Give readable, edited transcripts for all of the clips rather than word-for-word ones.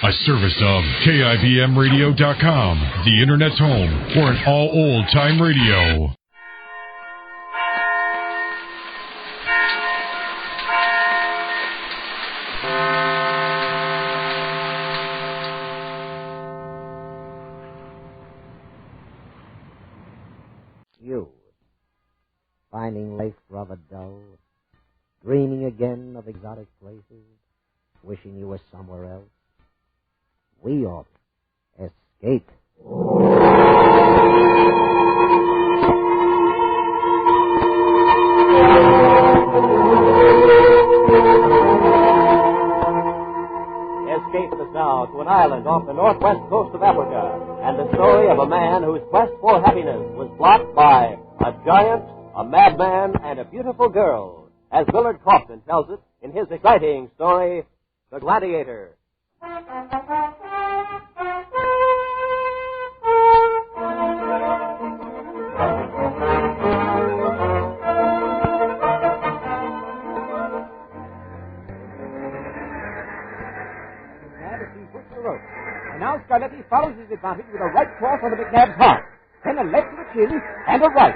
A service of KIBMradio.com, the Internet's home for an all old-time radio. You, finding life rather dull, dreaming again of exotic places, wishing you were somewhere else. We ought to escape. Escape us now to an island off the northwest coast of Africa, and the story of a man whose quest for happiness was blocked by a giant, a madman, and a beautiful girl, as Willard Crofton tells it in his exciting story, The Gladiator. Now Scarletti follows his advantage with a right cross on the McNabb's heart. Then a left to the chin, and a right.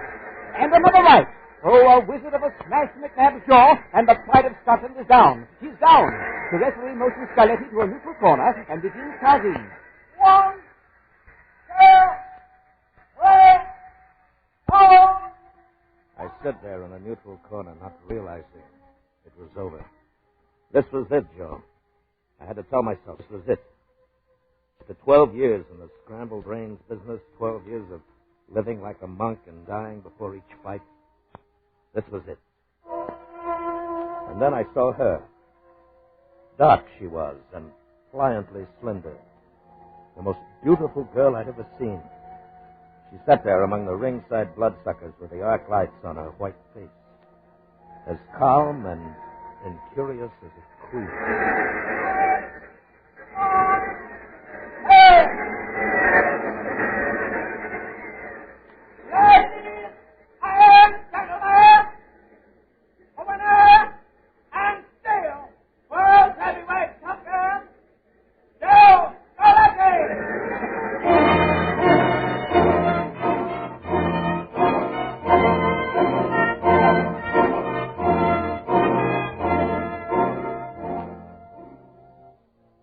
And another right. Oh, a wizard of a smash to McNabb's jaw, and the pride of Scotland is down. He's down. The referee motions Scarletti to a neutral corner and begins counting. 1, 2, 3, 4. I stood there in a neutral corner, not realizing it was over. This was it, Joe. I had to tell myself this was it. After 12 years in the scrambled brains business, 12 years of living like a monk and dying before each fight, this was it. And then I saw her. Dark she was, and pliantly slender. The most beautiful girl I'd ever seen. She sat there among the ringside bloodsuckers with the arc lights on her white face. As calm and incurious as a queen.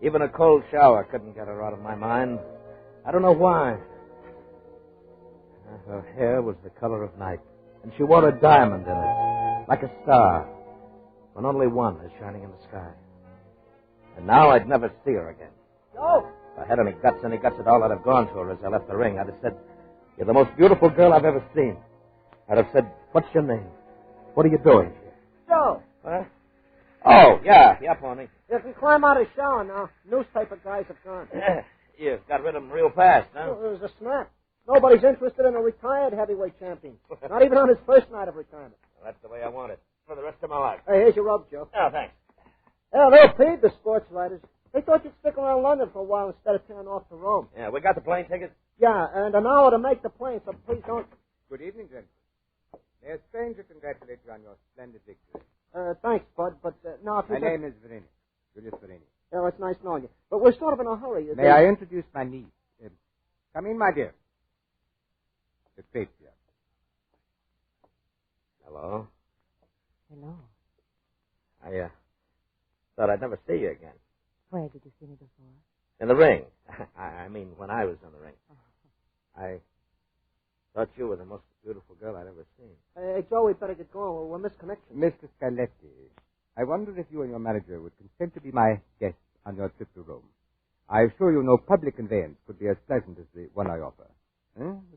Even a cold shower couldn't get her out of my mind. I don't know why. Her hair was the color of night, and she wore a diamond in it, like a star, when only one is shining in the sky. And now I'd never see her again. Joe! If I had any guts at all, I'd have gone to her as I left the ring. I'd have said, "You're the most beautiful girl I've ever seen." I'd have said, "What's your name? What are you doing here?" Joe! Huh? Oh, yeah, Pony. You can climb out of the shower now. Newspaper guys have gone. You got rid of them real fast, huh? Well, it was a snap. Nobody's interested in a retired heavyweight champion. Not even on his first night of retirement. Well, that's the way I want it. For the rest of my life. Hey, here's your rub, Joe. Oh, thanks. Yeah, they'll feed the sports writers. They thought you'd stick around London for a while instead of turning off to Rome. Yeah, we got the plane tickets? Yeah, and an hour to make the plane, so please don't... Good evening, gentlemen. May a stranger congratulate you on your splendid victory. Thanks, Bud, but now if you... My name is Verini. Julius Verini. Yeah, it's nice knowing you. But we're sort of in a hurry. May I introduce my niece? Come in, my dear. The patriarch. Hello? Hello. I thought I'd never see you again. Where did you see me before? In the ring. I mean, when I was in the ring. I thought you were the most beautiful girl I'd ever seen. Hey, Joe, we better get going. We're misconnected. Mr. Scarletti, I wonder if you and your manager would consent to be my guest on your trip to Rome. I assure you no public conveyance could be as pleasant as the one I offer.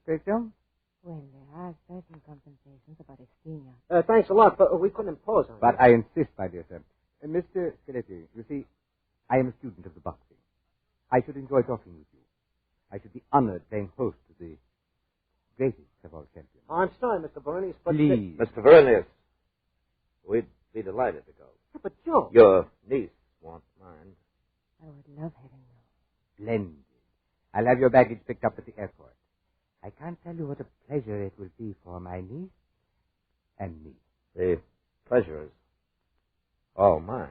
Christian? Well, there are certain compensations about esteem. Thanks a lot, but we couldn't impose on you. But I insist, my dear sir. Mr. Scarletti, you see, I am a student of the boxing. I should enjoy talking with you. I should be honored playing host to the greatest of all champions. Oh, I'm sorry, Mr. Bernice, but... Please. Mr. Vernius, we'd be delighted to go. Yeah, but Joe... Your niece won't mind. I would love having you. Splendid. I'll have your baggage picked up at the airport. I can't tell you what a pleasure it will be for my niece and me. The pleasure is all mine.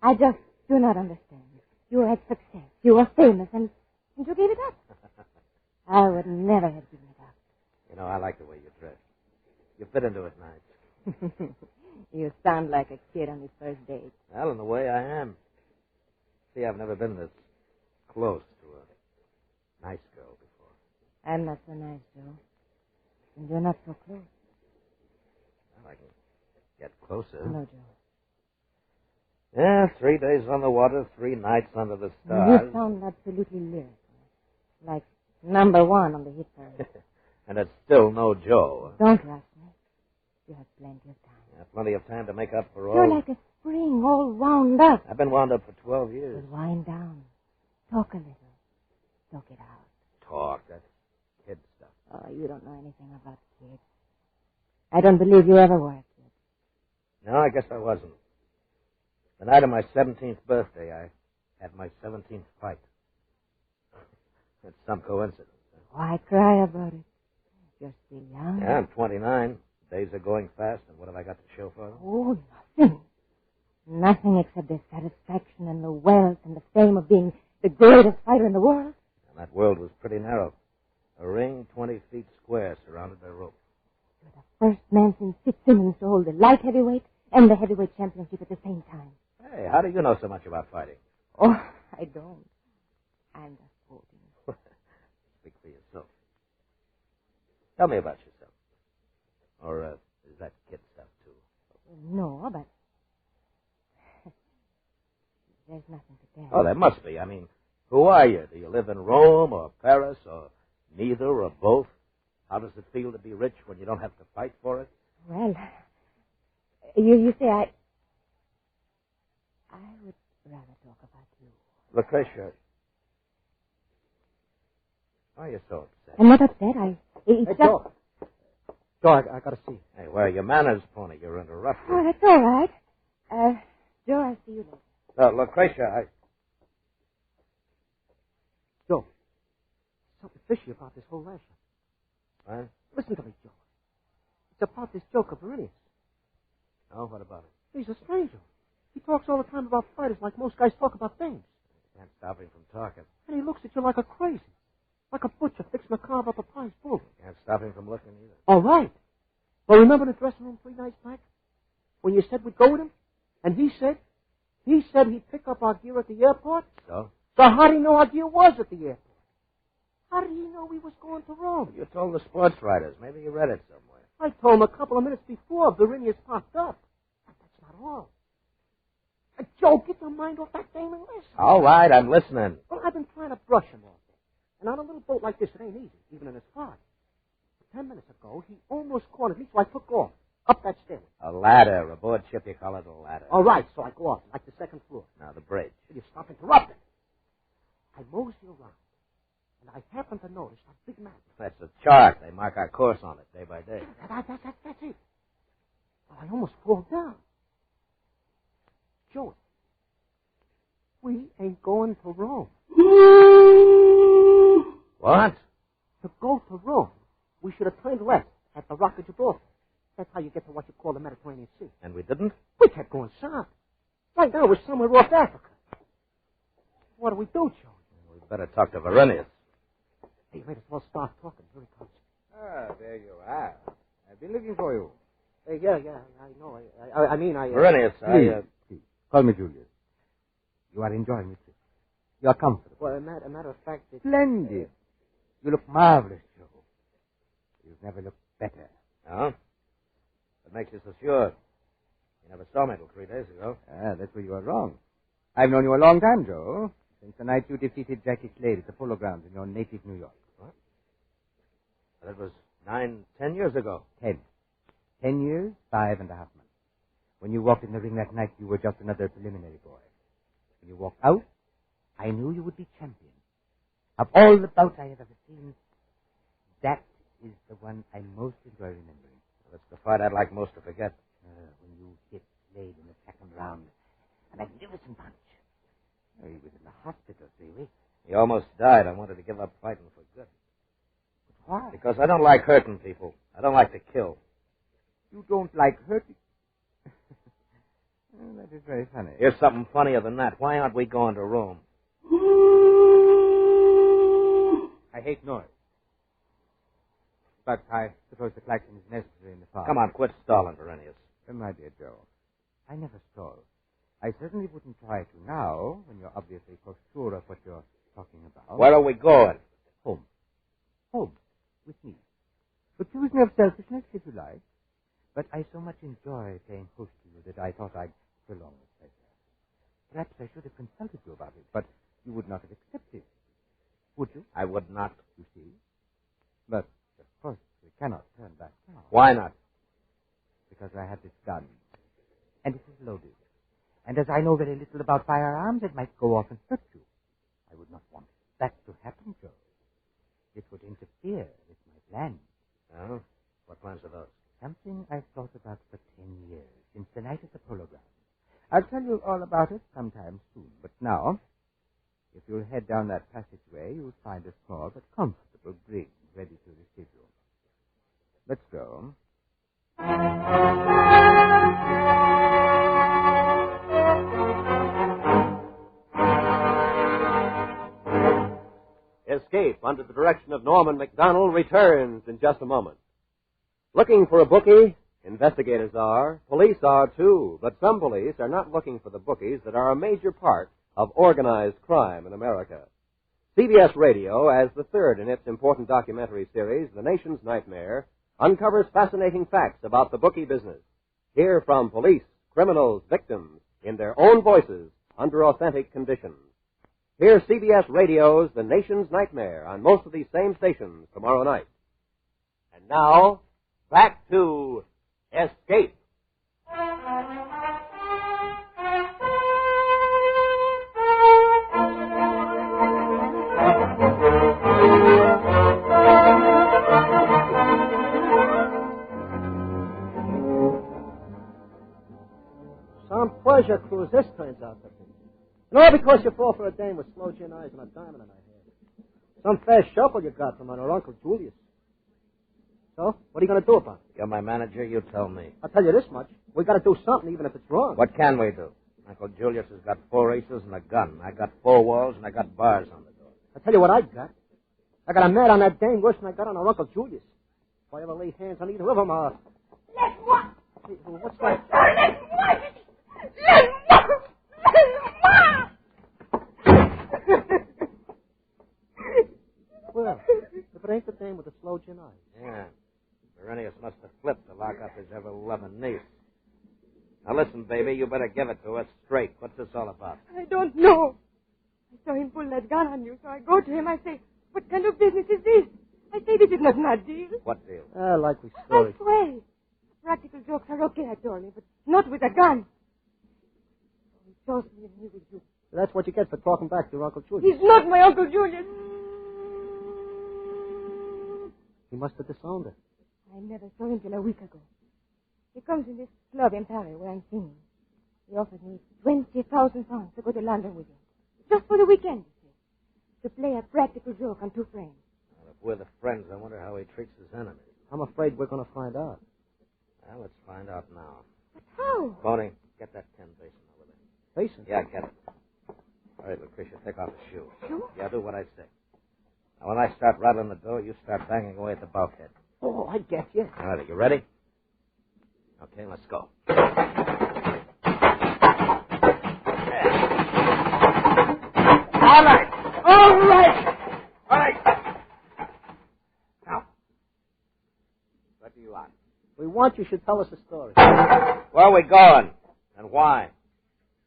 I just do not understand. You had success. You were famous, and you gave it up. I would never have given it up. You know, I like the way you dress. You fit into it nice. You sound like a kid on his first date. Well, in the way I am. See, I've never been this close to a nice girl before. I'm not so nice, Joe. And you're not so close. Well, I can get closer. No, Joe. Yeah, 3 days on the water, 3 nights under the stars. You sound absolutely lyrical. Like number 1 on the hit parade. And it's still no Joe. Don't rush me. You have plenty of time. Yeah, plenty of time to make up for all. You're like a spring all wound up. I've been wound up for 12 years. Well, wind down. Talk a little. Talk it out. Talk, that's kid stuff. Oh, you don't know anything about kids. I don't believe you ever were a kid. No, I guess I wasn't. The night of my 17th birthday, I had my 17th fight. It's some coincidence. Why cry about it? You're still young. Yeah, I'm 29. Days are going fast, and what have I got to show for them? Oh, nothing. Nothing except the satisfaction and the wealth and the fame of being the greatest fighter in the world. And that world was pretty narrow. A ring 20 feet square surrounded by rope. You're the first man since Fitzsimmons to hold the light heavyweight and the heavyweight championship at the same time. Hey, how do you know so much about fighting? Oh, I don't. I'm just quoting. Speak for yourself. Tell me about yourself. Or is that kid stuff, too? No, but there's nothing to tell. Oh, there must be. I mean, who are you? Do you live in Rome or Paris or neither or both? How does it feel to be rich when you don't have to fight for it? Well, you say I would rather talk about you. Lucretia. Why are you so upset? I'm not upset. It's Hey, just... Joe. Joe, I got to see. Hey, where are your manners, Pony? You're interrupted. Oh, that's all right. Joe, I'll see you later. Lucretia, Joe, something fishy about this whole ranch. What? Listen to me, Joe. It's about this joke of Verinius. Oh, what about it? He's a stranger. He talks all the time about fighters like most guys talk about things. Can't stop him from talking. And he looks at you like a crazy. Like a butcher fixing to carve up a prize bull. Can't stop him from looking either. All right. Well, remember in the dressing room 3 nights back? When you said we'd go with him? And he said he'd pick up our gear at the airport? So? So how did he know our gear was at the airport? How did he know we was going to Rome? You told the sports writers. Maybe you read it somewhere. I told him a couple of minutes before Verinius popped up. But that's not all. Joe, get your mind off that thing and listen. All right, I'm listening. Well, I've been trying to brush him off it. And on a little boat like this, it ain't easy, even in his fog. 10 minutes ago, he almost cornered me, so I took off. Up that stairway. A ladder. Aboard ship, you call it a ladder. All right, so I go off, like the 2nd floor. Now, the bridge. Will you stop interrupting? I mosey around, and I happen to notice that big map. That's a chart. They mark our course on it, day by day. That's it. Well, I almost fall down. Joey, we ain't going to Rome. What? To go to Rome, we should have turned left at the Rock of Gibraltar. That's how you get to what you call the Mediterranean Sea. And we didn't? We kept going south. Right now, we're somewhere off Africa. What do we do, Joe? We better talk to Verinius. Hey, you might as well start talking. Here he comes. Ah, there you are. I've been looking for you. Hey, yeah, I know. I mean, Verinius, Please. Call me Julius. You are enjoying it. You are comfortable. Well, a matter of fact, it's... Splendid. You look marvelous, Joe. You've never looked better. Oh? What makes you so sure? You never saw me till 3 days ago. Ah, that's where you are wrong. I've known you a long time, Joe. Since the night you defeated Jackie Slade at the Polo Grounds in your native New York. What? That was 10 years ago. 10. 10 years, 5.5 months. When you walked in the ring that night, you were just another preliminary boy. When you walked out, I knew you would be champion. Of all the bouts I have ever seen, that is the one I most enjoy remembering. That's the fight I'd like most to forget. When you hit Slade in the 2nd round. A magnificent punch. He was in the hospital 3 weeks. He almost died. I wanted to give up fighting for good. But why? Because I don't like hurting people. I don't like to kill. You don't like hurting. Well, that That is very funny. Here's something funnier than that. Why aren't we going to room? I hate noise. But I suppose the klaxon is necessary in the farm. Come on, quit stalling, Verenius. My dear Joe, I never stall. I certainly wouldn't try to now, when you're obviously so sure of what you're talking about. Where are we going? Home. Home. With me. Accuse me of selfishness, if you like. But I so much enjoy playing host to you that I thought I'd prolong the pleasure. Perhaps I should have consulted you about it, but you would not have accepted. Would you? I would not. You see? But, of course, we cannot turn back now. Why not? Because I have this gun. And it is loaded. And as I know very little about firearms, it might go off and hurt you. I would not want that to happen, Joe. It would interfere with my plans. Oh? What plans are those? Something I've thought about for 10 years, since the night at the Polo Grounds. I'll tell you all about it sometime soon. But now, if you'll head down that passageway, you'll find a small but comfortable brig ready to receive you. Let's go. Escape, under the direction of Norman MacDonald, returns in just a moment. Looking for a bookie? Investigators are. Police are, too. But some police are not looking for the bookies that are a major part of organized crime in America. CBS Radio, as the third in its important documentary series, The Nation's Nightmare, uncovers fascinating facts about the bookie business. Hear from police, criminals, victims, in their own voices, under authentic conditions. Hear CBS Radio's The Nation's Nightmare on most of these same stations tomorrow night. And now, back to Escape. Some pleasure cruise this turns out to be. And all because you fall for a dame with slow gin eyes and a diamond in her hair. Some fast shuffle you got from her Uncle Julius. So, what are you going to do about it? You're my manager, you tell me. I'll tell you this much. We got to do something, even if it's wrong. What can we do? Uncle Julius has got 4 aces and a gun. I got 4 walls and I got bars on the door. I'll tell you what I got. I got a mad on that dame worse than I got on her Uncle Julius. If I ever lay hands on either of them, Let what? Hey, what's that? Let what? Let what? Well, if it ain't the dame with the slow gin eyes. Yeah. Verenius must have flipped to lock up his ever-loving niece. Now listen, baby, you better give it to us straight. What's this all about? I don't know. I saw him pull that gun on you, so I go to him. I say, what kind of business is this? I say, this is not my deal. What deal? Likely story. I swear. Practical jokes are okay, I told him, but not with a gun. He chose me and he with you. That's what you get for talking back to your Uncle Julius. He's not my Uncle Julius. He must have disowned her. I never saw him till a week ago. He comes in this club in Paris where I'm singing. He offered me 20,000 pounds to go to London with him. Just for the weekend, you see. To play a practical joke on 2 friends. Well, if we're the friends, I wonder how he treats his enemies. I'm afraid we're going to find out. Well, let's find out now. But how? Boney, get that tin basin over there. Basin? Yeah, get it. All right, Lucretia, take off the shoe. Shoe? Yeah, do what I say. Now, when I start rattling the door, you start banging away at the bulkhead. Oh, I get you. All right, are you ready? Okay, let's go. All right. All right. All right. Now, what do you want? We want you should tell us a story. Where are we going? And why?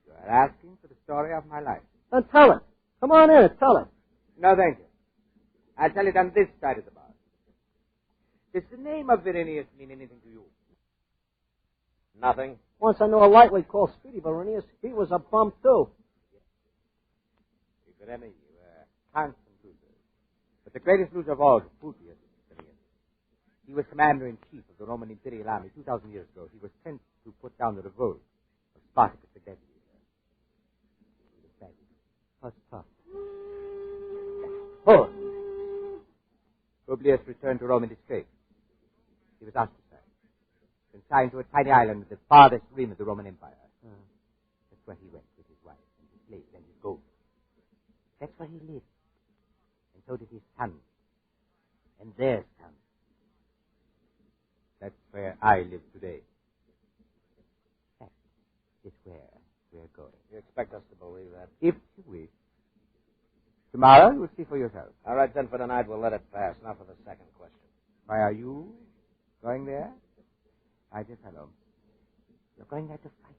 You're asking for the story of my life. Then tell it. Come on in and tell it. No, thank you. I'll tell it on this side of the bar. Does the name of Verenius mean anything to you? Nothing. Once I knew a lightweight called Speedy Verenius. He was a bum, too. You were a constant loser. But the greatest loser of all was Publius Verenius. He was commander-in-chief of the Roman Imperial Army 2,000 years ago. He was sent to put down the revolt of Spartacus the Gladiator. He was bad. That's tough. Paul. Publius returned to Rome in disgrace. He was ostracized, consigned to a tiny island at the farthest rim of the Roman Empire. where he went with his wife and his slaves and his gold. That's where he lived. And so did his son. And their son. That's where I live today. That is where we're going. You expect us to believe that? If you wish. Tomorrow you'll see for yourself. All right, then for tonight we'll let it pass. Now for the second question. Why are you going there? My dear fellow, you're going there to fight.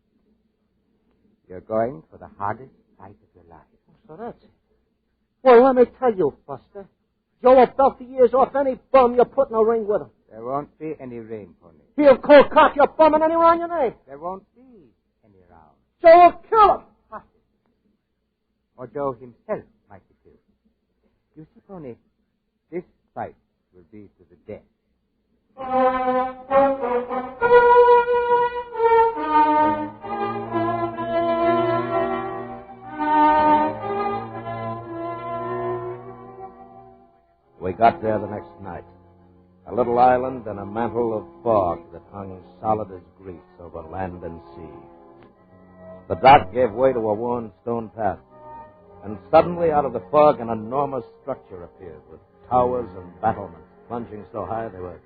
You're going for the hardest fight of your life. So that's it. Well, let me tell you, Buster. Joe will belt the ears off any bum you put in a ring with him. There won't be any ring, Pony. He'll cold cock your bum and any round you name. There won't be any round. Joe will kill him. Or Joe himself might be killed. You see, Pony, this fight will be to the death. We got there the next night. A little island and a mantle of fog that hung solid as grease over land and sea. The dock gave way to a worn stone path. And suddenly, out of the fog, an enormous structure appeared with towers and battlements plunging so high they were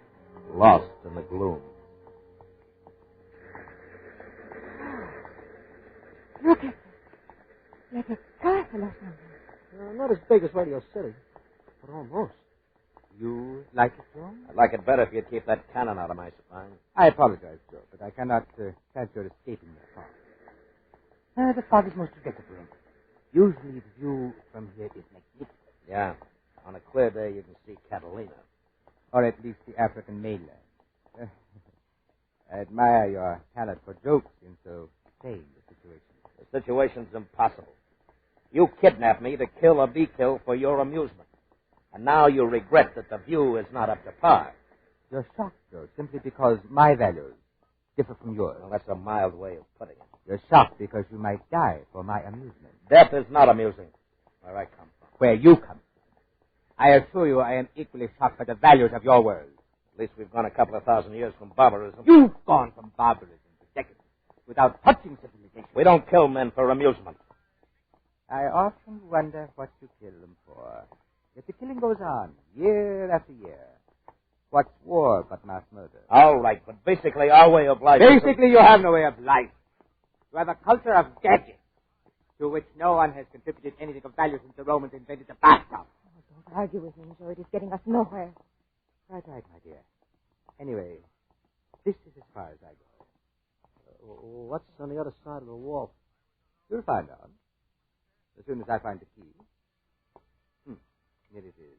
lost in the gloom. Look at it. Like a castle or something. Not as big as Radio City, but almost. You like it, Joe? I'd like it better if you'd keep that cannon out of my spine. I apologize, Joe, but I cannot chance your escaping the fog. The fog is most forgettable. Usually the view from here is magnificent. Yeah. On a clear day, you can see Catalina. Or at least the African mainland. I admire your talent for jokes in so sane a situation. The situation's impossible. You kidnapped me to kill or be killed for your amusement. And now you regret that the view is not up to par. You're shocked, Joe, simply because my values differ from yours. Well, that's a mild way of putting it. You're shocked because you might die for my amusement. Death is not amusing. Where I come from. Where you come. I assure you I am equally shocked by the values of your world. At least we've gone a couple of thousand years from barbarism. You've gone from barbarism to decadence without touching civilization. We don't kill men for amusement. I often wonder what you kill them for. Yet the killing goes on, year after year. What's war but mass murder? All right, but basically our way of life... Basically, you have no way of life. You have a culture of gadgets, to which no one has contributed anything of value since the Romans invented the bathtub. Oh, don't argue with him, Joe. It is getting us nowhere. Right, my dear. Anyway, this is as far as I go. What's on the other side of the wall? You'll find out. As soon as I find the key. Here it is.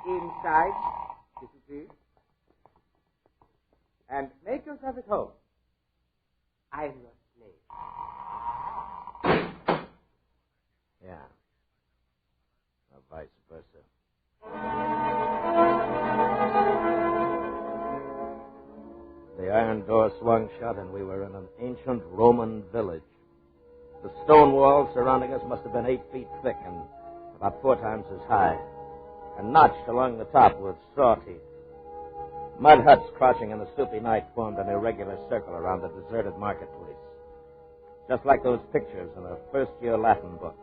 Inside, this is it. And make yourself at home. I'm your slave. Yeah. Or vice versa. The iron door swung shut, and we were in an ancient Roman village. The stone walls surrounding us must have been 8 feet thick and about 4 times as high, and notched along the top with saw teeth. Mud huts crouching in the soupy night formed an irregular circle around the deserted marketplace, just like those pictures in a first-year Latin book.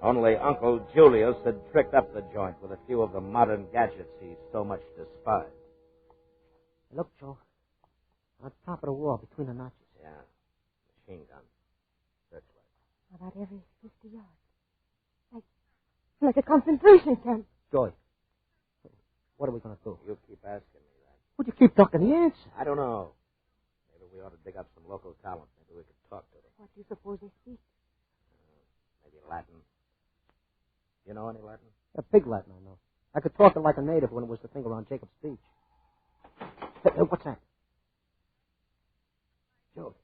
Only Uncle Julius had tricked up the joint with a few of the modern gadgets he so much despised. Look, Joe. On top of the wall, between the notches. Yeah, machine gun. Searchlight. About every 50 yards. Like a concentration camp. Joy, what are we going to do? You keep asking me that. Would you keep ducking the answer? I don't know. Maybe we ought to dig up some local talent. Maybe we could talk to them. What do you suppose they speak? Maybe Latin. You know any Latin? A pig Latin, I know. I could talk it like a native when it was the finger on Jacob's speech. Hey, what's that? Joe.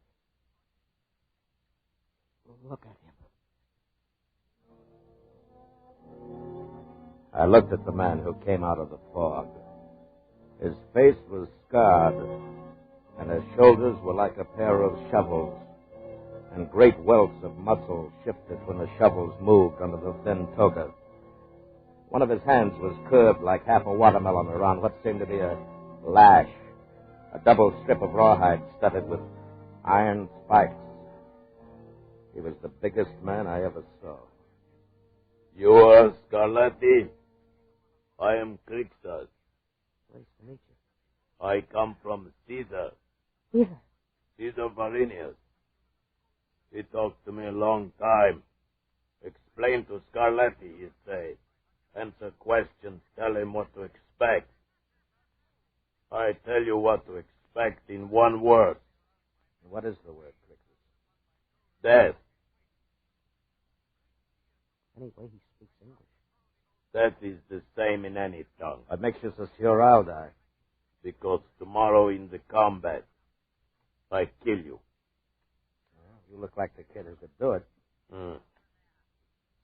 Look at him. I looked at the man who came out of the fog. His face was scarred, and his shoulders were like a pair of shovels, and great welts of muscle shifted when the shovels moved under the thin toga. One of his hands was curved like half a watermelon around what seemed to be a lash, A double strip of rawhide studded with iron spikes. He was the biggest man I ever saw. You are Scarlatti? I am Crixus. Nice to meet you. I come from Caesar. Caesar? Caesar Varinius. He talked to me a long time. Explain to Scarlatti, he say. Answer questions, tell him what to expect. I tell you what to expect in one word. What is the word, Crixus? Death. Anyway, he speaks English. Death is the same in any tongue. What makes you so sure I'll die? Because tomorrow in the combat, I kill you. Well, you look like the kid who could do it.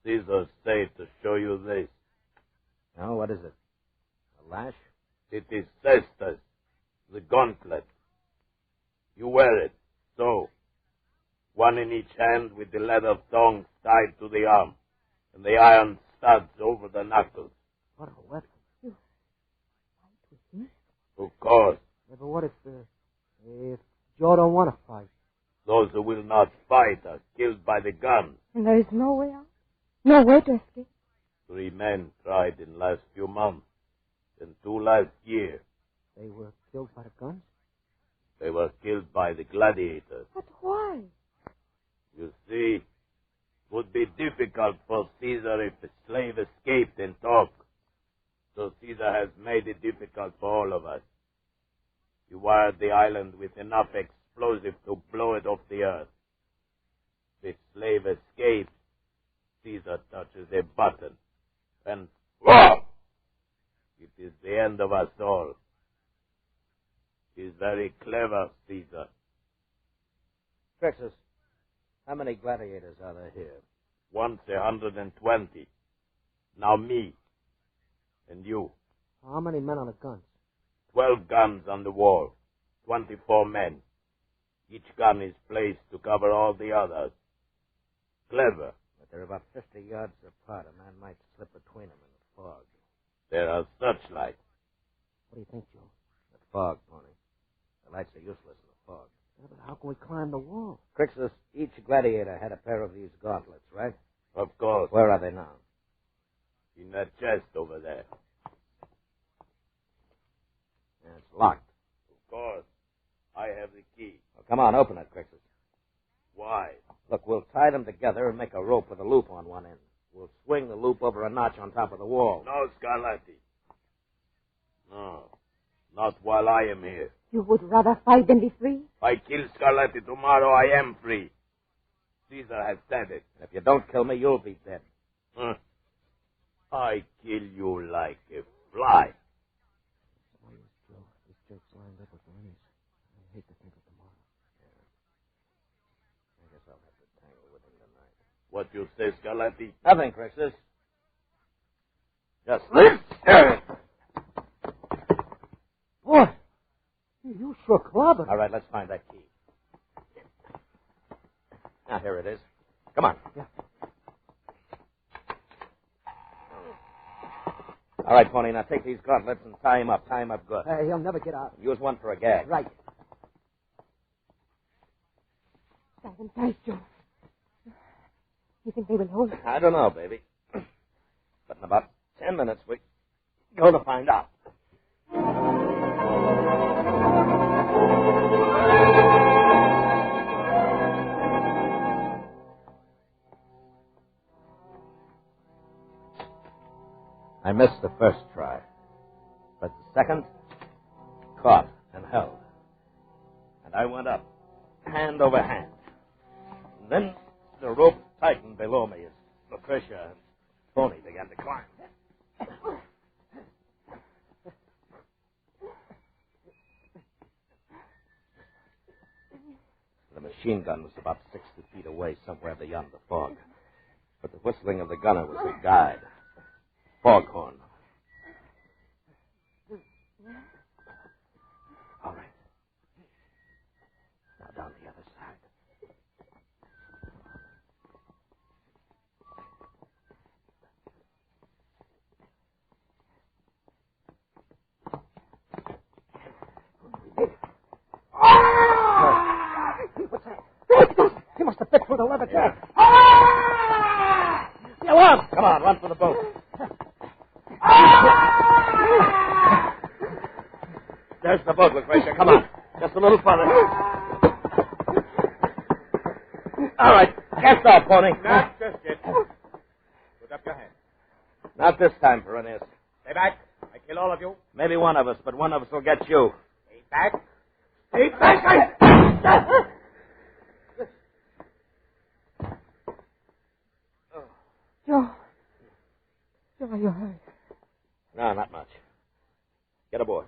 Caesar said to show you this. Oh, what is it? A lash? It is cestus, the gauntlet. You wear it, so. One in each hand with the leather thongs tied to the arm, and the iron studs over the knuckles. What a weapon. You fight with me? Of course, Yeah, but what if Joe don't want to fight? those who will not fight are killed by the gun. And there is no way out? No way to escape? 3 men tried in last few months, and 2 last year. They were killed by the guns? They were killed by the gladiators. But why? You see, it would be difficult for Caesar if the slave escaped and talked. So Caesar has made it difficult for all of us. He wired the island with enough explosive to blow it off the earth. If the slave escapes, Caesar touches a button, and whoa! It is the end of us all. He is very clever, Caesar. Crixus, how many gladiators are there here? Once 120. Now me. And you. How many men on the guns? 12 guns on the wall. 24 men. Each gun is placed to cover all the others. Clever. But they're about 50 yards apart. A man might slip between them in the fog. There are searchlights. What do you think, Joe? The fog, Pony. The lights are useless in the fog. Yeah, but how can we climb the wall? Crixus, each gladiator had a pair of these gauntlets, right? Of course. Where are they now? In that chest over there. Yeah, it's locked. Of course. I have the key. Well, come on, open it, Crixus. Why? Look, we'll tie them together and make a rope with a loop on one end. We'll swing the loop over a notch on top of the wall. No, Scarlatti. No. Not while I am here. You would rather fight than be free? If I kill Scarlatti tomorrow, I am free. Caesar has said it. If you don't kill me, you'll be dead. I kill you like a fly. Oh, yes, Joe. This jerk's lined up with Lenny's. I hate to think of tomorrow. I guess I'll have to tangle with him tonight. What you say, Scarlatti? Nothing, Crixus. Just Boy, you sure clobbered. All right, let's find that key. Now, here it is. Come on. Yeah. All right, Pony, now take these gauntlets and tie him up. Tie him up good. He'll never get out. Use one for a gag. Right. Tie them tight, Joe. You think they will hold? I don't know, baby. But in about 10 minutes, we're going to find out. I missed the first try, but the second, caught and held. And I went up, hand over hand. And then the rope tightened below me as Patricia and Tony began to climb. The machine gun was about 60 feet away, somewhere beyond the fog. But the whistling of the gunner was a guide. Foghorn. All right. Now down the other side. with a leather jack. Ah! The alarm! Come on, run for the boat. Ah! There's the boat, Lucretia. Come on. Just a little further. All right. Cast off, pony. Not just yet. Put up your hand. Not this time, Perennius. Stay back. I kill all of you. Maybe one of us, but one of us will get you. Stay back. Stay back. Joe. Joe, are you hurt? No, not much. Get aboard.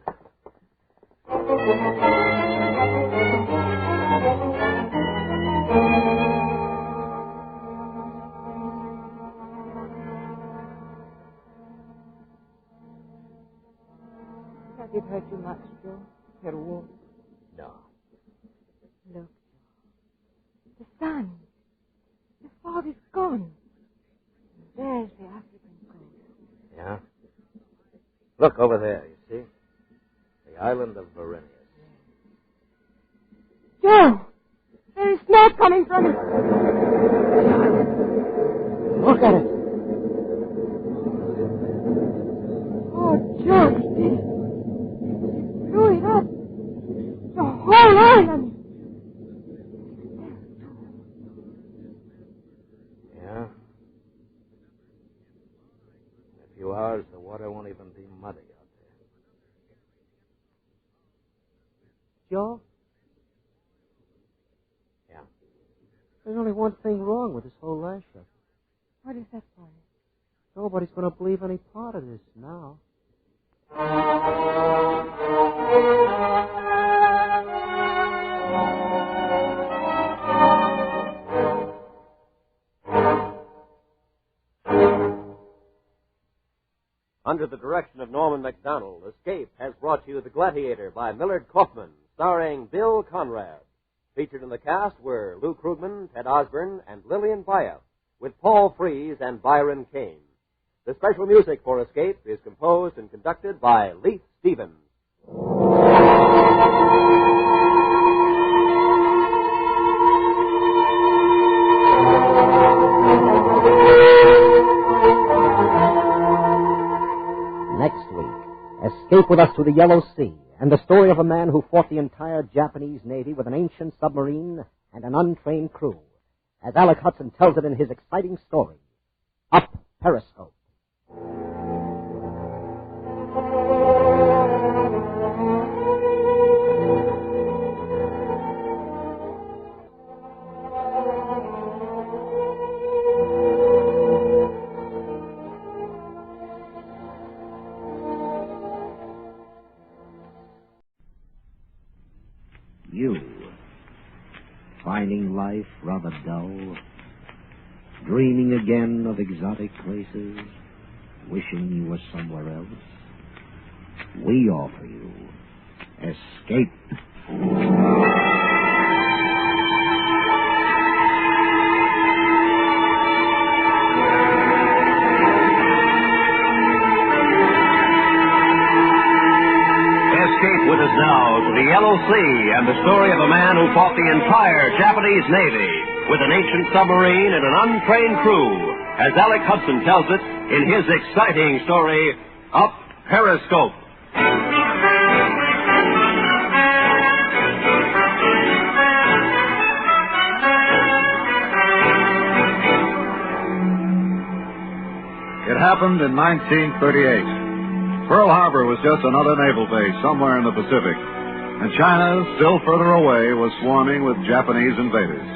Has it hurt you much, Joe? Your wound? No. Look, Joe. The sun. The fog is gone. There's the African coast. Yeah? Look over there, you see? The island of Verenius. Joe! There is smoke coming from it. Look at it. Oh, Joe, it blew it up. The whole island. Yeah? In a few hours, the water won't even be muddy out there. Joe? Yeah? There's only one thing wrong with this whole lash up. What is that for? Nobody's going to believe any part of this now. Under the direction of Norman Macdonald, Escape has brought you The Gladiator by Millard Kaufman, starring Bill Conrad. Featured in the cast were Lou Krugman, Ted Osborne, and Lillian Buyeff, with Paul Frees and Byron Kane. The special music for Escape is composed and conducted by Leith Stevens. Next week, escape with us to the Yellow Sea and the story of a man who fought the entire Japanese Navy with an ancient submarine and an untrained crew, as Alec Hudson tells it in his exciting story, Up Periscope. You, finding life rather dull, dreaming again of exotic places, wishing you were somewhere else, we offer you Escape. Escape with us now to the Yellow Sea and the story of a man who fought the entire Japanese Navy with an ancient submarine and an untrained crew, as Alec Hudson tells it in his exciting story, Up Periscope. It happened in 1938. Pearl Harbor was just another naval base somewhere in the Pacific, and China, still further away, was swarming with Japanese invaders.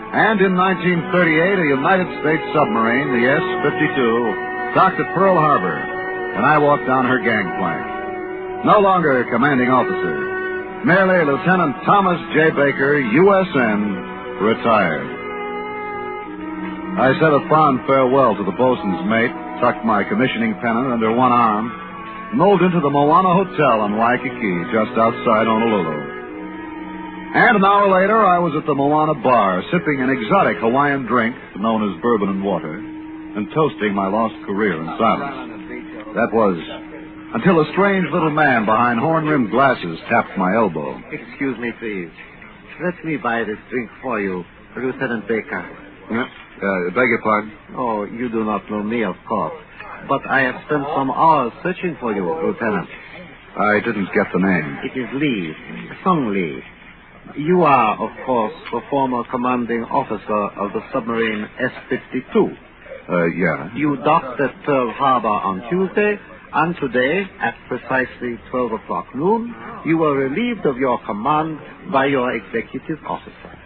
And in 1938, a United States submarine, the S-52, docked at Pearl Harbor, and I walked down her gangplank. No longer commanding officer, merely Lieutenant Thomas J. Baker, USN, retired. I said a fond farewell to the bosun's mate, tucked my commissioning pennant under one arm, moved into the Moana Hotel in Waikiki, just outside Honolulu. And an hour later, I was at the Moana Bar, sipping an exotic Hawaiian drink known as bourbon and water, and toasting my lost career in silence. That was until a strange little man behind horn-rimmed glasses tapped my elbow. Excuse me, please. Let me buy this drink for you. Lieutenant Baker. Beg your pardon? Oh, you do not know me, of course. But I have spent some hours searching for you, Lieutenant. I didn't get the name. It is Lee. Sung Lee. You are, of course, the former commanding officer of the submarine S-52. Yeah. You docked at Pearl Harbor on Tuesday, and today, at precisely 12 o'clock noon, you were relieved of your command by your executive officer.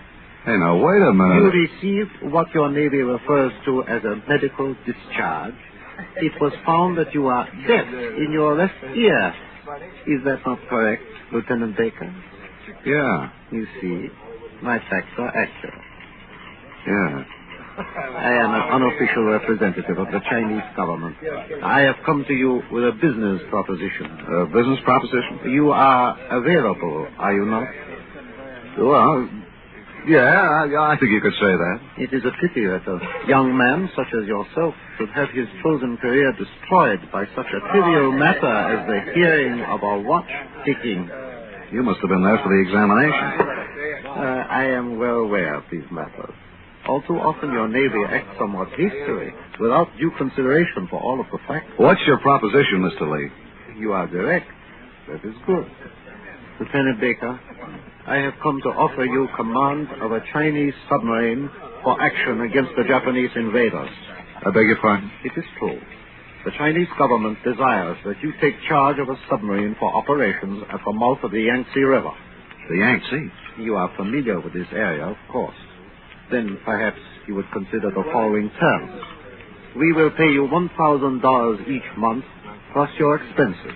Hey, now, wait a minute. You received what your Navy refers to as a medical discharge. It was found that you are deaf in your left ear. Is that not correct, Lieutenant Baker? Yeah. You see, my facts are accurate. Yeah. I am an unofficial representative of the Chinese government. I have come to you with a business proposition. A business proposition? You are available, are you not? Well, yeah, I think you could say that. It is a pity that a young man such as yourself should have his chosen career destroyed by such a trivial matter as the hearing of a watch ticking. You must have been there for the examination. I am well aware of these matters. All too often your Navy acts somewhat hastily, without due consideration for all of the facts. What's your proposition, Mr. Lee? You are direct. That is good. Lieutenant Baker, I have come to offer you command of a Chinese submarine for action against the Japanese invaders. I beg your pardon? It is true. The Chinese government desires that you take charge of a submarine for operations at the mouth of the Yangtze River. The Yangtze? You are familiar with this area, of course. Then perhaps you would consider the following terms. We will pay you $1,000 each month, plus your expenses.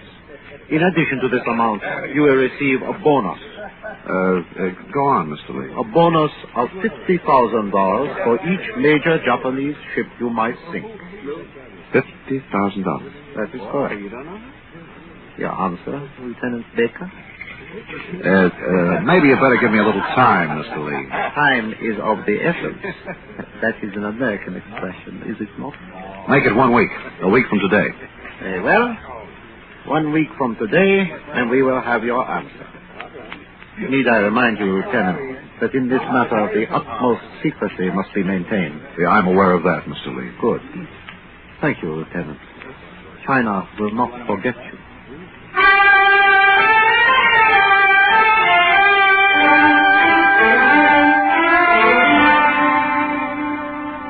In addition to this amount, you will receive a bonus. Go on, Mr. Lee. A bonus of $50,000 for each major Japanese ship you might sink. $50,000? That is correct. Your answer, Lieutenant Baker? Maybe you better give me a little time, Mr. Lee. Time is of the essence. That is an American expression, is it not? Make it 1 week. A week from today. Very well. 1 week from today, and we will have your answer. Need I remind you, Lieutenant, that in this matter the utmost secrecy must be maintained. Yeah, I'm aware of that, Mr. Lee. Good. Thank you, Lieutenant. China will not forget you.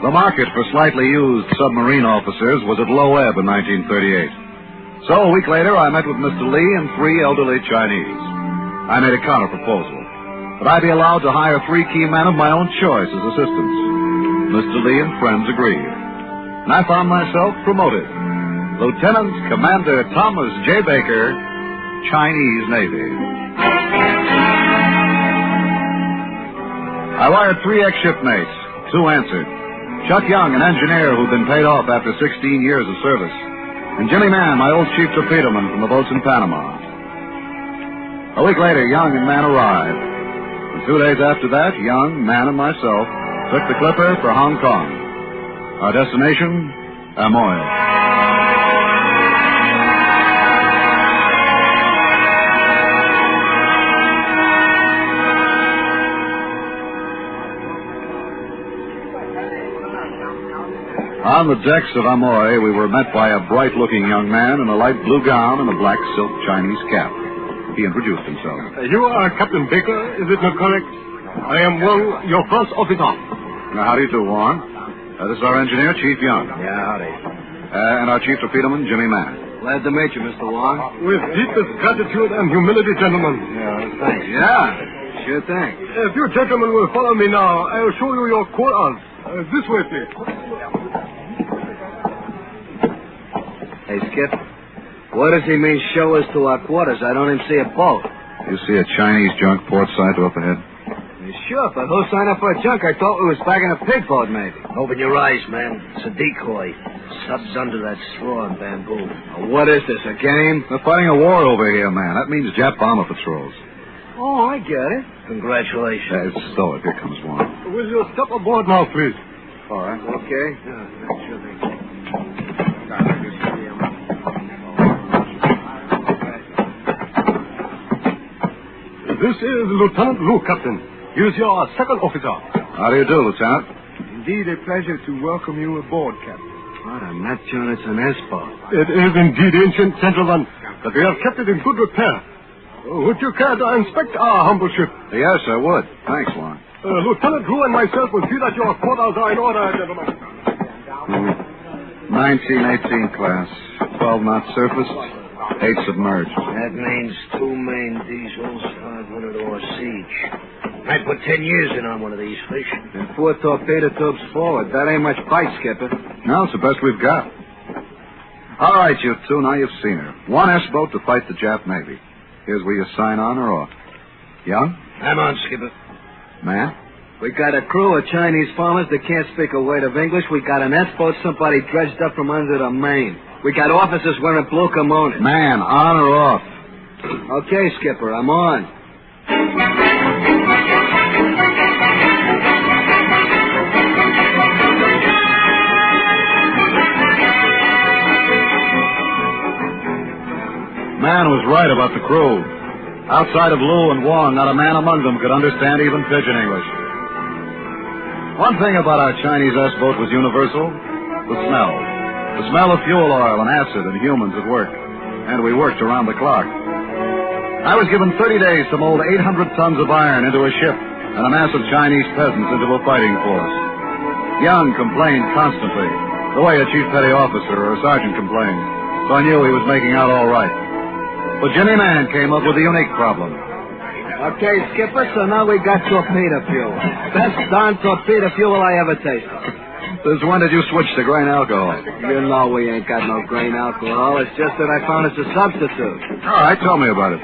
The market for slightly used submarine officers was at low ebb in 1938. So a week later, I met with Mr. Lee and 3 elderly Chinese. I made a counter-proposal that I be allowed to hire 3 key men of my own choice as assistants. Mr. Lee and friends agreed. And I found myself promoted. Lieutenant Commander Thomas J. Baker, Chinese Navy. I wired 3 ex-shipmates. 2 answered. Chuck Young, an engineer who'd been paid off after 16 years of service. And Jimmy Mann, my old chief torpedoman from the boats in Panama. A week later, Young and Mann arrived. And 2 days after that, Young, Mann, and myself took the Clipper for Hong Kong. Our destination, Amoy. On the decks of Amoy, we were met by a bright-looking young man in a light blue gown and a black silk Chinese cap. He introduced himself. You are Captain Baker, is it not correct? I am Wong, your first officer. Now, how do you do, Wong? This is our engineer, Chief Young. Yeah, howdy. And our chief torpedoman, Jimmy Mann. Glad to meet you, Mr. Wong. With deepest gratitude and humility, gentlemen. Yeah, thanks. Yeah, sure thing. If you gentlemen will follow me now, I will show you your quarters. This way, please. Hey, Skip, what does he mean, show us to our quarters? I don't even see a boat. You see a Chinese junk port side up ahead? Sure, but who'll sign up for a junk? I thought we was back in a pig boat, maybe. Open your eyes, man. It's a decoy. Subs under that straw and bamboo. What is this, a game? They're fighting a war over here, man. That means Jap bomber patrols. Oh, I get it. Congratulations. So, here comes one. Will you step aboard now, please? All right. Okay. Sure thing. This is Lieutenant Luke, Captain. He is your second officer. How do you do, Lieutenant? Indeed, a pleasure to welcome you aboard, Captain. What a nut joint, it's an S-boat. It is indeed ancient, gentlemen, but we have kept it in good repair. Would you care to inspect our humble ship? Yes, I would. Thanks, Warren. Lieutenant Drew and myself will see that your quarters are in order, gentlemen. 1918 class. 12-knot surface, 8 submerged. That means 2 main diesels, 500 oars each. I'd put 10 years in on one of these fish. And 4 torpedo tubes forward. That ain't much bite, Skipper. No, it's the best we've got. All right, you two, now you've seen her. 1 S-boat to fight the Jap Navy. Here's where you sign on or off. Young? I'm on, Skipper. Man? We got a crew of Chinese farmers that can't speak a word of English. We got an S-boat somebody dredged up from under the main. We got officers wearing blue kimonos. Man, on or off? Okay, Skipper, I'm on. Man was right about the crew. Outside of Lou and Wong, not a man among them could understand even pidgin English. One thing about our Chinese S-boat was universal, the smell. The smell of fuel oil and acid and humans at work. And we worked around the clock. I was given 30 days to mold 800 tons of iron into a ship and a mass of Chinese peasants into a fighting force. Young complained constantly, the way a chief petty officer or a sergeant complains, so I knew he was making out all right. But Jimmy Man came up with a unique problem. Okay, Skipper, so now we got torpedo fuel. Best darn torpedo fuel I ever tasted. Since when did you switch to grain alcohol? You know we ain't got no grain alcohol. It's just that I found it's a substitute. All right, tell me about it.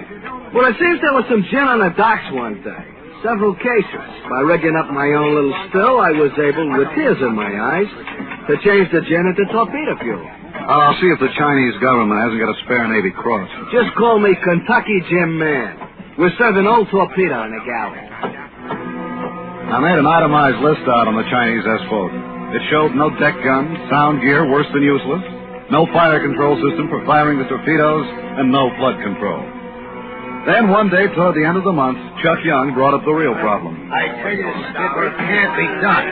Well, it seems there was some gin on the docks one day. Several cases. By rigging up my own little still, I was able, with tears in my eyes, to change the gin into torpedo fuel. I'll see if the Chinese government hasn't got a spare Navy cross. Just call me Kentucky Jim Man. We're serving old torpedo in the galley. I made an itemized list out on the Chinese S-boat. It showed no deck guns, sound gear worse than useless, no fire control system for firing the torpedoes, and no flood control. Then one day toward the end of the month, Chuck Young brought up the real problem. I tell you, Skipper, it can't be done.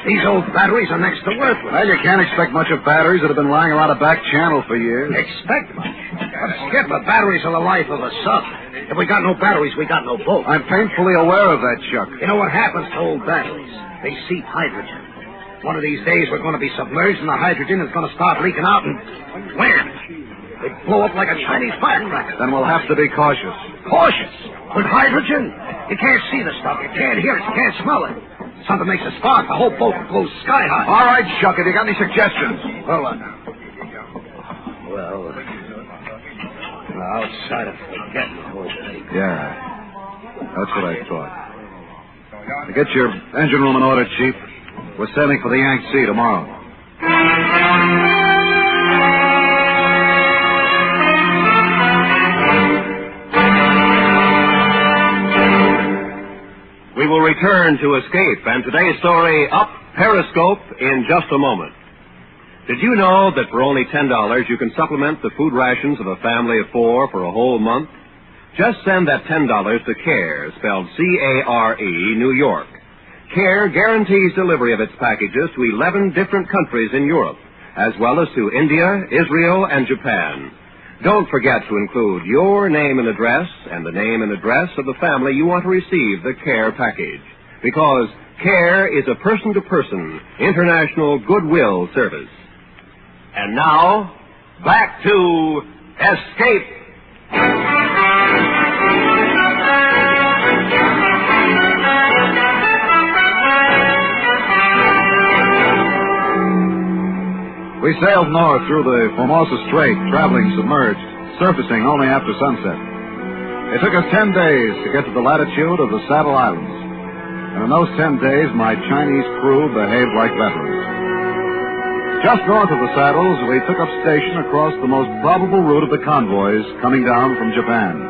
These old batteries are next to worthless. Well, you can't expect much of batteries that have been lying around a back channel for years. Expect much? But, Skipper, batteries are the life of a sub. If we got no batteries, we got no boat. I'm painfully aware of that, Chuck. You know what happens to old batteries? They seep hydrogen. One of these days, we're going to be submerged, and the hydrogen is going to start leaking out, and wham! They blow up like a Chinese firecracker. Then we'll have to be cautious. Cautious? With hydrogen? You can't see the stuff. You can't hear it. You can't smell it. Something makes a spark, the whole boat goes sky high. All right, Chuck, have you got any suggestions? Outside of forgetting the whole thing. Yeah, that's what I thought. Now get your engine room in order, Chief. We're sailing for the Yangtze tomorrow. We will return to Escape and today's story, Up Periscope, in just a moment. Did you know that for only $10 you can supplement the food rations of a family of 4 for a whole month? Just send that $10 to CARE, spelled C-A-R-E, New York. CARE guarantees delivery of its packages to 11 different countries in Europe, as well as to India, Israel, and Japan. Don't forget to include your name and address and the name and address of the family you want to receive the CARE package, because CARE is a person-to-person, international goodwill service. And now, back to Escape. We sailed north through the Formosa Strait, traveling submerged, surfacing only after sunset. It took us 10 days to get to the latitude of the Saddle Islands. And in those 10 days, my Chinese crew behaved like veterans. Just north of the Saddles, we took up station across the most probable route of the convoys coming down from Japan.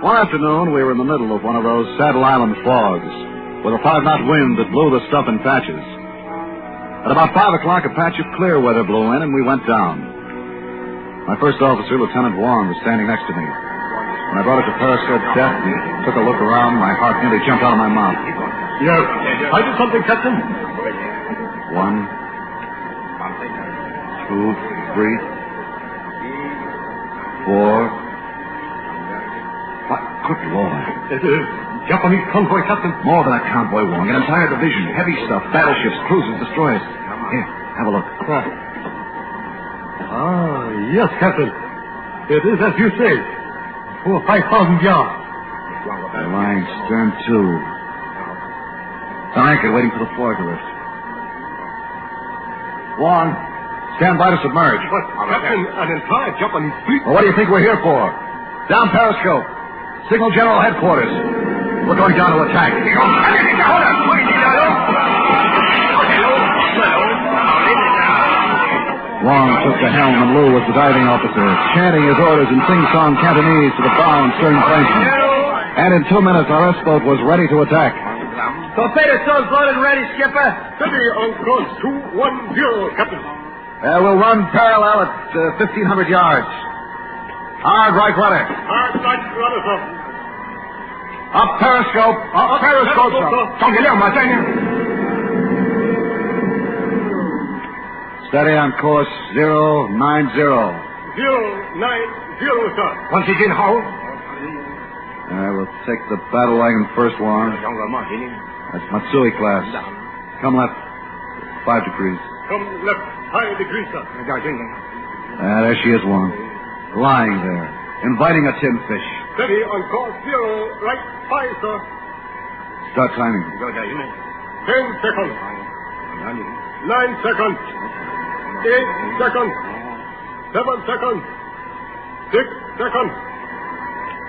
One afternoon, we were in the middle of one of those Saddle Island fogs, with a 5-knot wind that blew the stuff in patches. At about 5 o'clock, a patch of clear weather blew in, and we went down. My first officer, Lieutenant Wong, was standing next to me. When I brought it to Periscope deck and took a look around, my heart nearly jumped out of my mouth. Yes. I did something, Captain. 1, 2, 3, 4. What? Good Lord. It is Japanese convoy, Captain. More than a convoy, Wong. An entire division. Heavy stuff. Battleships, cruisers, destroyers. Here, have a look. Yes, Captain. It is as you say. 4,000 or 5,000 yards. They're lying stern to. It's an anchor waiting for the floor to lift. Wong, stand by to submerge. But, Captain, an entire Japanese fleet. Well, what do you think we're here for? Down Periscope. Signal General Headquarters. We're going down to attack. Wong took the helm and Lou was the diving officer, chanting his orders in sing-song Cantonese to the bow and stern plansmen. And in 2 minutes, our S-boat was ready to attack. Torpedo stones loaded and ready, Skipper. Steady on course 210, Captain. We'll run parallel at 1,500 yards. Hard right rudder. Hard right rudder, sir. Up Periscope. Up Periscope, sir. Steady on course 090. 090, sir. Once again, how? We'll take the battle wagon first, Wong. That's Matsui class. Come left. 5 degrees. Come left. 5 degrees, sir. There she is, Wong. Lying there, inviting a tin fish. Steady on course 0, right 5, sir. Start timing. 10 seconds. 9 seconds. 8 seconds. 7 seconds. 6 seconds.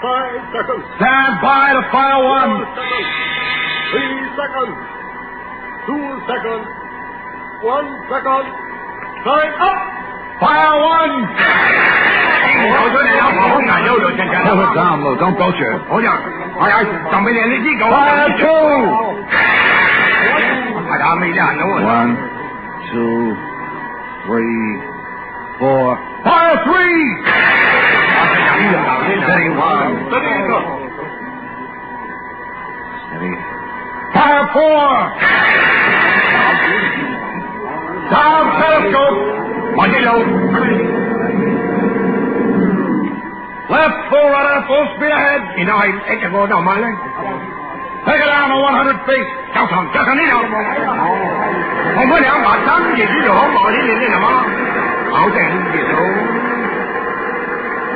5 seconds. Stand by to fire 1. 3 seconds. 2 seconds. 1 second. Time up. Fire 1. Hold it down, Lou. Don't boat you. Fire 2. 1, 2, 3, 4. Fire 3. Steady 1. Steady. Fire 4. Down Periscope. Left full rudder, full speed ahead. Take it down to 100 feet.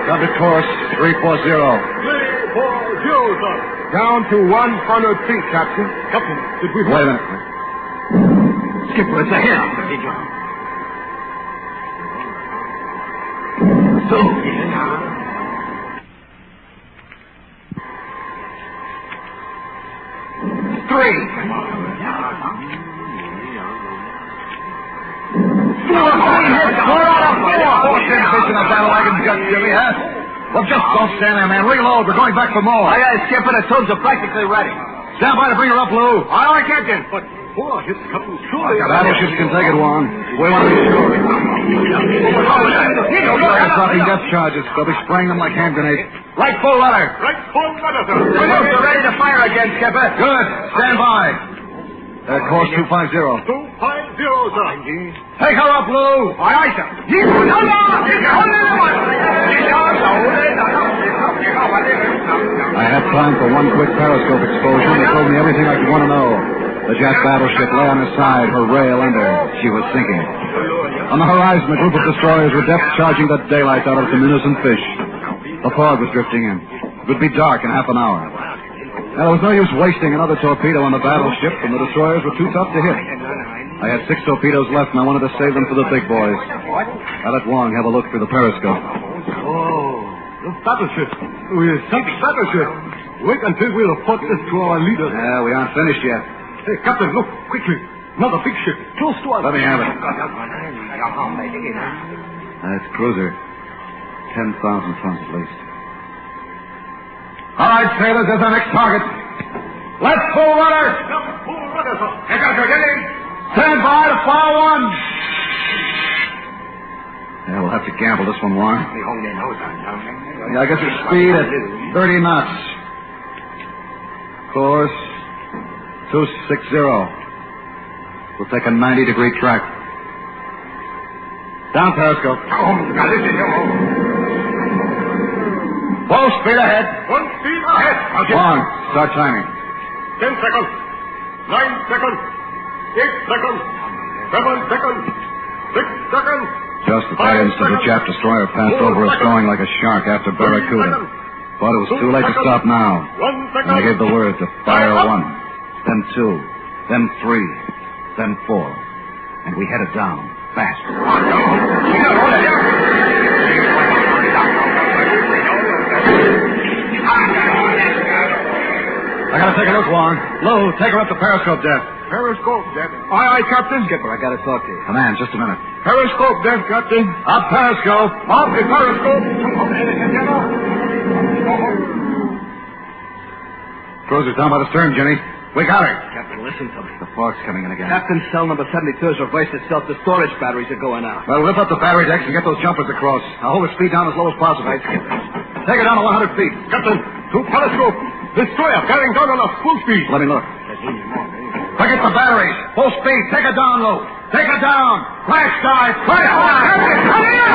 Got the course 340. 340, sir. Down to 100 feet, Captain. Captain, did we... Wait a minute. Skipper, it's ahead. So, 3. Well, just don't stand there, man. Reload. We're going back for more. Aye, aye, Skipper. The tubs are practically ready. Stand by to bring her up, Lou. Aye, aye, Captain. But 4 hits, Captain. Surely... Battleships can take it, Juan. We want to be sure. They're dropping depth charges. They'll be spraying them like hand grenades. Right full rudder. Right full rudder, sir. They're ready to fire again, Skipper. Good. Stand by. Course 250. 250, sir. Take her up, Lou. Aye, aye, sir. I had time for one quick periscope exposure. They told me everything I could want to know. The Jap battleship lay on her side, her rail under. She was sinking. On the horizon, a group of destroyers were depth charging the daylight out of some innocent fish. The fog was drifting in. It would be dark in half an hour. Now, there was no use wasting another torpedo on the battleship, and the destroyers were too tough to hit. I had 6 torpedoes left, and I wanted to save them for the big boys. I let Wong have a look through the periscope. The battleship. We're sunk battleship. Wait until we report this to our leader. Yeah, we aren't finished yet. Hey, Captain, look, quickly. Another big ship, close to us. Let me have it. That's cruiser. 10,000 tons at least. All right, sailors, there's our next target. Let's full rudder. Full rudder, sir. Stand by to fire 1. Yeah, we'll have to gamble this one, Warren. Yeah, I guess it's speed at 30 knots. Course 260. We'll take a 90-degree track. Down Periscope. Full speed ahead. 1 speed ahead. On. Start timing. 10 seconds. 9 seconds. 8 seconds. 7 seconds. 6 seconds. Just at that instant, the Jap destroyer passed over us going like a shark after Barracuda. But it was too late to stop now. 1 second. And I gave the word to fire 1, then 2, then 3, then 4. And we headed down, fast. I gotta take a look, Juan. Lou, take her up to Periscope deck. Periscope deck. Aye, aye, Captain. Skipper, I gotta talk to you. Come on, just a minute. Periscope deck, Captain. Up Periscope. Up the Periscope. Cruiser's down by the stern, Jenny. We got her. Captain, listen to me. The fog's coming in again. Captain, cell number 72 has reversed itself. The storage batteries are going out. Well, rip up the battery decks and get those jumpers across. I'll hold the speed down as low as possible. Right, Skipper. Take it down to 100 feet. Captain, to Periscope. Destroyer carrying down on a full speed. Let me look. Forget the batteries. Full speed. Take it down, Lou. Take it down. Flash dive. Flash dive. Captain, come here!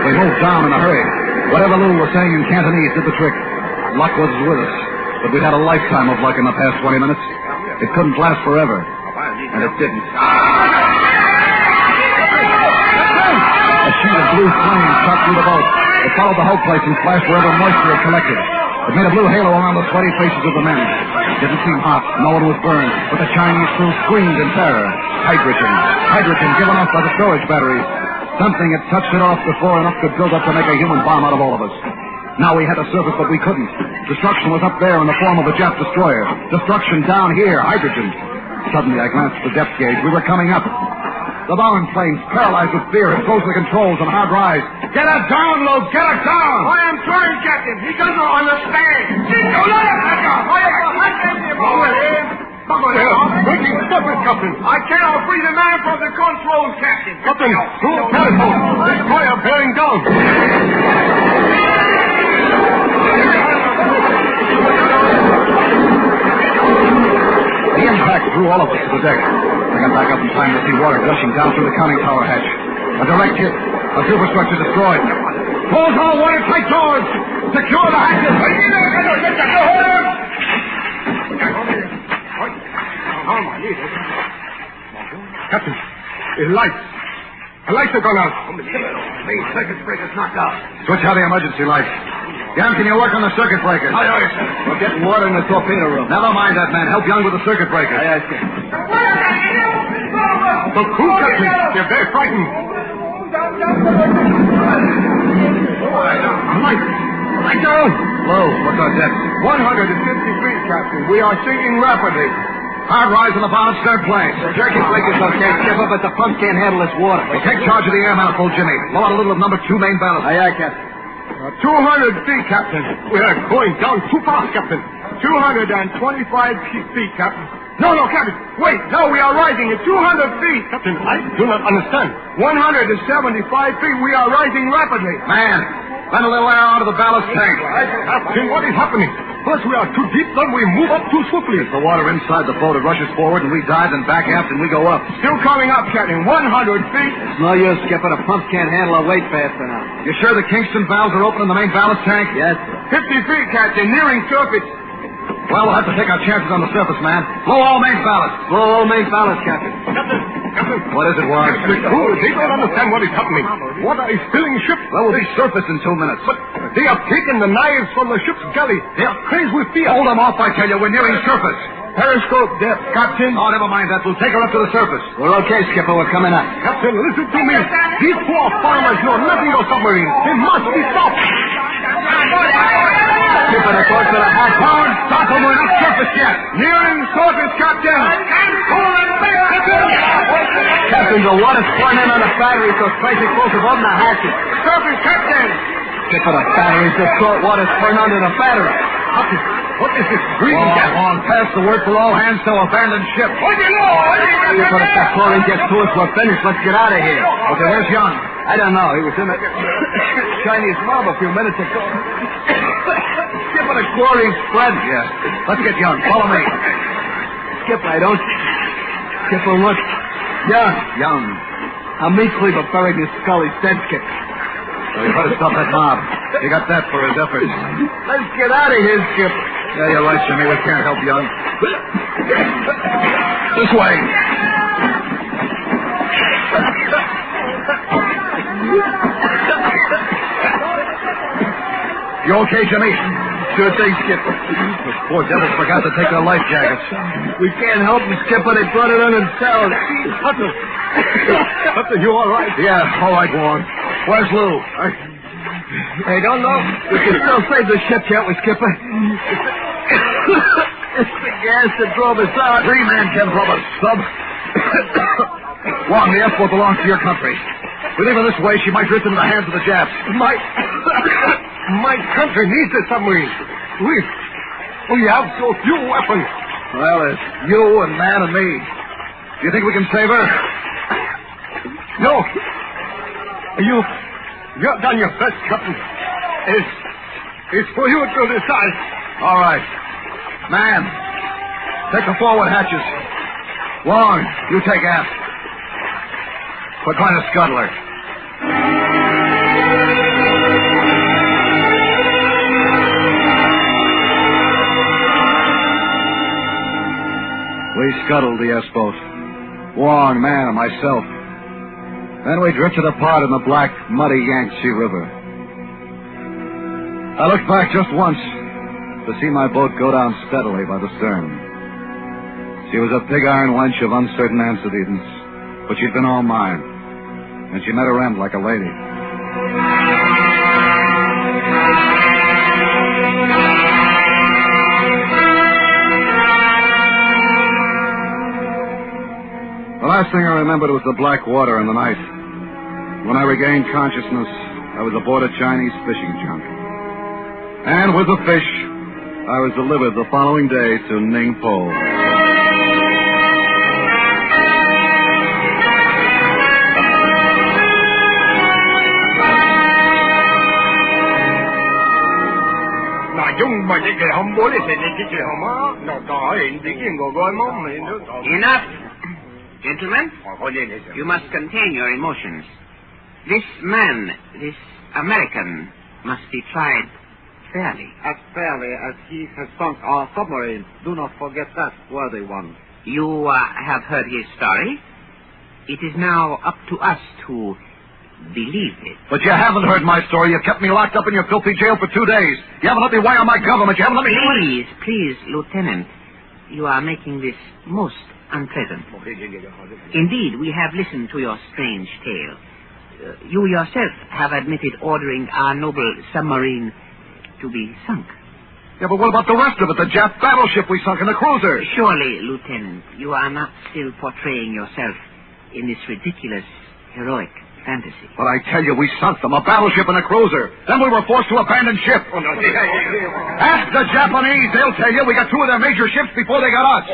We moved down in a hurry. Whatever Lou was saying in Cantonese did the trick. Luck was with us. But we'd had a lifetime of luck in the past 20 minutes. It couldn't last forever. And it didn't. A sheet of blue flame shot through the boat. It followed the whole place and flashed wherever moisture had collected. It made a blue halo around the sweaty faces of the men. It didn't seem hot. No one was burned. But the Chinese crew screamed in terror. Hydrogen. Hydrogen given off by the storage batteries. Something had touched it off before enough could build up to make a human bomb out of all of us. Now we had to surface, but we couldn't. Destruction was up there in the form of a Jap destroyer. Destruction down here. Hydrogen. Suddenly I glanced at the depth gauge. We were coming up. The bombing planes, paralyzed with fear, had closed the controls on hard rise. Get her down, Lou! Get her down! I am trying, Captain. He doesn't understand. Don't let him back up. Breaking surface, Captain. I cannot free the man from the controls, Captain. Captain, through Periscope. Destroyer bearing down. The impact drew all of us to the deck. I got back up in time to see water gushing down through the conning tower hatch. A direct hit. A superstructure destroyed. Close all watertight doors. Secure the hatches. Captain, his lights. The lights are gone out. The circuit breaker's knocked out. Switch out the emergency lights. Young, can you work on the circuit breakers? Aye, aye, sir. We're getting water in the torpedo room. Never mind that, man. Help Young with the circuit breaker. Aye, aye, sir. The crew, Captain. They're very frightened. Light down. Low. What's our depth? 150 feet, Captain. We are sinking rapidly. Hard rise on the bottom stern planes. The circuit breaker's okay, Skipper, but the pump can't handle this water. Well, take charge of the air manifold, Jimmy. Blow out a little of number 2 main ballast. Aye, aye, Captain. 200 feet, Captain. We are going down too fast, Captain. 225 feet, Captain. No, Captain. Wait. Now we are rising at 200 feet. Captain, I do not understand. 175 feet. We are rising rapidly. Man, let a little air out of the ballast tank. Captain, what is happening? First we are too deep, then we move up too swiftly. It's the water inside the boat. It rushes forward, and we dive, and back aft, and we go up. Still coming up, Captain. 100 feet. It's no use, Skipper. The pumps can't handle our weight fast enough. You sure the Kingston valves are open in the main ballast tank? Yes, sir. 50 feet, Captain. Nearing surface. Well, we'll have to take our chances on the surface, man. Blow all main ballast. Blow all main ballast, Captain. Captain. What is it, Ward? The crew, they don't understand what is happening. Water is filling ship. Well, we'll be surface in 2 minutes. But they have taken the knives from the ship's galley. They are crazed with fear. Hold them off, I tell you. We're nearing surface. Periscope depth, Captain. Oh, never mind that. We'll take her up to the surface. We're okay, Skipper. We're coming up. Captain, listen to me. These poor farmers know nothing of submarines. They must be stopped. Skipper, the course of the hatch. Don't stop them. We're not surface yet. Nearing surface, Captain. Captain, the water's pouring in on the battery, so it's placing close above the hatches. Surface, Captain. Skipper, the batteries, the salt water's pouring under the battery. Captain, what is this green gas? On past the word for all hands to abandon ship. Skipper, if that chlorine gets to us, we're finished. Let's get out of here. Okay, where's Young? I don't know. He was in the Chinese mob a few minutes ago. Skipping a quarry spread. Yeah. Let's get Young. Follow me. Skip, I don't. Skipper, look. Young. A meat cleaver buried in his skull. He's dead, Skip. So you better stop that mob. You got that for his efforts. Let's get out of here, Skip. Yeah, you're right, Jimmy. We can't help Young. This way. You okay, Jimmy? Sure thing, Skip. Those poor devils forgot to take their life jackets. We can't help them, Skipper. They brought it on themselves. Hudson, you all right? Yeah, all right, Warren. Where's Lou? I don't know. We can still save the ship, can't we, Skipper? It's the gas that drove us out. 3 men can drove us, sub. Wong, the F-boat belongs to your country. We leave her this way, she might drift into the hands of the Japs. My country needs a submarine. We have so few weapons. Well, it's you and Man and me. Do you think we can save her? No. You've done your best, Captain. It's for you to decide. All right. Man, take the forward hatches. Wong, you take aft. We're trying to scuttle her. We scuttled the S-boat. Wong, Man, and myself. Then we drifted apart in the black, muddy Yangtze River. I looked back just once to see my boat go down steadily by the stern. She was a pig iron wench of uncertain antecedents, but she'd been all mine, and she met her end like a lady. The last thing I remembered was the black water and the night. When I regained consciousness, I was aboard a Chinese fishing junk. And with the fish, I was delivered the following day to Ningpo. Enough. Gentlemen, you must contain your emotions. This man, this American, must be tried fairly. As fairly as he has sunk our submarine. Do not forget that, worthy one. You have heard his story. It is now up to us to believe it. But you haven't heard my story. You kept me locked up in your filthy jail for 2 days. You haven't let me wire my government. You haven't let me... Please, Lieutenant. You are making this most unpleasant. Indeed, we have listened to your strange tale. You yourself have admitted ordering our noble submarine to be sunk. Yeah, but what about the rest of it? The Jap battleship we sunk and the cruiser? Surely, Lieutenant, you are not still portraying yourself in this ridiculous, heroic fantasy. But I tell you, we sunk them, a battleship and a cruiser. Then we were forced to abandon ship. Ask the Japanese. They'll tell you we got 2 of their major ships before they got us.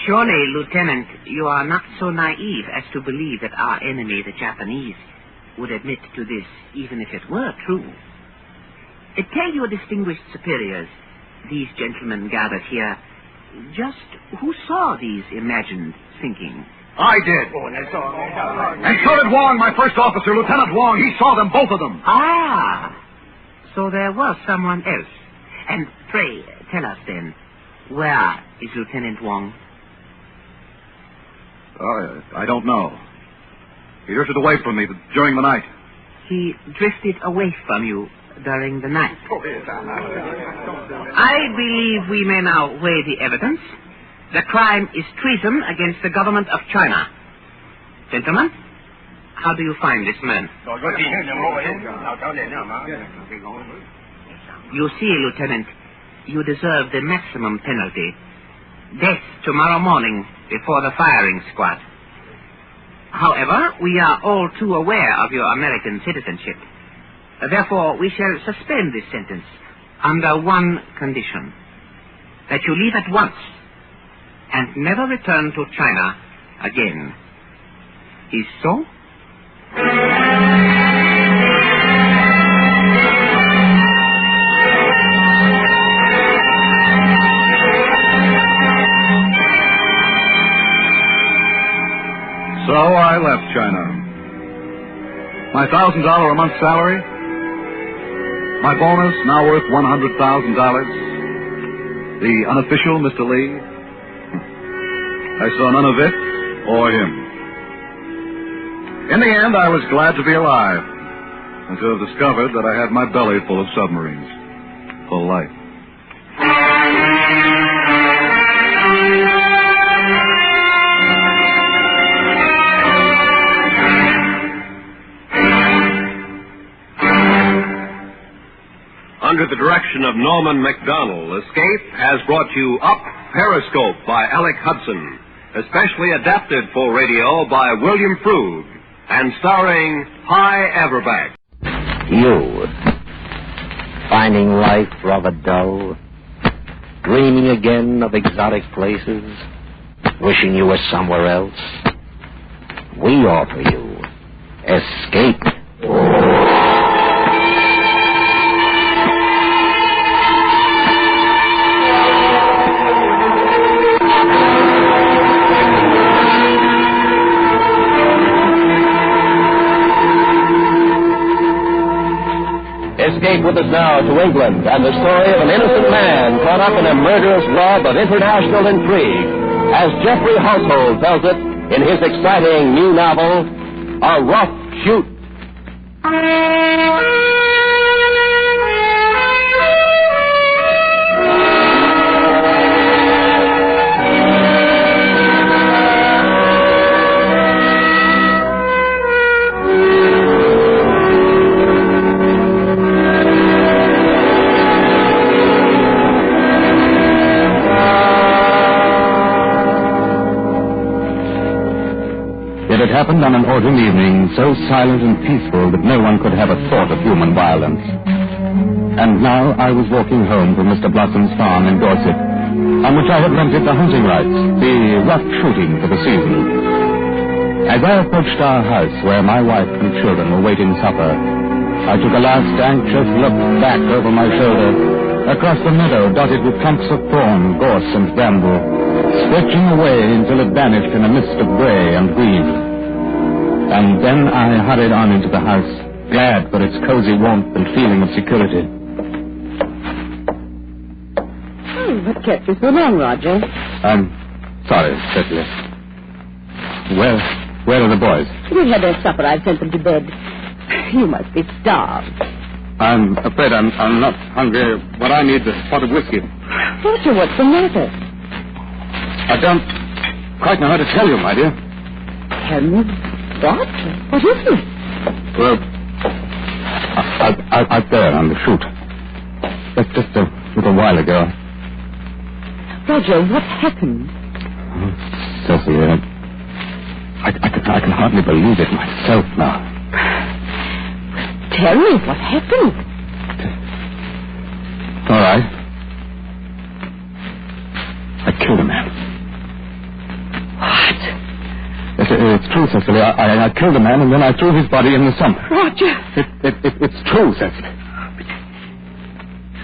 Surely, Lieutenant, you are not so naive as to believe that our enemy, the Japanese, would admit to this, even if it were true. Tell your distinguished superiors, these gentlemen gathered here, just who saw these imagined sinking. I did. And so did Wong, my first officer, Lieutenant Wong. He saw them, both of them. Ah, so there was someone else. And pray, tell us then, where is Lieutenant Wong? I don't know. He drifted away from me during the night. He drifted away from you during the night. I believe we may now weigh the evidence. The crime is treason against the government of China. Gentlemen, how do you find this man? You see, Lieutenant, you deserve the maximum penalty. Death tomorrow morning before the firing squad. However, we are all too aware of your American citizenship. Therefore, we shall suspend this sentence under one condition. That you leave at once and never return to China again. Is so? So I left China. My $1,000 a month salary, my bonus now worth $100,000. The unofficial Mr. Lee, I saw none of it or him. In the end, I was glad to be alive and to have discovered that I had my belly full of submarines for life. Under the direction of Norman MacDonald, Escape has brought you Up Periscope by Alec Hudson, especially adapted for radio by William Froug, and starring High Everback. You, finding life rather dull, dreaming again of exotic places, wishing you were somewhere else, we offer you Escape. Escape with us now to England and the story of an innocent man caught up in a murderous web of international intrigue, as Geoffrey Household tells it in his exciting new novel, A Rough Shoot. It happened on an autumn evening, so silent and peaceful that no one could have a thought of human violence. And now I was walking home from Mr. Blossom's farm in Dorset, on which I had rented the hunting rights, the rough shooting for the season. As I approached our house, where my wife and children were waiting supper, I took a last anxious look back over my shoulder, across the meadow dotted with clumps of thorn, gorse, and bramble, stretching away until it vanished in a mist of gray and green. And then I hurried on into the house, glad for its cozy warmth and feeling of security. What kept you so long, Roger? I'm sorry, Cecily. Where are the boys? They've had their supper. I've sent them to bed. You must be starved. I'm afraid I'm not hungry. What I need is a pot of whiskey. Roger, what's the matter? I don't quite know how to tell you, my dear. Tell me what? What is it? Well, out there on the chute. Just a little while ago. Roger, what happened? Oh, Cecily, I can hardly believe it myself now. Tell me what happened. All right. I killed a man. What? It's true, Cecily. I killed a man and then I threw his body in the sump. Roger! It's true, Cecily.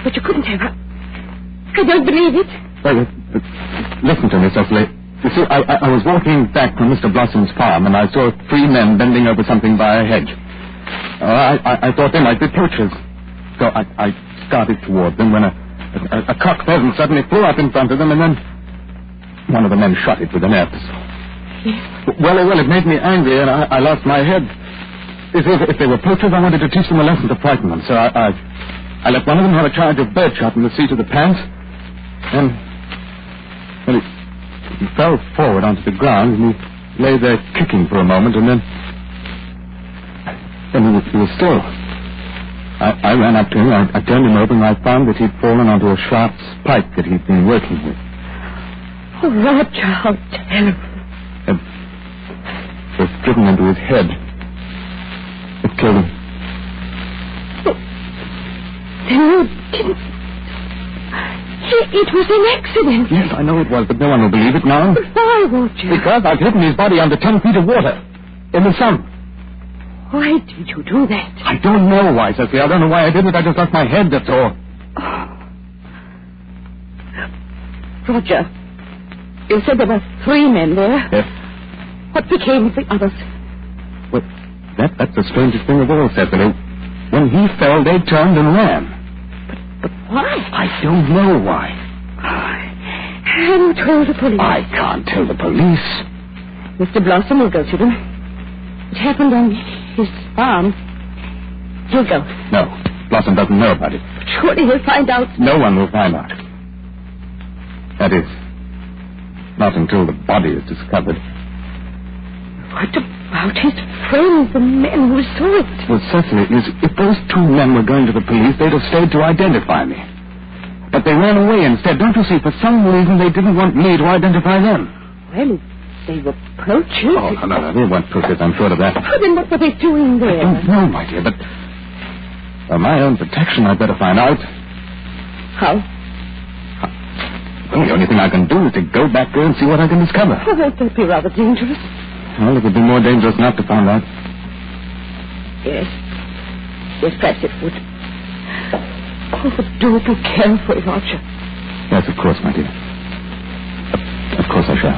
But you couldn't have. I don't believe it. Well, listen to me, Cecily. You see, I was walking back from Mr. Blossom's farm and I saw three men bending over something by a hedge. I thought they might be poachers. So I started toward them when a cock pheasant suddenly flew up in front of them and then one of the men shot it with an air pistol. Yes. Well, it made me angry and I lost my head. If they were poachers, I wanted to teach them a lesson to frighten them. So I let one of them have a charge of birdshot in the seat of the pants and... Well, he fell forward onto the ground, and he lay there kicking for a moment, and then he was still. I ran up to him, I turned him over, and I found that he'd fallen onto a sharp spike that he'd been working with. Oh, Roger, how terrible. It was driven into his head. It killed him. Oh, then you didn't... It was an accident. Yes, I know it was, but no one will believe it now. But why, Roger? Because I've hidden his body under 10 feet of water. In the sun. Why did you do that? I don't know why, Cecily. I don't know why I did it. I just lost my head, that's all. Roger, you said there were 3 men there. Yes. What became of the others? Well, that's the strangest thing of all, Cecily. When he fell, they turned and ran. But why? I don't know why. Have you told the police? I can't tell the police. Mr. Blossom will go to them. It happened on his farm. He'll go. No, Blossom doesn't know about it. Surely he'll find out. No one will find out. That is, not until the body is discovered. What about his friends, the men who saw it? Well, Cecily, if those 2 men were going to the police, they'd have stayed to identify me. But they ran away instead. Don't you see? For some reason, they didn't want me to identify them. Well, they were poachers. Oh, no, they weren't poachers, I'm sure of that. Oh, then what were they doing there? I don't know, my dear, but for my own protection, I'd better find out. How? Well, the only thing I can do is to go back there and see what I can discover. Oh, won't that be rather dangerous? Well, it would be more dangerous not to find out. Yes. Yes, perhaps it would. Oh, but do be careful, Roger. Yes, of course, my dear. Of course I shall.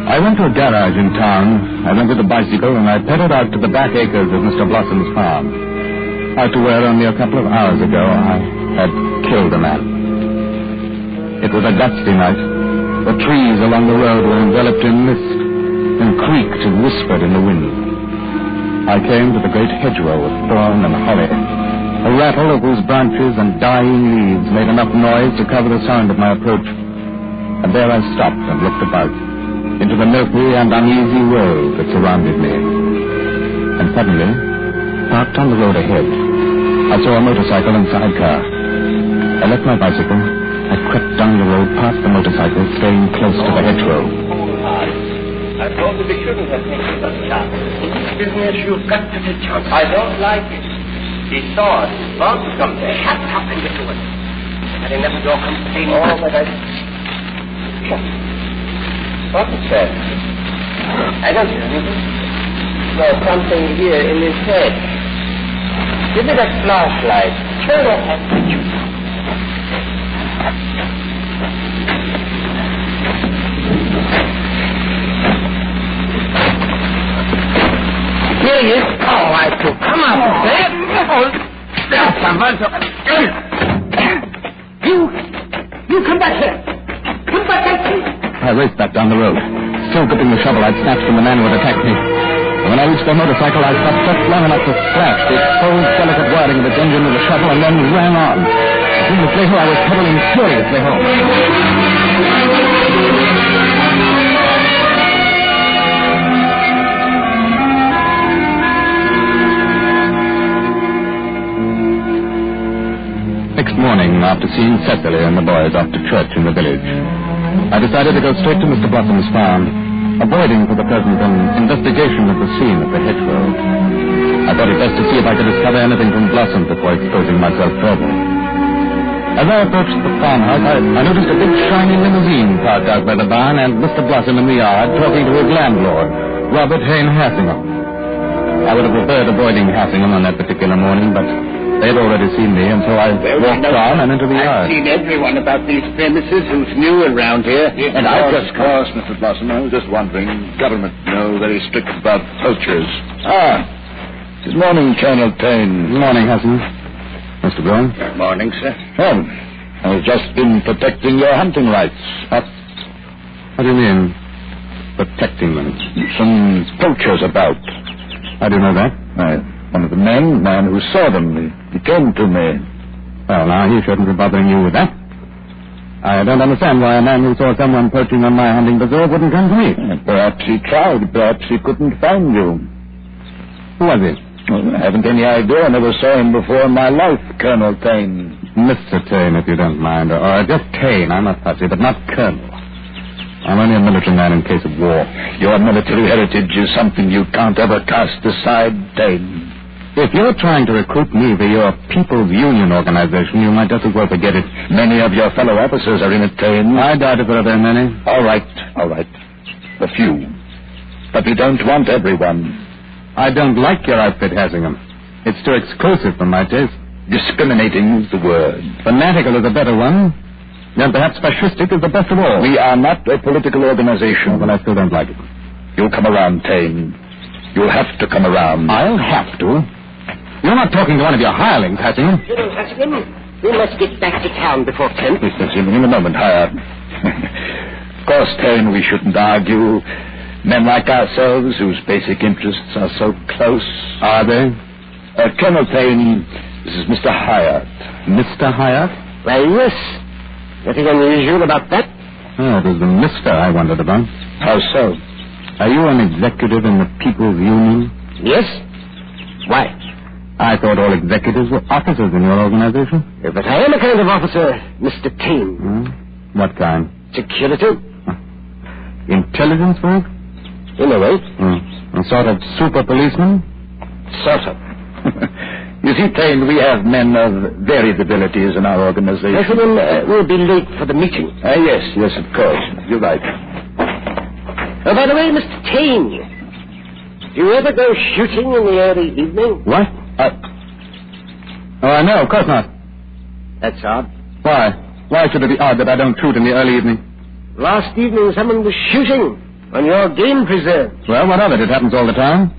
I went to a garage in town. I rented a bicycle and I pedaled out to the back acres of Mr. Blossom's farm. Out to where only a couple of hours ago I had killed a man. It was a dusty night. The trees along the road were enveloped in mist and creaked and whispered in the wind. I came to the great hedgerow of thorn and holly, a rattle of whose branches and dying leaves made enough noise to cover the sound of my approach. And there I stopped and looked about, into the milky and uneasy world that surrounded me. And suddenly, parked on the road ahead, I saw a motorcycle and sidecar. I left my bicycle. I crept down the road past the motorcycle, staying close to the hedgerow. I told you we shouldn't have taken such a chance. Business, you've got to take chance. I don't like it. He saw it. He's bound to come there. Shut up and get to it. Had enough of your complaining. Oh, but I... What is that? I don't see anything. There's something here in his head. Give me that flashlight. Turn off that picture. Here he is. Oh, I do. Come on, Dad. Oh, there's someone. You come back here. Come back here. I raced back down the road. Still gripping the shovel I'd snatched from the man who had attacked me. And when I reached the motorcycle, I stopped just long enough to slash the exposed, delicate wiring of its engine with a shovel and then ran on. A few minutes later, I was pedaling furiously home. Next morning, after seeing Cecily and the boys off to church in the village, I decided to go straight to Mr. Blossom's farm, avoiding for the present an investigation of the scene of the hedgerow. I thought it best to see if I could discover anything from Blossom before exposing myself further. As I approached the farmhouse, I noticed a big shiny limousine parked out by the barn and Mr. Blossom in the yard talking to his landlord, Robert Hayne Hassingham. I would have preferred avoiding Hassingham on that particular morning, but they had already seen me, and so I walked on and into the yard. I've seen everyone about these premises who's new around here. And I've just crossed, Mr. Blossom. I was just wondering. Government, very strict about poachers. Good morning, Colonel Payne. Good morning, Hassan. Mr. Brown? Good morning, sir. Oh, I've just been protecting your hunting rights. What do you mean, protecting them? Some poachers about. How do you know that? One of the men, man who saw them, he came to me. Well, now, he shouldn't be bothering you with that. I don't understand why a man who saw someone poaching on my hunting preserve wouldn't come to me. Perhaps he tried. Perhaps he couldn't find you. Who was he? Well, I haven't any idea. I never saw him before in my life, Colonel Tane. Mr. Tane, if you don't mind. Or just Tane. I'm not fussy, but not Colonel. I'm only a military man in case of war. Your military heritage is something you can't ever cast aside, Tane. If you're trying to recruit me for your People's Union organization, you might just as well forget it. Many of your fellow officers are in it, Tane. I doubt if there are very many. All right. A few. But we don't want everyone. I don't like your outfit, Hassingham. It's too exclusive for my taste. Discriminating is the word. Fanatical is a better one. Then perhaps fascistic is the best of all. We are not a political organization. Well, I still don't like it. You'll come around, Tane. You'll have to come around. I'll have to. You're not talking to one of your hirelings, Hassingham. General Hassingham, we must get back to town before 10. Mr. Zimmerman, in a moment, Hired. Of course, Tane, we shouldn't argue. Men like ourselves, whose basic interests are so close. Are they? Colonel Tane, this is Mr. Hyatt. Mr. Hyatt? Why, yes. Nothing unusual about that. Oh, it was the Mr. I wondered about. How so? Are you an executive in the People's Union? Yes. Why? I thought all executives were officers in your organization. But I am a kind of officer, Mr. Tane. What kind? Security. Intelligence work? In a way. A sort of super policeman? Sort of. You see, Tane, we have men of varied abilities in our organization. Hassingham will be late for the meeting. Yes, of course. You're right. Oh, by the way, Mr. Tane, do you ever go shooting in the early evening? What? Oh, no, of course not. That's odd. Why? Why should it be odd that I don't shoot in the early evening? Last evening someone was shooting on your game preserve. Well, what of it? It happens all the time.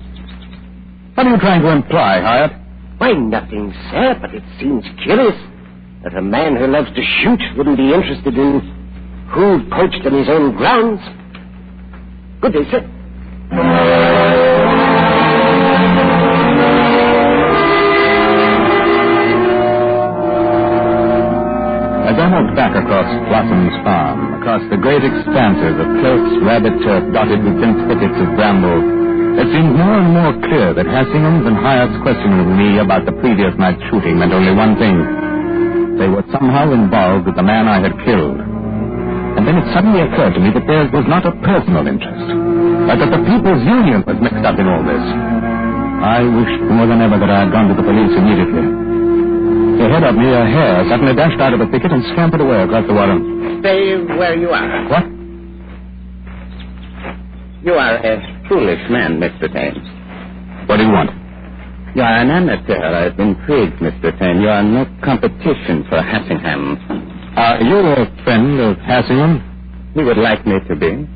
What are you trying to imply, Hyatt? Why, nothing, sir, but it seems curious that a man who loves to shoot wouldn't be interested in who poached on his own grounds. Good day, sir. As I walked back across Blossom's farm, across the great expanses of close rabbit turf dotted with dense thickets of bramble, it seemed more and more clear that Hassingham's and Hyatt's questioning of me about the previous night's shooting meant only one thing. They were somehow involved with the man I had killed. And then it suddenly occurred to me that theirs was not a personal interest, but that the People's Union was mixed up in all this. I wished more than ever that I had gone to the police immediately. Ahead of me, a hare suddenly dashed out of a thicket and scampered away across the water. Stay where you are. What? You are a foolish man, Mr. Tane. What do you want? You are an amateur. I've been intrigued, Mr. Tane. You are no competition for Hassingham. Are you a friend of Hassingham? He would like me to be.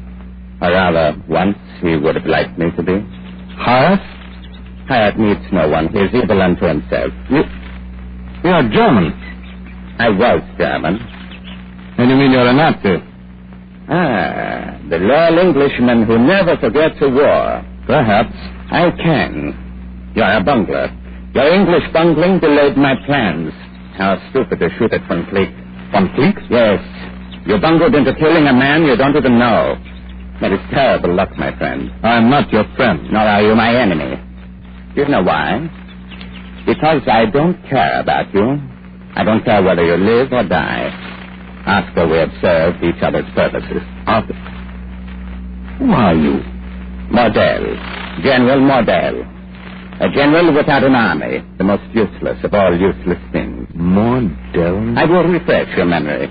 Or rather, once he would have liked me to be. Hyatt? Hyatt needs no one. He is evil unto himself. You're German. I was German. And you mean you're a Nazi? The loyal Englishman who never forgets a war. Perhaps. I can. You're a bungler. Your English bungling delayed my plans. How stupid to shoot at Von Cleek. Von Cleek? Yes. You bungled into killing a man you don't even know. That is terrible luck, my friend. I'm not your friend. Nor are you my enemy. Do you know why? Because I don't care about you. I don't care whether you live or die. After we have served each other's purposes. Who are you? Mordell. General Mordell. A general without an army. The most useless of all useless things. Mordell? I will refresh your memory.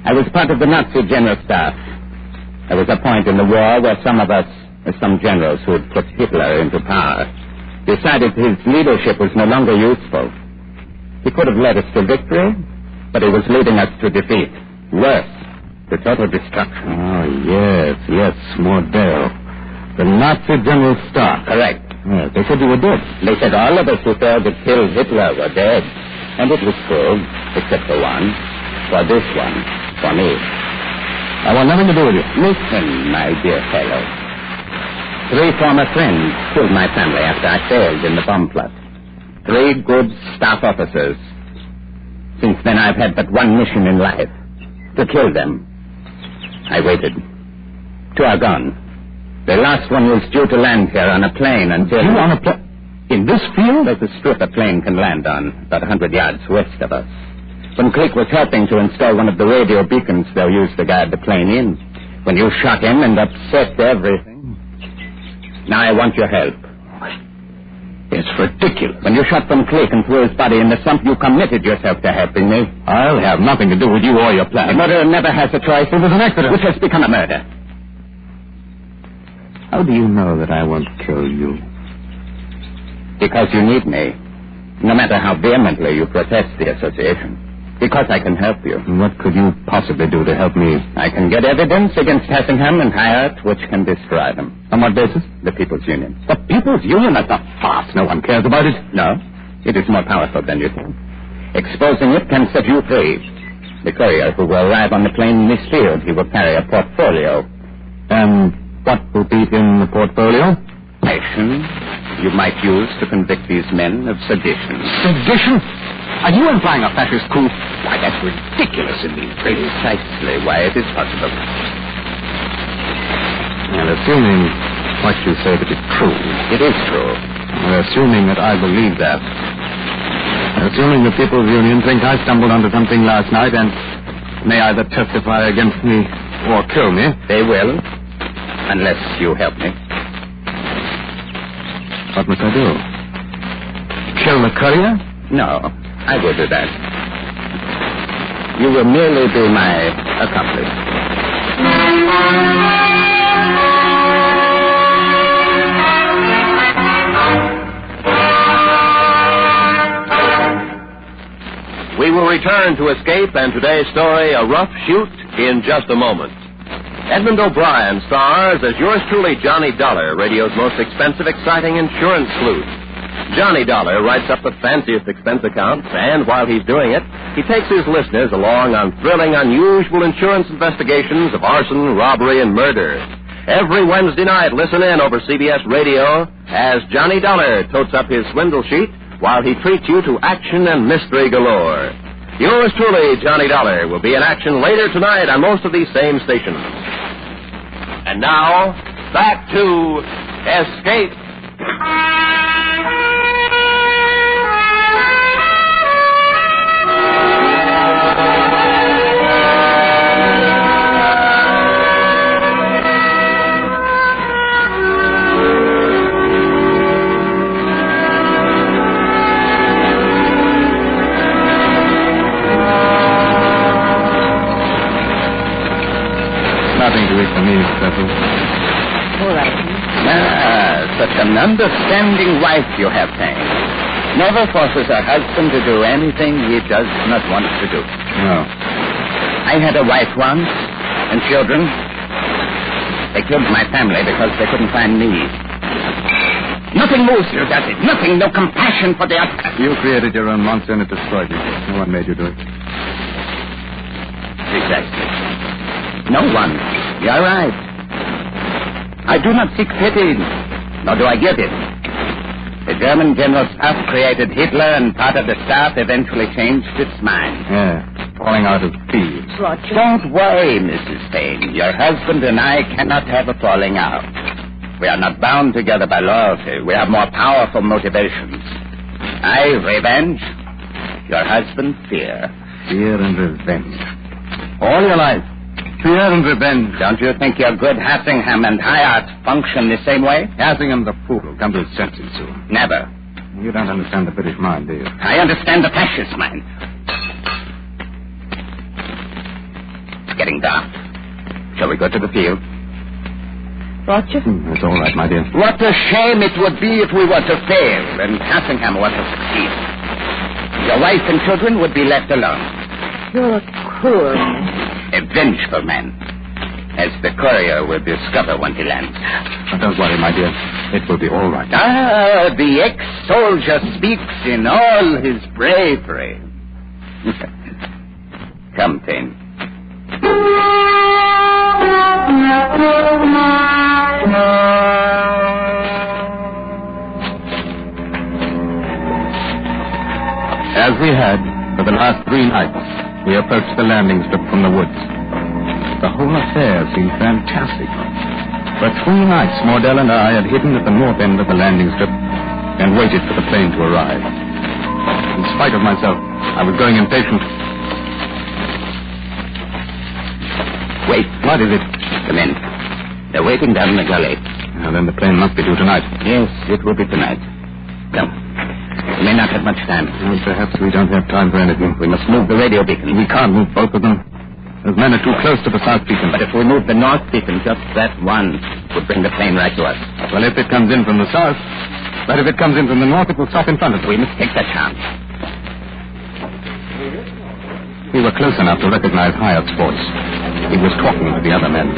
I was part of the Nazi general staff. There was a point in the war where some of us, some generals who had put Hitler into power, decided his leadership was no longer useful. He could have led us to victory, but he was leading us to defeat. Worse, to total destruction. Oh, yes, Mordell. The Nazi general staff. Correct. Yes, they said you were dead. They said all of us who failed to kill Hitler were dead. And it was proved, except for one. For this one. For me. I want nothing to do with you. Listen, my dear fellow. 3 former friends killed my family after I failed in the bomb plot. 3 good staff officers. Since then, I've had but one mission in life. To kill them. I waited. 2 are gone. The last one was due to land here on a plane until... You on a plane? In this field? There's a strip a plane can land on, about 100 yards west of us. When Cleek was helping to install one of the radio beacons they'll use to guide the plane in, when you shot him and upset everything. Now I want your help. It's ridiculous. When you shot from Click and threw his body in the sump, you committed yourself to helping me. I'll have nothing to do with you or your plan. A murderer never has a choice. It was an accident. Which has become a murder. How do you know that I won't kill you? Because you need me. No matter how vehemently you protest the association. Because I can help you. What could you possibly do to help me? I can get evidence against Hassingham and Hyatt which can destroy them. On what basis? The People's Union. The People's Union? That's a farce. No one cares about it. No. It is more powerful than you think. Exposing it can set you free. The courier who will arrive on the plane in this field, he will carry a portfolio. And what will be in the portfolio? Information you might use to convict these men of sedition. Sedition? Are you implying a fascist coup? Why, that's ridiculous in these days. Precisely why it is possible. And assuming what you say to be true. It is true. Well, assuming that I believe that. Assuming the People's Union think I stumbled onto something last night and may either testify against me or kill me. They will. Unless you help me. What must I do? Kill the courier? No, I will do that. You will merely be my accomplice. We will return to Escape and today's story, A Rough Shoot, in just a moment. Edmund O'Brien stars as yours truly, Johnny Dollar, radio's most expensive, exciting insurance sleuth. Johnny Dollar writes up the fanciest expense accounts, and while he's doing it, he takes his listeners along on thrilling, unusual insurance investigations of arson, robbery, and murder. Every Wednesday night, listen in over CBS Radio as Johnny Dollar totes up his swindle sheet while he treats you to action and mystery galore. Yours truly, Johnny Dollar, will be in action later tonight on most of these same stations. And now, back to Escape. Nothing to eat for me, Cecil. All right. Such an understanding wife you have, Tang. Never forces her husband to do anything he does not want to do. No. I had a wife once, and children. They killed my family because they couldn't find me. Nothing moves you, does it? Nothing, no compassion for the other. You created your own monster and it destroyed you. No one made you do it. Exactly. No one. You're right. I do not seek pity, nor do I give it. The German General Staff created Hitler, and part of the staff eventually changed its mind. Yeah, falling out of thieves. Roger. Don't worry, Mrs. Payne. Your husband and I cannot have a falling out. We are not bound together by loyalty. We have more powerful motivations. I, revenge. Your husband, fear. Fear and revenge. All your life. Fear and revenge. Don't you think your good Hassingham and Hyatt function the same way? Hassingham's a fool who'll come to his senses soon. Never. You don't understand the British mind, do you? I understand the fascist mind. It's getting dark. Shall we go to the field? Roger? It's all right, my dear. What a shame it would be if we were to fail and Hassingham were to succeed. Your wife and children would be left alone. You're a cruel man. A vengeful man, as the courier will discover when he lands. But don't worry, my dear. It will be all right. Ah, the ex-soldier speaks in all his bravery. Come, Tane. As we had for the last 3 nights, we approached the landing strip from the woods. The whole affair seemed fantastic. For 3 nights, Mordell and I had hidden at the north end of the landing strip and waited for the plane to arrive. In spite of myself, I was growing impatient. Wait, what is it? The men. They're waiting down in the gully. Now, then the plane must be due tonight. Yes, it will be tonight. Come. We may not have much time. Perhaps we don't have time for anything. We must move the radio beacon. We can't move both of them. Those men are too close to the south beacon. But if we move the north beacon, just that one would bring the plane right to us. Well, if it comes in from the south, but if it comes in from the north, it will stop in front of us. We must take that chance. We were close enough to recognize Hyatt's voice. He was talking to the other men.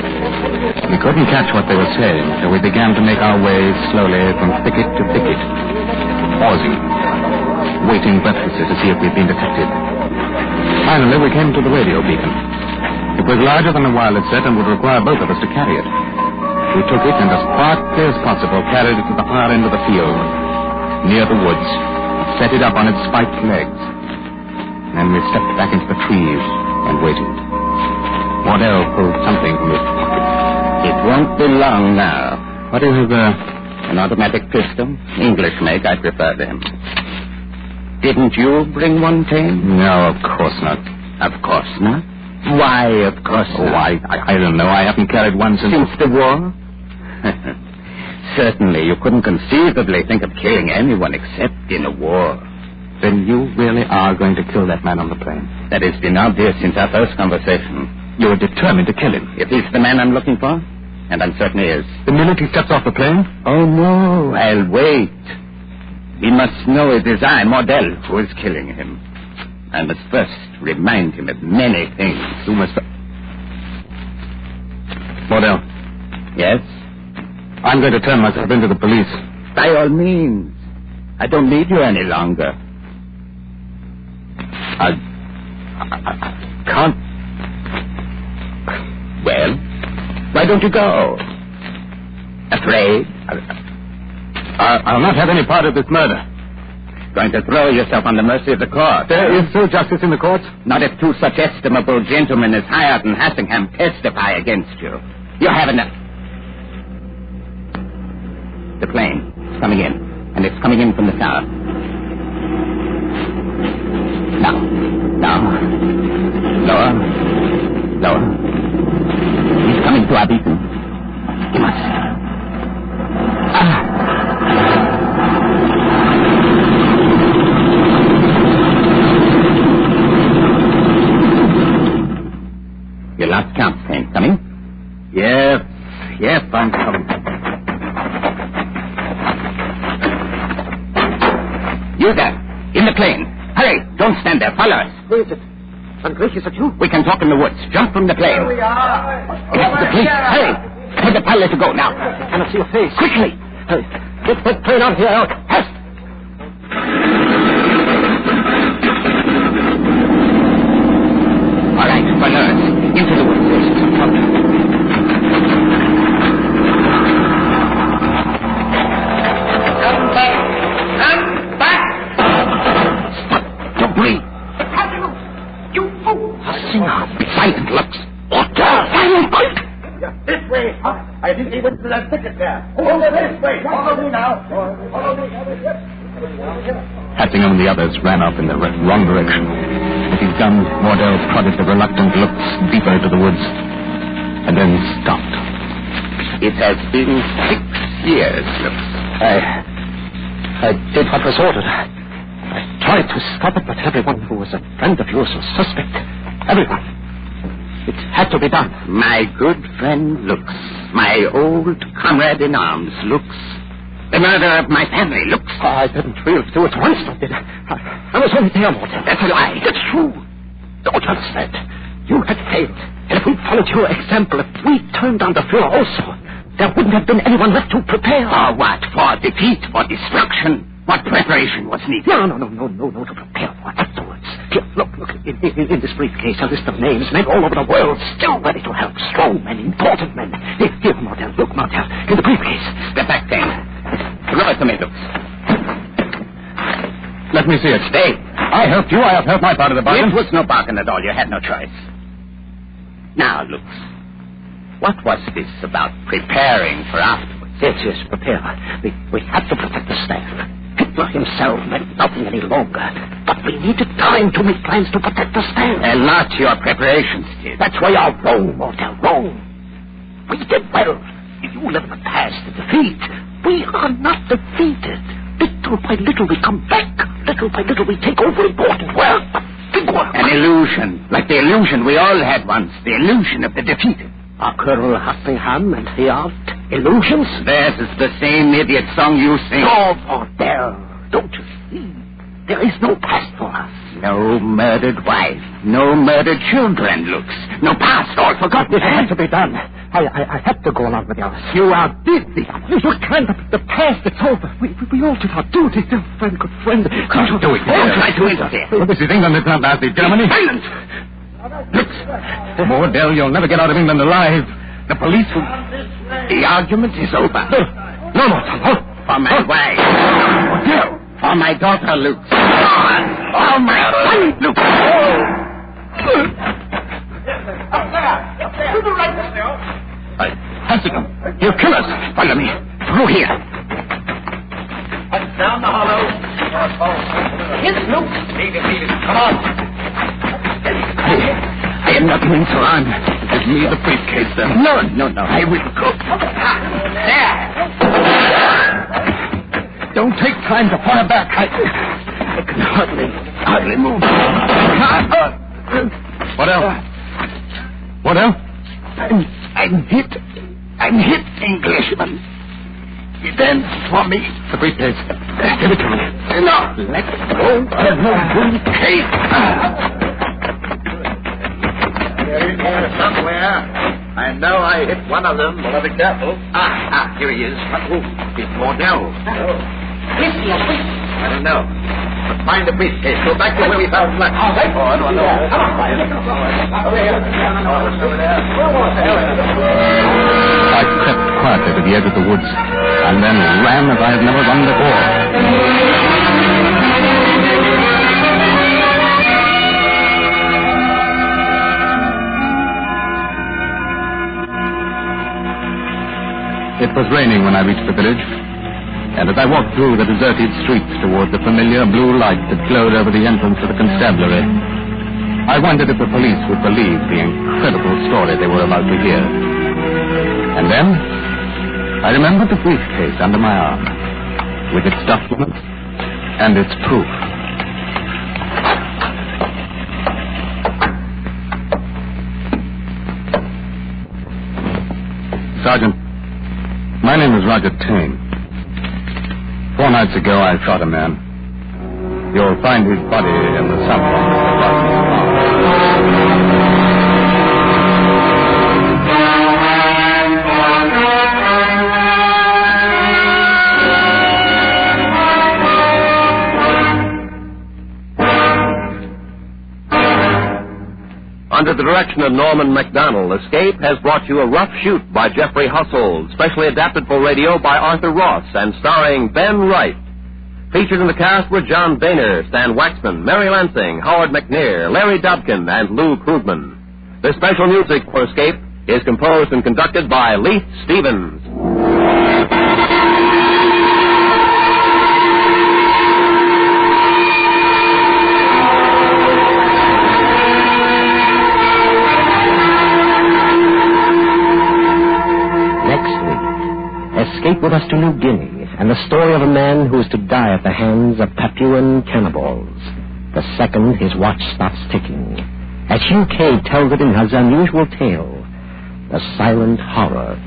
We couldn't catch what they were saying, so we began to make our way slowly from thicket to thicket, pausing, waiting breathlessly to see if we'd been detected. Finally, we came to the radio beacon. It was larger than a wireless set and would require both of us to carry it. We took it and as partly as possible carried it to the far end of the field, near the woods, set it up on its spiked legs. Then we stepped back into the trees and waited. Waddell pulled something from his pocket. It won't be long now. What do you have there? An automatic pistol. English make, I prefer them. Didn't you bring one, Tame? No, of course not. Of course not? Why, of course not? Oh, I don't know. I haven't carried one since the war? Certainly, you couldn't conceivably think of killing anyone except in a war. Then you really are going to kill that man on the plane? That has been obvious since our first conversation. You're determined to kill him? If he's the man I'm looking for, and I'm certain he is. The minute he steps off the plane? Oh, no, I'll wait. We must know it is I, Mordell, who is killing him. I must first remind him of many things. You must... Mordell. Yes? I'm going to turn myself into the police. By all means. I don't need you any longer. I can't... Well, why don't you go? Afraid? I'll not have any part of this murder. Going to throw yourself on the mercy of the court? There is no justice in the courts? Not if two such estimable gentlemen as Hyatt and Hassingham testify against you. You have enough. The plane is coming in, and it's coming in from the south. Now. Lower. He's coming to our beacon. He must. Your last chance, Saint. Coming? Yes, I'm coming. You there, in the plane. Hurry, don't stand there. Follow us. Who is it? Ungracious, is it you? We can talk in the woods. Jump from the plane. Here we are. It's the police. Hurry. Tell the pilot to go now. I cannot see your face. Quickly. Hurry. Get that plane out here. Out. Fast. All right, follow us. Into the woods. Come back. Stop. Don't breathe. You fool. Hassingham. Be silent, Lux. Order. Silent, quick. This way. I think he went to that thicket there. Over this way. Follow me now. Follow me. Hassingham and the others ran off in the wrong direction. With his gun, Mordell prodded the reluctant Lux deeper into the woods, and then stopped. It has been 6 years, Lux. I did what was ordered. I tried to stop it, but everyone who was a friend of yours was suspect. Everyone. It had to be done. My good friend Lux. My old comrade in arms, Lux. The murder of my family, Lux. I didn't really do it once, did I? I was only there, Morton. That's a lie. It's true. Don't you understand? You had failed. And if we followed your example, if we turned on the Fuhrer also, there wouldn't have been anyone left to prepare. For what? For defeat? For destruction? What preparation was needed? No, to prepare for afterwards. Here, look, in this briefcase, a list of names, men all over the world, still ready to help. Strong men, important men. Here, Mordell, look, Mordell, in the briefcase. Step back, Dane. Give it to me, Lux. Let me see it. Stay. I helped you. I have helped my part of the bargain. It was no bargain at all. You had no choice. Now, Lux, what was this about preparing for afterwards? Yes, prepare. We had to protect the staff. Hitler himself meant nothing any longer. But we needed time to make plans to protect the staff. And not your preparations did. That's why you're wrong, Mordell, wrong. We did well. You live in the past, in defeat. We are not defeated. little by little we come back. Little by little we take over important work. Big work. An illusion, like the illusion we all had once. The illusion of the defeated. Are Colonel Hustingham and the art illusions? Theirs is the same idiot song you sing. Oh, Bordel, don't you see? There is no past for us. No murdered wife, no murdered children, Lux. No past, all forgotten. It has to be done. I have to go along with the others. You outdid the others. You can't. The past, it's over. We all did our duty. Dear friend, good friend. Can't do it. Don't try to interfere. Well, this is England. It's not Nazi Germany. Silence! Lux. Bordel, you'll never get out of England alive. The police will... The argument is over. No more trouble. For my wife. Bordel. For my daughter, Lux. For my son, Lux. Hessingham, he'll kill us. Follow me. Through here. Down the hollow. Yes, Luke. Leave it. Come on. I am not going to run. Give me the briefcase, sir. No. I will go. There. Don't take time to fire back. I can hardly move. What else? What else? I'm hit. Englishman. He danced for me. The briefcase. Give it to me. No, let go of the briefcase. They're in here somewhere. I know I hit one of them. Well, be careful. Here he is. It's Bordel. Where's he? I don't know. But find the briefcase. Go back to where we found Lux. Oh, wait for it. Come on. I crept quietly to the edge of the woods and then ran as I had never run before. It was raining when I reached the village, and as I walked through the deserted streets toward the familiar blue light that glowed over the entrance of the constabulary, I wondered if the police would believe the incredible story they were about to hear. And then I remembered the briefcase under my arm, with its documents and its proof. Sergeant, my name is Roger Tane. 4 nights ago, I shot a man. You'll find his body in the sump on Mr. Blossom's farm. Under the direction of Norman MacDonald, Escape has brought you a rough shoot by Jeffrey Hussold, specially adapted for radio by Arthur Ross, and starring Ben Wright. Featured in the cast were John Boehner, Stan Waxman, Mary Lansing, Howard McNear, Larry Dobkin, and Lou Krugman. The special music for Escape is composed and conducted by Leith Stevens. Escape with us to New Guinea, and the story of a man who is to die at the hands of Papuan cannibals. The second, his watch stops ticking, as Hugh Cade tells it in his unusual tale, The Silent Horror.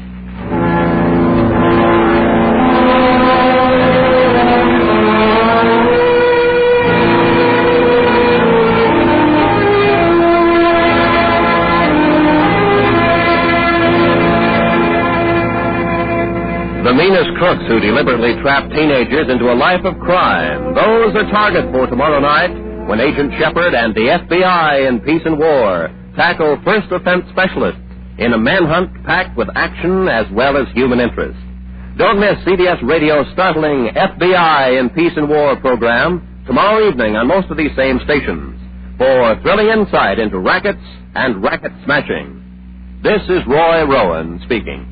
The meanest crooks who deliberately trap teenagers into a life of crime. Those are target for tomorrow night when Agent Shepard and the FBI in Peace and War tackle first offense specialists in a manhunt packed with action as well as human interest. Don't miss CBS Radio's startling FBI in Peace and War program tomorrow evening on most of these same stations for thrilling insight into rackets and racket smashing. This is Roy Rowan speaking.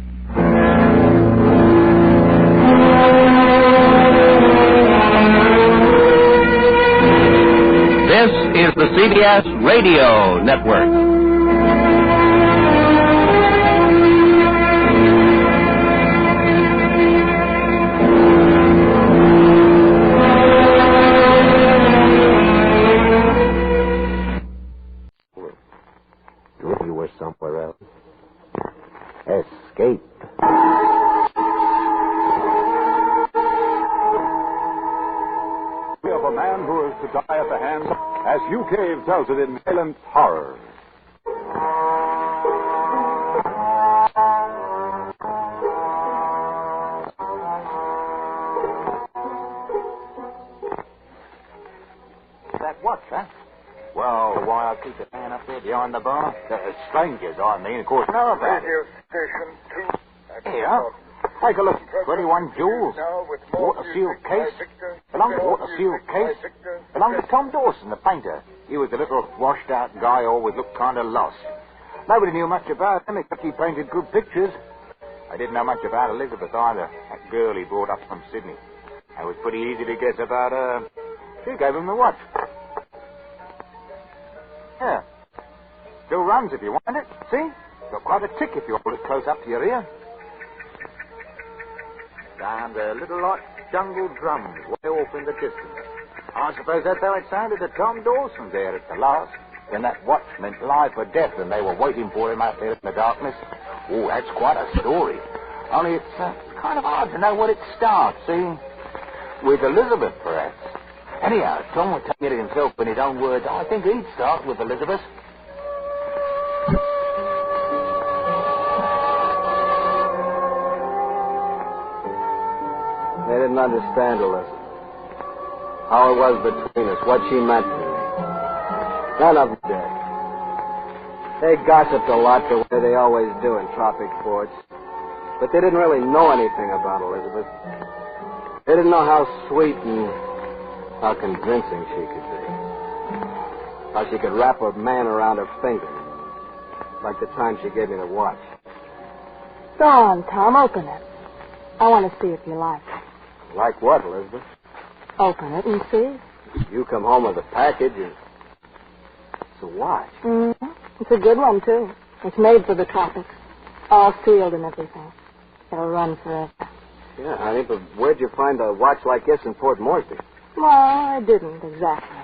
This is the CBS Radio Network. and tells it in silent horror. That watch, huh? Well, why I keep it hanging up there behind the bar? Strangers, I mean, of course, know about it. Radio station 2. Here, take a look. 21 jewels. Water seal case. Belonged to water seal case. Belonged to Tom Dawson, the painter. He was a little washed-out guy, always looked kind of lost. Nobody knew much about him except he painted good pictures. I didn't know much about Elizabeth either, that girl he brought up from Sydney. It was pretty easy to guess about her. She gave him the watch. Yeah. Still runs if you want it. See? Got quite a tick if you hold it close up to your ear. Sound a little like jungle drums way off in the distance. I suppose that's how it sounded to Tom Dawson there at the last, when that watch meant life or death and they were waiting for him out there in the darkness. Oh, that's quite a story. Only it's kind of hard to know what it starts, see? With Elizabeth, perhaps. Anyhow, Tom would tell it himself in his own words. I think he'd start with Elizabeth. They didn't understand Elizabeth. How it was between us, what she meant to me. None of them did. They gossiped a lot the way they always do in tropic ports. But they didn't really know anything about Elizabeth. They didn't know how sweet and how convincing she could be. How she could wrap a man around her finger. Like the time she gave me the watch. Go on, Tom, open it. I want to see if you like it. Like what, Elizabeth? Open it and see. You come home with a package and... It's a watch. Mm-hmm. It's a good one, too. It's made for the tropics. All sealed and everything. It'll run forever. Yeah, honey, but where'd you find a watch like this in Port Moresby? Well, I didn't exactly.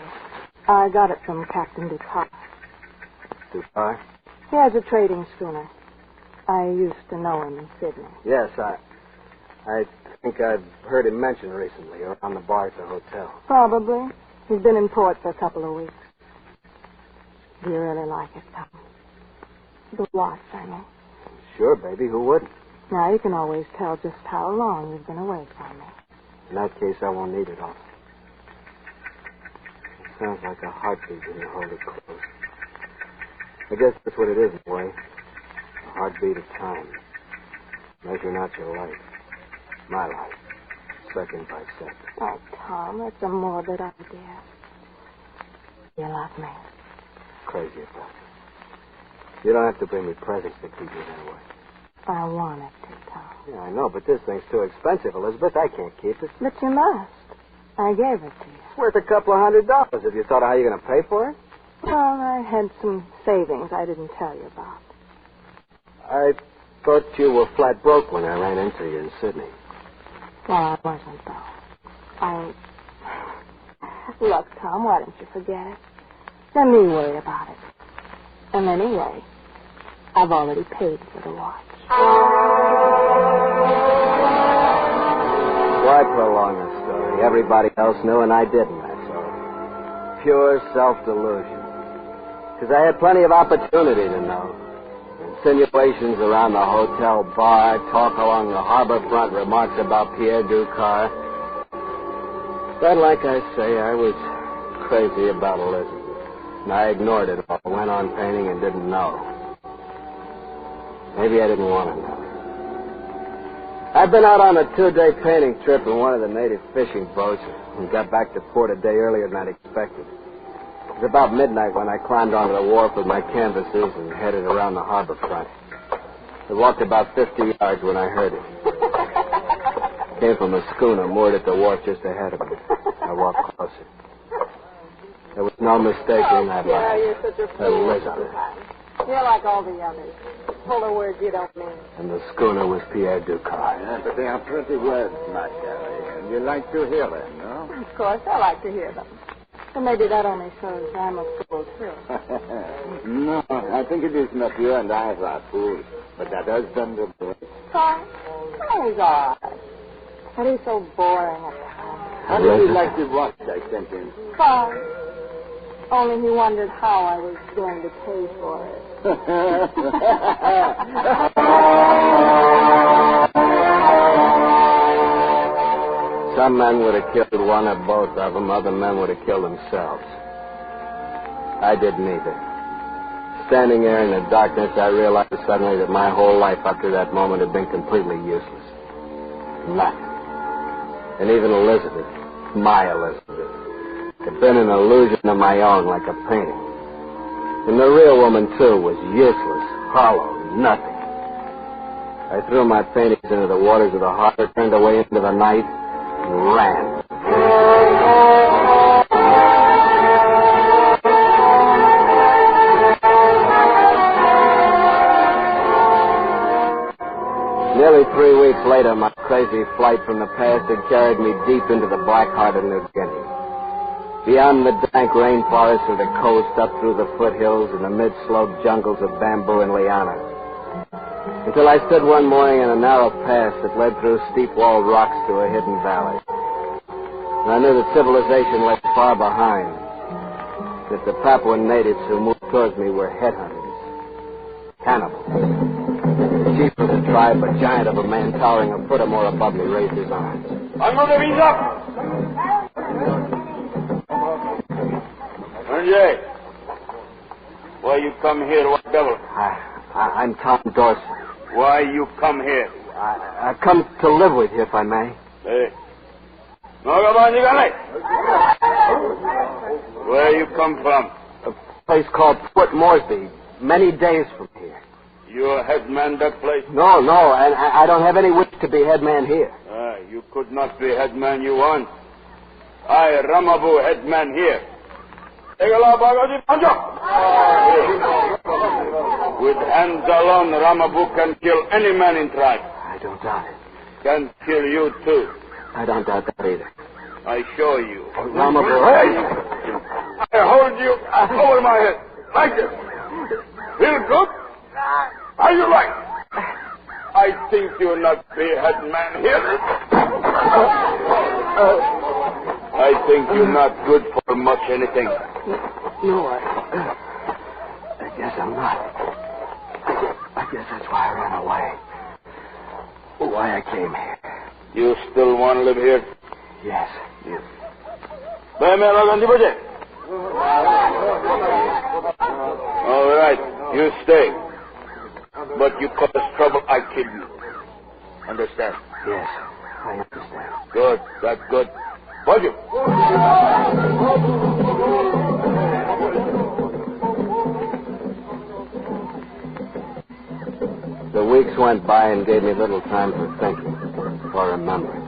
I got it from Captain Ducat. Ducat? He has a trading schooner. I used to know him in Sydney. Yes, I think I've heard him mentioned recently, or on the bar at the hotel. Probably. He's been in port for a couple of weeks. Do you really like it, Tom? The watch, I mean. Sure, baby. Who wouldn't? Now, you can always tell just how long you've been away from me. In that case, I won't need it all. It sounds like a heartbeat when you hold it close. I guess that's what it is, in a way. A heartbeat of time. Measuring out your life. My life. Second by second. Oh, Tom, that's a morbid idea. You love me. Crazy about it. You don't have to bring me presents to keep it anyway. I want it to, Tom. Yeah, I know, but this thing's too expensive, Elizabeth. I can't keep it. But you must. I gave it to you. It's worth a couple of $100. Have you thought of how you're going to pay for it? Well, I had some savings I didn't tell you about. I thought you were flat broke when I ran into you in Sydney. Well, I wasn't, though. Look, Tom, why don't you forget it? Let me worry about it. And anyway, I've already paid for the watch. Why prolong the story? Everybody else knew and I didn't, that's all. Pure self-delusion. Because I had plenty of opportunity to know. Insinuations around the hotel bar, talk along the harbor front, remarks about Pierre Ducat. But like I say, I was crazy about Elizabeth. And I ignored it all. Went on painting and didn't know. Maybe I didn't want to know. I'd been out on a 2-day painting trip in one of the native fishing boats and got back to port a day earlier than I'd expected. It was about midnight when I climbed onto the wharf with my canvases and headed around the harbor front. I walked about 50 yards when I heard it. Came from a schooner moored at the wharf just ahead of me. I walked closer. There was no mistaking that Yeah, you're such a fool. Elizabeth. You're like all the others. Full of words you don't mean. And the schooner was Pierre Ducat. Yeah, but they are pretty words, my Sally. And you like to hear them, no? Of course, I like to hear them. So maybe that only shows I'm a fool, too. No, I think it is not you and I are fools, but that husband of yours. Tom? Oh, he's all right. But he's so boring at times. How do you like the watch I sent in? Fine. Only he wondered how I was going to pay for it. Some men would have killed one or both of them. Other men would have killed themselves. I did neither. Standing there in the darkness, I realized suddenly that my whole life up to that moment had been completely useless. Nothing. And even Elizabeth, my Elizabeth, had been an illusion of my own, like a painting. And the real woman, too, was useless, hollow, nothing. I threw my paintings into the waters of the harbor, turned away into the night, and ran. Nearly 3 weeks later, my crazy flight from the past had carried me deep into the black heart of New Guinea. Beyond the dank rainforests of the coast, up through the foothills and the mid-sloped jungles of bamboo and liana. Until I stood one morning in a narrow pass that led through steep-walled rocks to a hidden valley. And I knew that civilization lay far behind. That the Papuan natives who moved towards me were headhunters. Cannibals. The chief of the tribe, a giant of a man towering a foot or more above me, raised his arms. Jay, why you come here? What devil? I'm Tom Dorsey. Why you come here? I come to live with you, if I may. Hey. Where you come from? A place called Fort Moresby, many days from here. You a headman that place? No, and I don't have any wish to be headman here. You could not be headman you want. I, Ramabu, headman here. With hands alone, Ramabu can kill any man in tribe. I don't doubt it. Can kill you, too. I don't doubt that either. I show you. Ramabu, I hold you over my head, like this. Feel good? Are you right? I think you'll not be headman here. I think you're not good for much anything. No, I guess I'm not. I guess that's why I ran away. Why I came here. You still want to live here? Yes. All right, you stay. But you cause trouble, I kill you. Understand? Yes, I understand. Good, that's good. Hold you. The weeks went by and gave me little time for thinking, or remembering.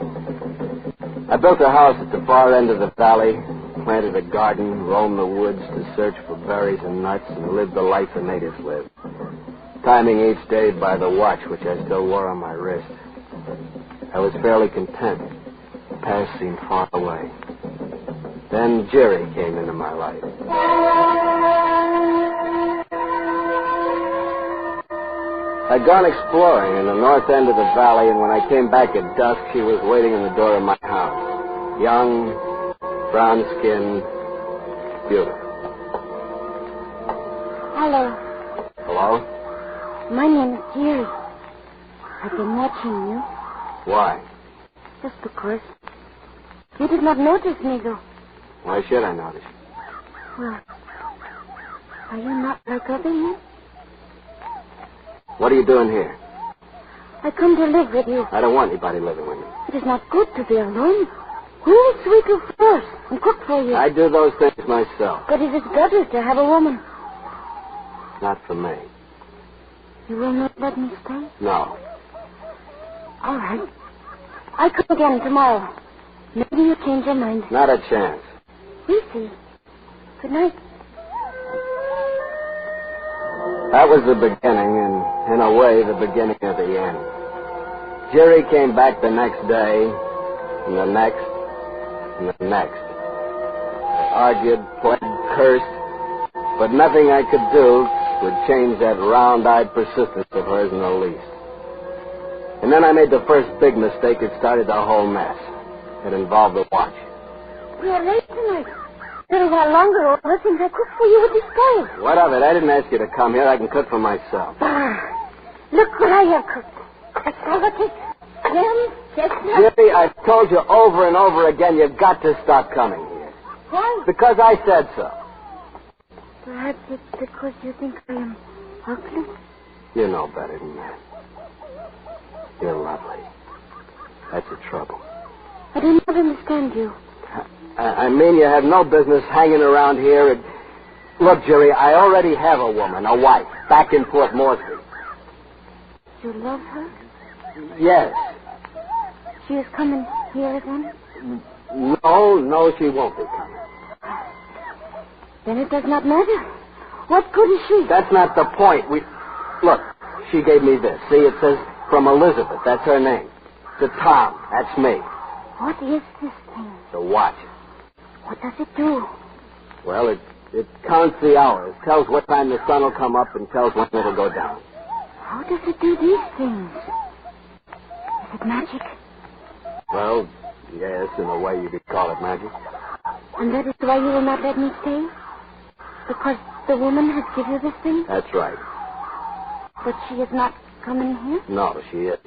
I built a house at the far end of the valley, planted a garden, roamed the woods to search for berries and nuts, and lived the life the natives live, timing each day by the watch which I still wore on my wrist. I was fairly content. The past seemed far away. Then Jerry came into my life. I'd gone exploring in the north end of the valley, and when I came back at dusk, she was waiting in the door of my house. Young, brown-skinned, beautiful. Hello. Hello? My name is Jerry. I've been watching you. Why? Just because. You did not notice me, though. Why should I notice? Well, are you not like other men? What are you doing here? I come to live with you. I don't want anybody living with me. It is not good to be alone. Who will sweep you first and cook for you? I do those things myself. But it is better to have a woman. Not for me. You will not let me stay? No. All right. I'll come again tomorrow. Maybe you change your mind. Not a chance. We see. Good night. That was the beginning, and in a way, the beginning of the end. Jerry came back the next day, and the next, and the next. I argued, pled, cursed, but nothing I could do would change that round-eyed persistence of hers in the least. And then I made the first big mistake that started the whole mess. It involved the watch. We are late tonight. A little while longer, all the things I cooked for you would be spoiled. What of it? I didn't ask you to come here. I can cook for myself. Look what I have cooked. Asparagus, yams, chestnuts. Jerry, I've told you over and over again you've got to stop coming here. Why? Because I said so. Perhaps it's because you think I am ugly. You know better than that. You're lovely. That's the trouble. I do not understand you. I mean, you have no business hanging around here. Look, Jerry, I already have a woman, a wife, back in Port Moresby. You love her? Yes. She is coming here again? No, she won't be coming. Then it does not matter. What good is she? That's not the point. Look, she gave me this. See, it says from Elizabeth. That's her name. To Tom. That's me. What is this thing? The watch. What does it do? Well, it counts the hours, tells what time the sun will come up, and tells when it'll go down. How does it do these things? Is it magic? Well, yes, in a way you could call it magic. And that is why you will not let me stay? Because the woman has given you this thing? That's right. But she is not coming here? No, she isn't.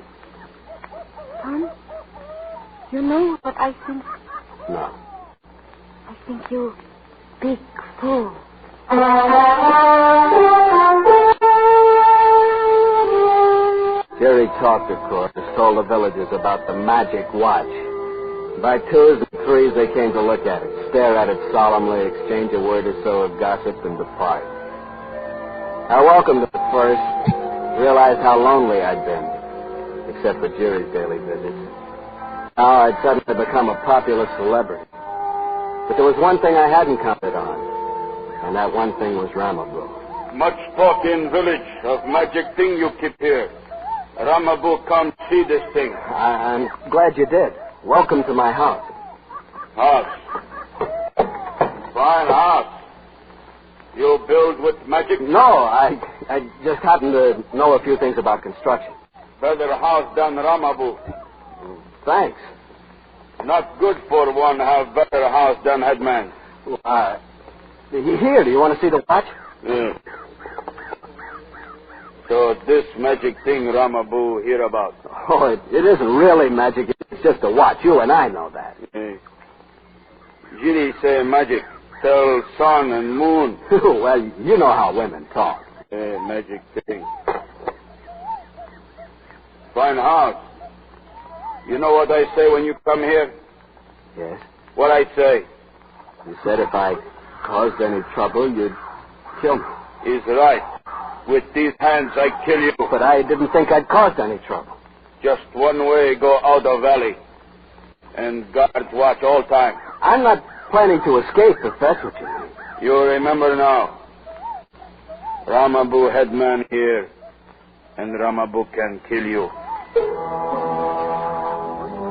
Tom, you know what I think? No. I think you big fool. Jerry talked, of course, told the villagers about the magic watch. By twos and threes, they came to look at it, stare at it solemnly, exchange a word or so of gossip, and depart. I welcomed it at first, realized how lonely I'd been, except for Jerry's daily visits. Now I'd suddenly become a popular celebrity. But there was one thing I hadn't counted on, and that one thing was Ramabu. Much talk in village of magic thing you keep here. Ramabu come see this thing. I'm glad you did. Welcome to my house. House. Fine house. You build with magic? No, I just happen to know a few things about construction. Better house than Ramabu. Thanks. Not good for one have better house than headman. Here, do you want to see the watch? Yeah. So this magic thing Ramabu hear about? Oh, it isn't really magic. It's just a watch. You and I know that. Ginny say magic. Tell sun and moon. Well, you know how women talk. Magic thing. Fine house. You know what I say when you come here? Yes. What I say? You said if I caused any trouble, you'd kill me. He's right. With these hands, I kill you. But I didn't think I'd caused any trouble. Just one way, go out of valley. And guards watch all time. I'm not planning to escape, if that's what you mean. You remember now. Ramabu headman here. And Ramabu can kill you.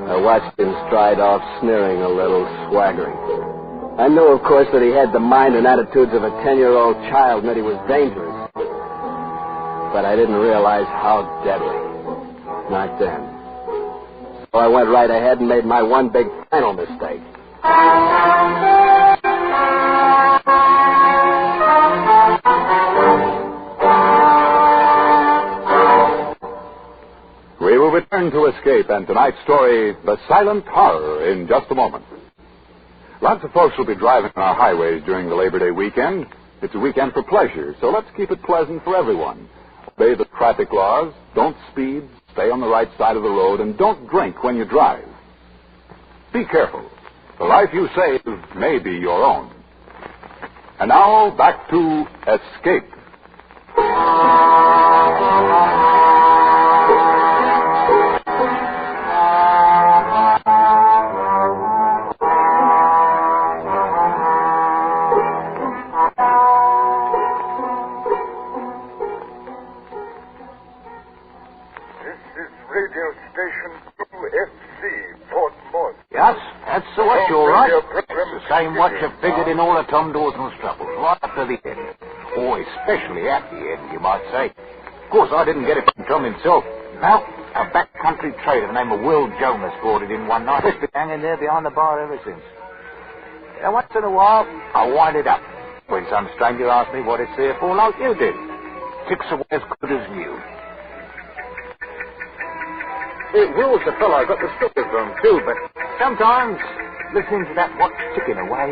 I watched him stride off, sneering a little, swaggering. I knew, of course, that he had the mind and attitudes of a 10-year-old child and that he was dangerous. But I didn't realize how deadly. Not then. So I went right ahead and made my one big final mistake. We will return to Escape and tonight's story, The Silent Horror, in just a moment. Lots of folks will be driving on our highways during the Labor Day weekend. It's a weekend for pleasure, so let's keep it pleasant for everyone. Obey the traffic laws, don't speed, stay on the right side of the road, and don't drink when you drive. Be careful. The life you save may be your own. And now, back to Escape. That's the watch, all right. It's the same watch that figured in all of Tom Dawson's troubles, right up to the end. Oh, especially at the end, you might say. Of course, I didn't get it from Tom himself. No, a backcountry trader named Will Jonas brought it in one night. It's been hanging there behind the bar ever since. And once in a while, I wind it up. When some stranger asks me what it's there for, like you did. Ticks away as good as new. Will's the fellow I got the story from, too, but sometimes, listening to that watch ticking away,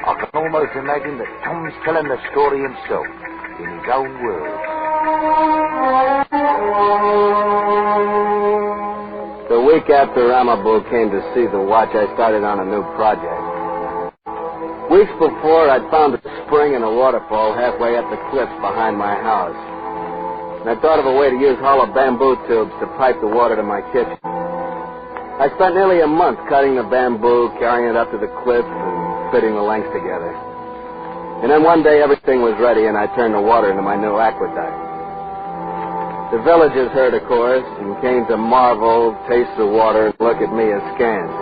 I can almost imagine that Tom's telling the story himself, in his own words. The week after Ramabu came to see the watch, I started on a new project. Weeks before, I'd found a spring and a waterfall halfway up the cliffs behind my house. And I thought of a way to use hollow bamboo tubes to pipe the water to my kitchen. I spent nearly a month cutting the bamboo, carrying it up to the cliff, and fitting the lengths together. And then one day, everything was ready, and I turned the water into my new aqueduct. The villagers heard, of course, and came to marvel, taste the water, and look at me askance.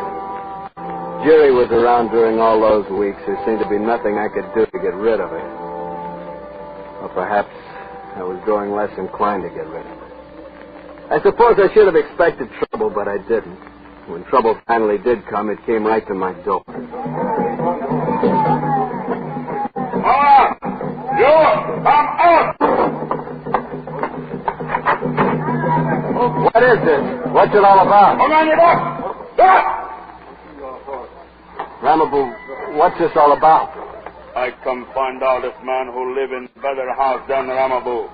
Jerry was around during all those weeks. There seemed to be nothing I could do to get rid of it. Or perhaps I was growing less inclined to get rid of it. I suppose I should have expected trouble, but I didn't. When trouble finally did come, it came right to my door. You, come out! What is this? What's it all about? Hold on your book! Stop! Ramabu, what's this all about? I come find out this man who live in better house than Ramabu.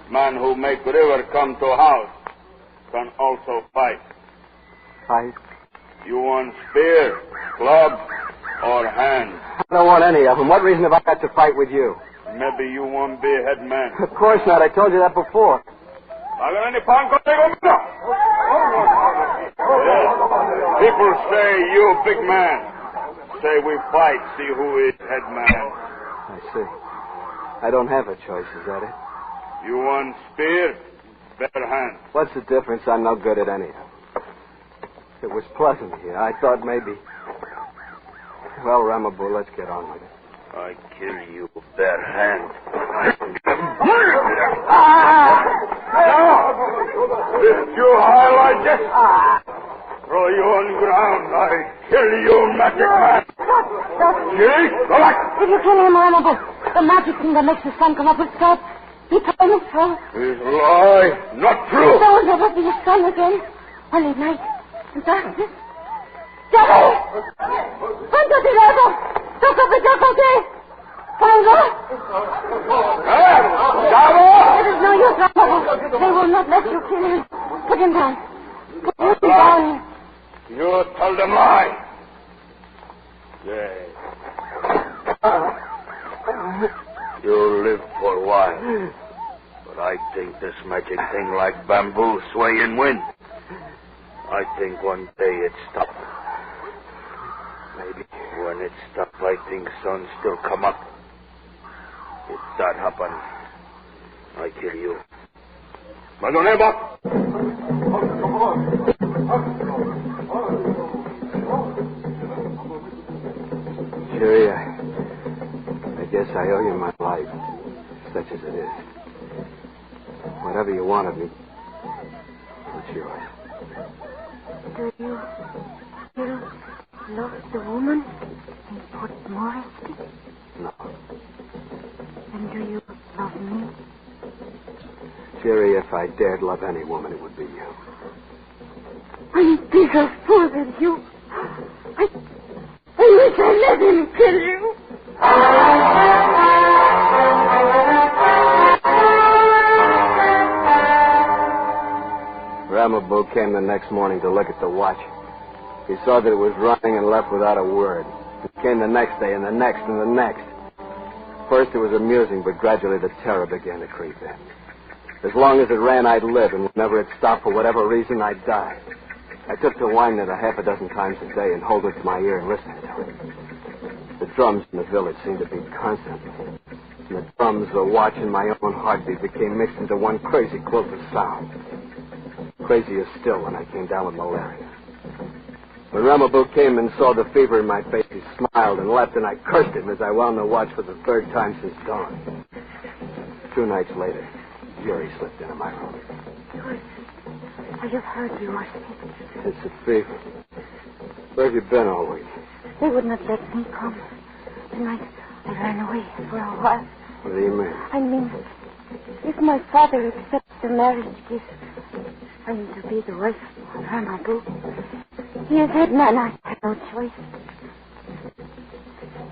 Man who make river come to house can also fight. Fight? You want spear, club, or hand? I don't want any of them. What reason have I got to fight with you? Maybe you want be head man. Of course not. I told you that before. People say you big man. Say we fight, see who is head man. I see. I don't have a choice, is that it? You want spear, better hand. What's the difference? I'm no good at any of them. It was pleasant here. I thought maybe... Well, Ramabu, let's get on with it. I kill you, bare hand. Lift you high like this. Throw you on ground. I kill you, magic man. Jerry, go back. Did you kill him, Ramabu? The magic thing that makes the sun come up with stars. He told me so. It's a lie. Not true. There will never be a sun again. Only night and darkness. Jerry! Quanto tirato! Tocca per giocare! Fango! It is no use, Ramabu. They will not let you kill him. Put him down. Put him down. You tell them lie. Yes. You live for a while. But I think this magic thing like bamboo sway and wind. I think one day it stop. Maybe when it stop, I think sun still come up. If that happen, I kill you. Madoneba! Jerry, I guess I owe you my life, such as it is. Whatever you want of me, it's yours. Do you still love the woman in Port Moresby? No. And do you love me? Jerry, if I dared love any woman, it would be you. I'm bigger fool than you. I wish I let him kill you. Ramabu came the next morning to look at the watch. He saw that it was running and left without a word. It came the next day and the next and the next. First it was amusing, but gradually the terror began to creep in. As long as it ran, I'd live, and whenever it stopped for whatever reason, I'd die. I took to winding it a half a dozen times a day and hold it to my ear and listen to it. The drums in the village seemed to beat constantly. And the drums, the watch, and my own heartbeat became mixed into one crazy quilt of sound. Crazier still when I came down with malaria. When Ramabu came and saw the fever in my face, he smiled and left, and I cursed him as I wound the watch for the third time since dawn. 2 nights later, Jerry slipped into my room. I have heard you are sick. It's a fever. Where have you been all week? They would not let me come. And I ran away for a while. What do you mean? I mean, if my father accepts the marriage gift, I need to be the wife of Ramabu. He is head man. I have no choice.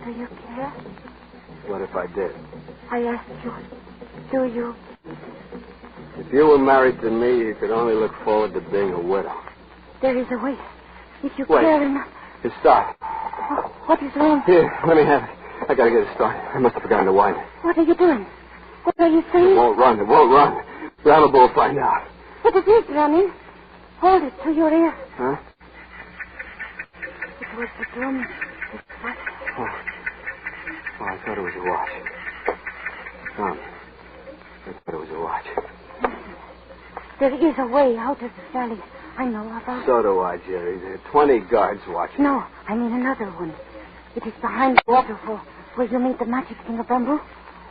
Do you care? What if I did? I ask you, do you? If you were married to me, you could only look forward to being a widow. There is a way. If you Wait. care enough. Here, stop. What is wrong? Here, let me have it. I gotta get it started. I must have forgotten to wind it. What are you doing? What are you saying? It won't run. It won't run. Ramabu will find out. But it is running. Hold it to your ear. Huh? It was the drum. Oh, I thought it was a watch. Tom, I thought it was a watch. There is a way out of the valley. I know about it. So do I, Jerry. There are 20 guards watching. No, I mean another one. It is behind the waterfall where you meet the magic thing of bamboo.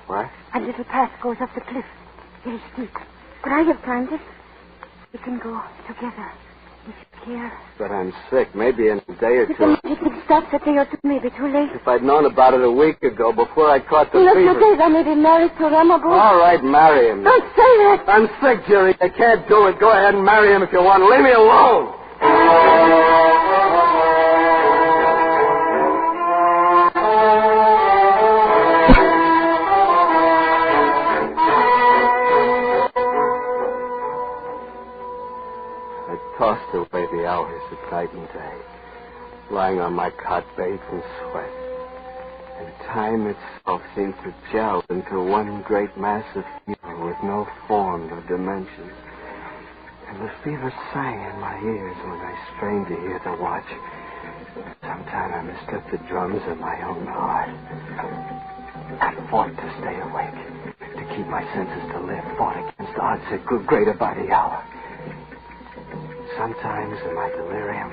What? A little path goes up the cliff. Very steep. But I have climbed it. We can go together if you care. But I'm sick. Maybe in a day or If two. the magic thing stops a day or two, maybe too late. If I'd known about it a week ago, before I caught the In a fever. few days I may be married to Ramabu. All right, marry him. Don't say that. I'm sick, Jerry. I can't do it. Go ahead and marry him if you want. Leave me alone. I tossed away the hours of night and day, lying on my cot bathed in sweat. And time itself seemed to gel into one great mass of fever with no form or dimension. And the fever sang in my ears when I strained to hear the watch. Sometimes I mistook the drums of my own heart. I fought to stay awake, to keep my senses to live, fought against odds that grew greater by the hour. Sometimes in my delirium,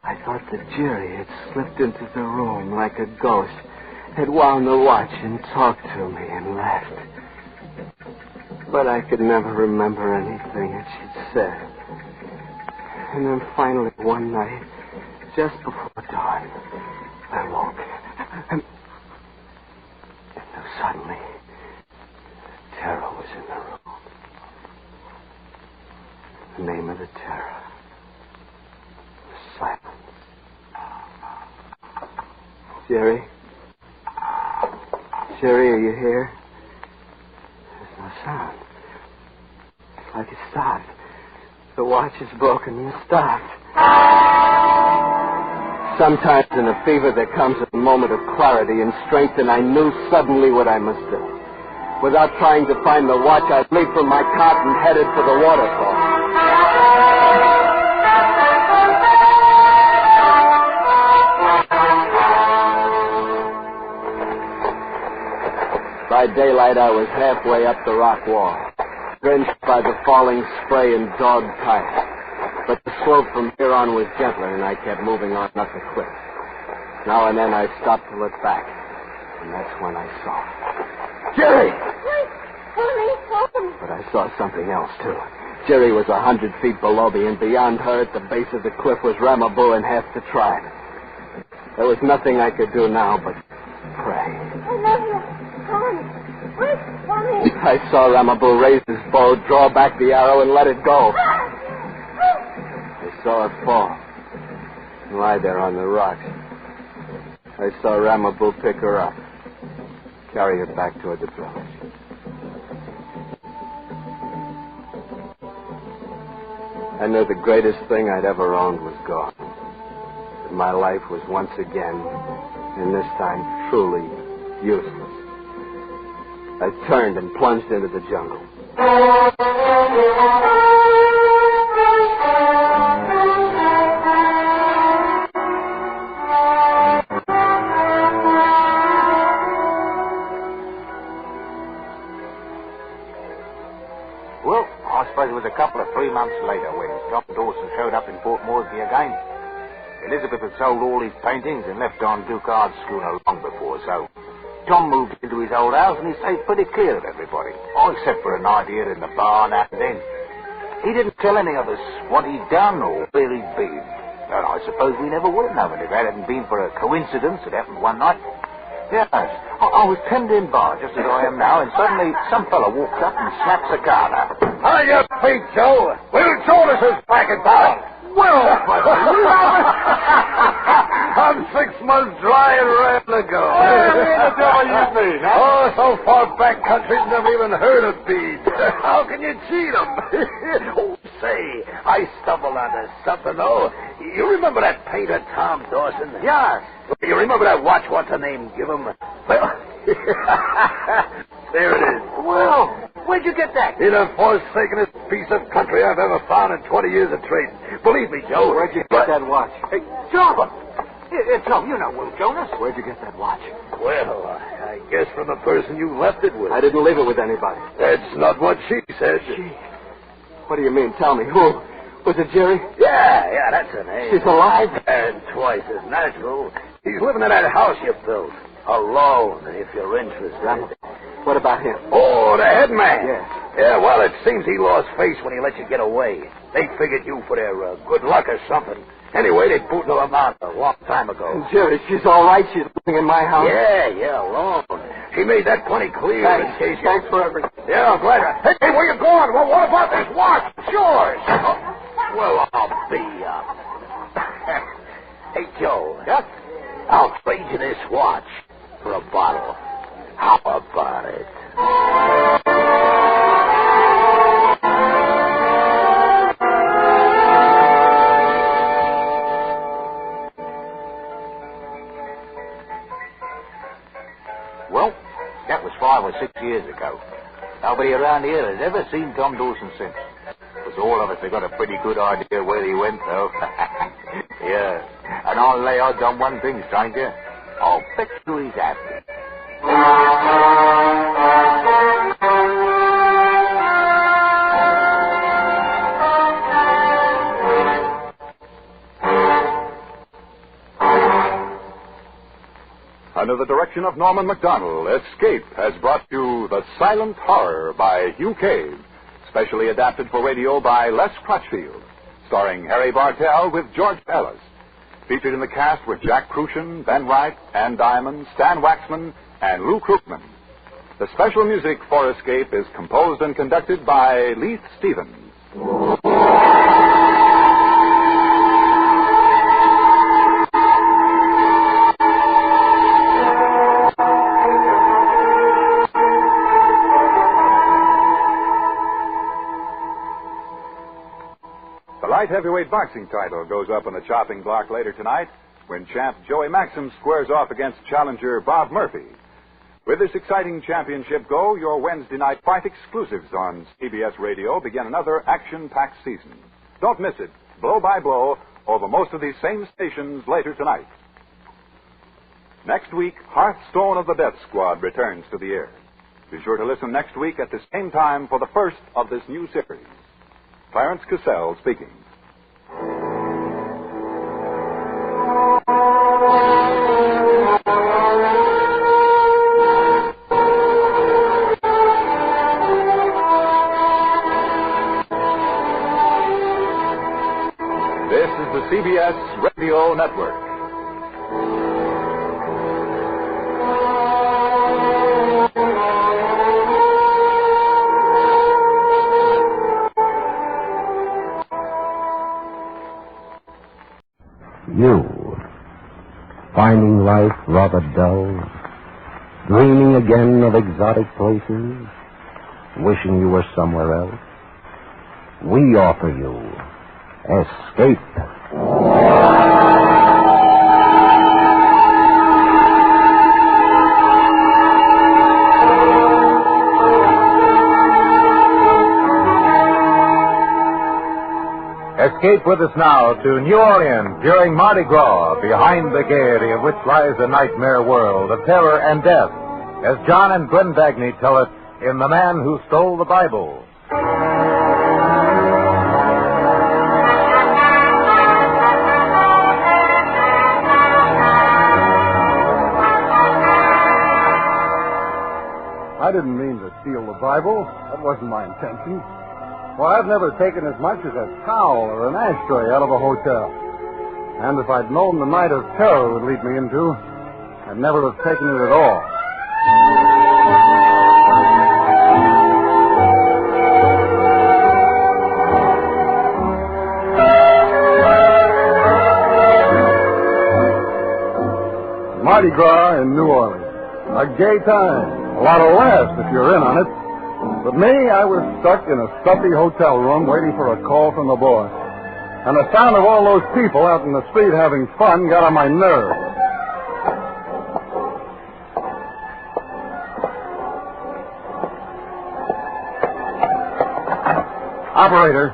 I thought that Jerry had slipped into the room like a ghost, had wound the watch and talked to me and left. But I could never remember anything that she'd said. And then finally one night, just before dawn, I woke. And suddenly, terror was in the room. The name of the terror was silence. Jerry? Jerry, are you here? There's no sound. It's like it stopped. The watch is broken and stopped. Sometimes in a fever there comes a moment of clarity and strength, and I knew suddenly what I must do. Without trying to find the watch, I leaped from my cot and headed for the waterfall. By daylight, I was halfway up the rock wall, drenched by the falling spray and dogged tired. But the slope from here on was gentler, and I kept moving on up the cliff. Now and then I stopped to look back, and that's when I saw Jerry! But I saw something else, too. Jerry was 100 feet below me, and beyond her, at the base of the cliff, was Ramabu and half the tribe. There was nothing I could do now but pray. I love you. Come. Wait for me. I saw Ramabu raise his bow, draw back the arrow, and let it go. I saw it fall, and lie there on the rocks. I saw Ramabu pick her up, carry her back toward the village. I knew the greatest thing I'd ever owned was gone. That my life was once again, and this time truly, useless. I turned and plunged into the jungle. Well, I suppose it was a couple of 3 months later when Tom Dawson showed up in Port Moresby again. Elizabeth had sold all his paintings and left on Ducard's schooner long before, so Tom moved into his old house and he stayed pretty clear of everybody, all except for a night here in the bar now and then. He didn't tell any of us what he'd done or where he'd been. Well, I suppose we never would have known if that hadn't been for a coincidence that happened one night. Yes, I was penned in bar just as I am now, and suddenly some fellow walks up and snaps a card up. On your feet, Joe. Will Jonas is back in town. Well, I'm 6 months dry and ready to go. The devil you mean, huh? Oh, so far back country's never even heard of Bede. How can you cheat them? Oh, say, I stumbled onto something, though. You remember that painter, Tom Dawson? yes. You remember that watch, what's her name, give him? Well, there it is. Well, where'd you get that? In the forsakenest piece of country I've ever found in 20 years of trading. Believe me, Joe. Where'd you get that watch? Hey, Joe, it's no, you know Will Jonas. Where'd you get that watch? Well, I guess from the person you left it with. I didn't leave it with anybody. That's not what she said. What do you mean? Tell me. Who? Was it Jerry? Yeah, that's her name. She's alive? And twice as natural. He's living in that house you built. Alone, if you're interested. What about him? Oh, the head man. Yes. Yeah, well, it seems he lost face when he let you get away. They figured you for their good luck or something. Anyway, they booted him out a long time ago. And Jerry, she's all right. She's living in my house. Yeah, alone. She made that plenty clear in case you... Thanks for everything. Yeah, I'm glad. Hey, where you going? Well, what about this watch? It's yours. Well, I'll be Hey, Joe. Yes? I'll trade you this watch for a bottle. How about it? Well, that was 5 or 6 years ago. Nobody around here has ever seen Tom Dawson since. Because all of us have got a pretty good idea where he went, though. Yeah. And I'll lay odds on one thing, stranger. I'll bet you he's happy. Under the direction of Norman MacDonald, Escape has brought you The Silent Horror by Hugh Cave, specially adapted for radio by Les Crutchfield, starring Harry Bartell with George Ellis. Featured in the cast were Jack Crucian, Ben Wright, Ann Diamond, Stan Waxman, and Lou Krugman. The special music for Escape is composed and conducted by Leith Stevens. The light heavyweight boxing title goes up on the chopping block later tonight when champ Joey Maxim squares off against challenger Bob Murphy. With this exciting championship go, your Wednesday night fight exclusives on CBS Radio begin another action-packed season. Don't miss it, blow by blow, over most of these same stations later tonight. Next week, Hearthstone of the Death Squad returns to the air. Be sure to listen next week at the same time for the first of this new series. Clarence Cassell speaking. This is the CBS Radio Network. You, finding life rather dull, dreaming again of exotic places, wishing you were somewhere else, we offer you Escape. Escape with us now to New Orleans during Mardi Gras, behind the gaiety of which lies a nightmare world of terror and death, as John and Gwen Bagni tell it in The Man Who Stole the Bible. I didn't mean to steal the Bible. That wasn't my intention. Well, I've never taken as much as a towel or an ashtray out of a hotel. And if I'd known the night of terror would lead me into, I'd never have taken it at all. Mardi Gras in New Orleans. A gay time. A lot of laughs if you're in on it. But me, I was stuck in a stuffy hotel room waiting for a call from the boss. And the sound of all those people out in the street having fun got on my nerves. Operator!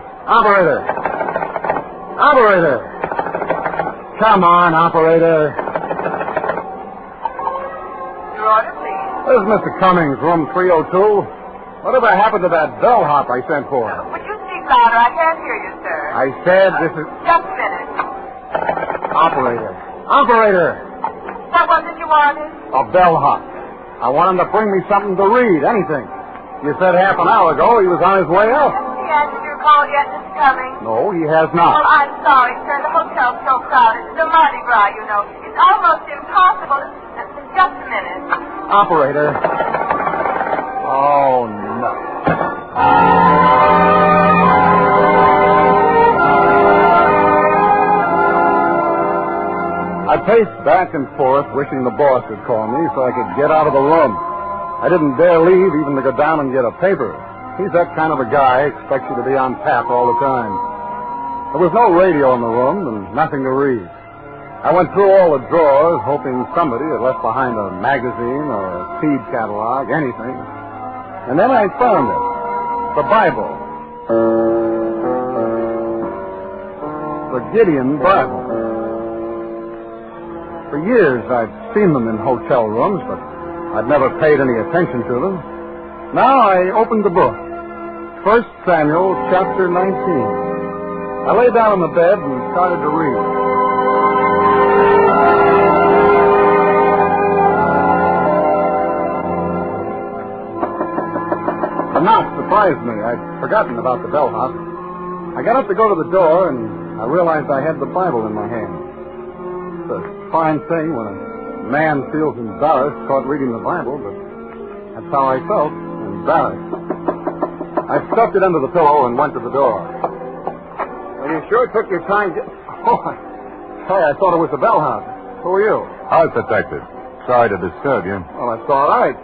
Come on, operator. Your order, please. This is Mr. Cummings, room 302. Whatever happened to that bellhop I sent for? Would you speak louder? I can't hear you, sir. I said this is... Just a minute. Operator! What was it you wanted? A bellhop. I want him to bring me something to read, anything. You said half an hour ago he was on his way up. Has he answered your call yet, Mr. Cummings? No, he has not. Well, I'm sorry, sir. The hotel's so crowded. It's a Mardi Gras, you know. It's almost impossible. Just a minute. Operator. Oh, no. I paced back and forth, wishing the boss would call me so I could get out of the room. I didn't dare leave even to go down and get a paper. He's that kind of a guy, expects you to be on tap all the time. There was no radio in the room and nothing to read. I went through all the drawers, hoping somebody had left behind a magazine or a seed catalog, anything. And then I found it. The Bible. The Gideon Bible. For years I'd seen them in hotel rooms, but I'd never paid any attention to them. Now I opened the book. 1 Samuel chapter 19. I lay down on the bed and started to read. The knock surprised me. I'd forgotten about the bellhop. I got up to go to the door, and I realized I had the Bible in my hand. It's a fine thing when a man feels embarrassed caught reading the Bible, but that's how I felt, embarrassed. I stuffed it under the pillow and went to the door. Well, you sure took your time. Oh, hey, I thought it was the bellhop. Who are you? House detective. Sorry to disturb you. Well, that's all right.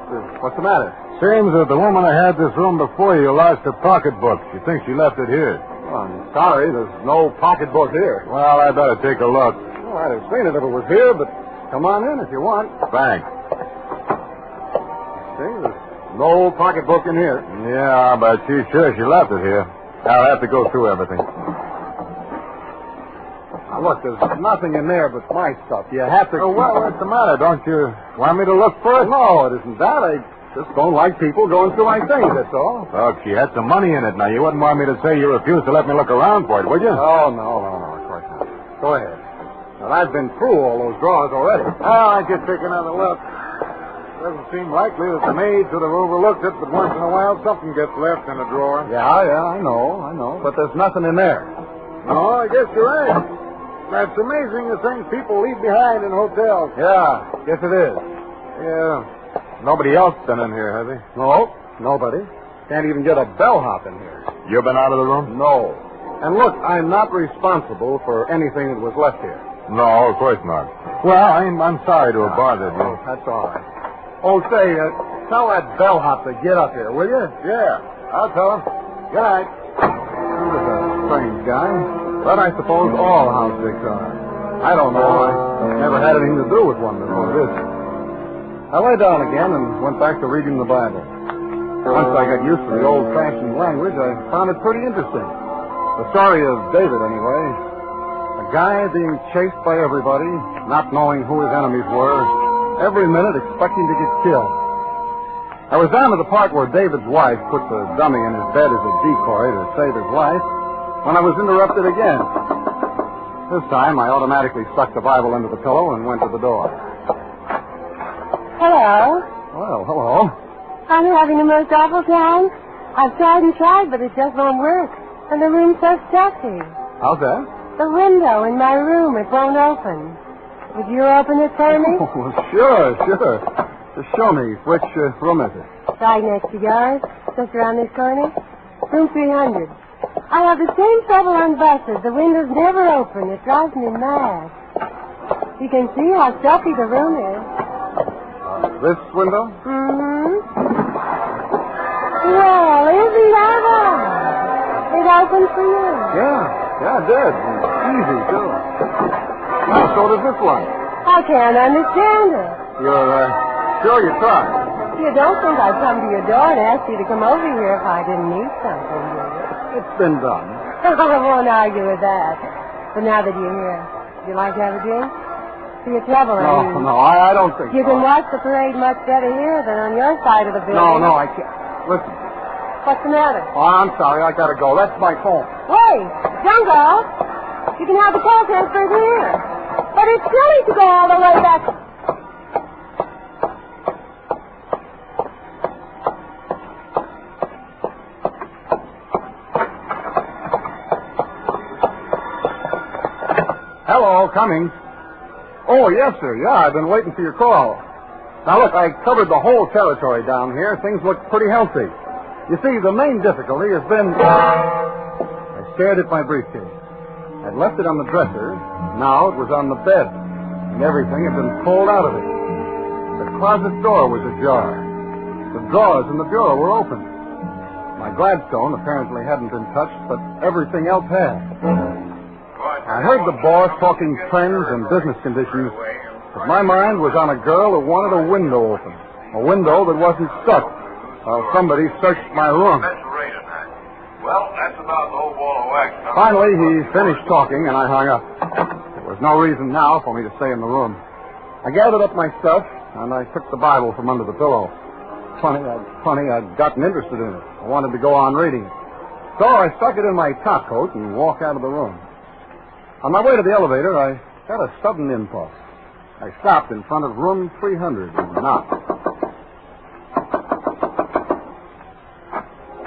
What's the matter? Seems that the woman who had this room before you lost her pocketbook. She thinks she left it here. Well, I'm sorry. There's no pocketbook here. Well, I better take a look. Well, I'd have seen it if it was here, but come on in if you want. Thanks. See, there's no pocketbook in here. Yeah, but she's sure she left it here. I'll have to go through everything. Now, look, there's nothing in there but my stuff. You have to... Oh, well, what's the matter? Don't you want me to look for it? No, it isn't that. I just don't like people going through my things, that's all. Look, she had some money in it. Now, you wouldn't want me to say you refused to let me look around for it, would you? Oh, no, of course not. Go ahead. Well, I've been through all those drawers already. Oh, I just take another look. Doesn't seem likely that the maid should have overlooked it, but once in a while something gets left in a drawer. Yeah, I know. But there's nothing in there. No, I guess you're right. That's amazing, the things people leave behind in hotels. Yeah, guess it is. Yeah. Nobody else been in here, has he? No, nobody. Can't even get a bellhop in here. You been out of the room? No. And look, I'm not responsible for anything that was left here. No, of course not. Well, I'm sorry to have bothered you. Oh, that's all right. Oh, say, tell that bellhop to get up here, will you? Yeah, I'll tell him. Good night. He was a strange guy, but I suppose all house dicks are. I don't know. I never had anything to do with one before this. I lay down again and went back to reading the Bible. Once I got used to the old-fashioned language, I found it pretty interesting. The story of David, anyway. A guy being chased by everybody, not knowing who his enemies were, every minute expecting to get killed. I was down to the part where David's wife put the dummy in his bed as a decoy to save his life, when I was interrupted again. This time, I automatically stuck the Bible under the pillow and went to the door. Hello. Well, hello. I'm having the most awful time. I've tried and tried, but it just won't work. And the room's so stuffy. How's that? The window in my room, it won't open. Would you open it for me? Oh, sure. Just show me. Which room is it? Right next to yours. Just around this corner. Room 300. I have the same trouble on buses. The windows never open. It drives me mad. You can see how stuffy the room is. This window? Mm-hmm. Well, isn't that odd? It opened for you. Yeah, it did. Easy, too. Well, so does this one. I can't understand it. You're sure you tried? You don't think I'd come to your door and ask you to come over here if I didn't need something, do you? It's been done. I won't argue with that. But now that you're here, would you like to have a drink? For your trouble, No, I don't think you so. can watch the parade much better here than on your side of the building. No, I can't. Listen. What's the matter? Oh, I'm sorry. I gotta go. That's my phone. Wait, don't go. You can have the call transferred here. But it's silly to go all the way back. Hello, Cummings. Oh, yes, sir. Yeah, I've been waiting for your call. Now, look, I covered the whole territory down here. Things look pretty healthy. You see, the main difficulty has been... I stared at my briefcase. I'd left it on the dresser. Now it was on the bed. And everything had been pulled out of it. The closet door was ajar. The drawers in the bureau were open. My Gladstone apparently hadn't been touched, but everything else had. I heard the boss talking trends and business conditions, but my mind was on a girl who wanted a window open. A window that wasn't stuck while somebody searched my room. Well, that's about the whole ball of wax. Finally, he finished talking, and I hung up. There was no reason now for me to stay in the room. I gathered up my stuff, and I took the Bible from under the pillow. Funny, I'd gotten interested in it. I wanted to go on reading it. So I stuck it in my top coat and walked out of the room. On my way to the elevator, I had a sudden impulse. I stopped in front of room 300 and knocked.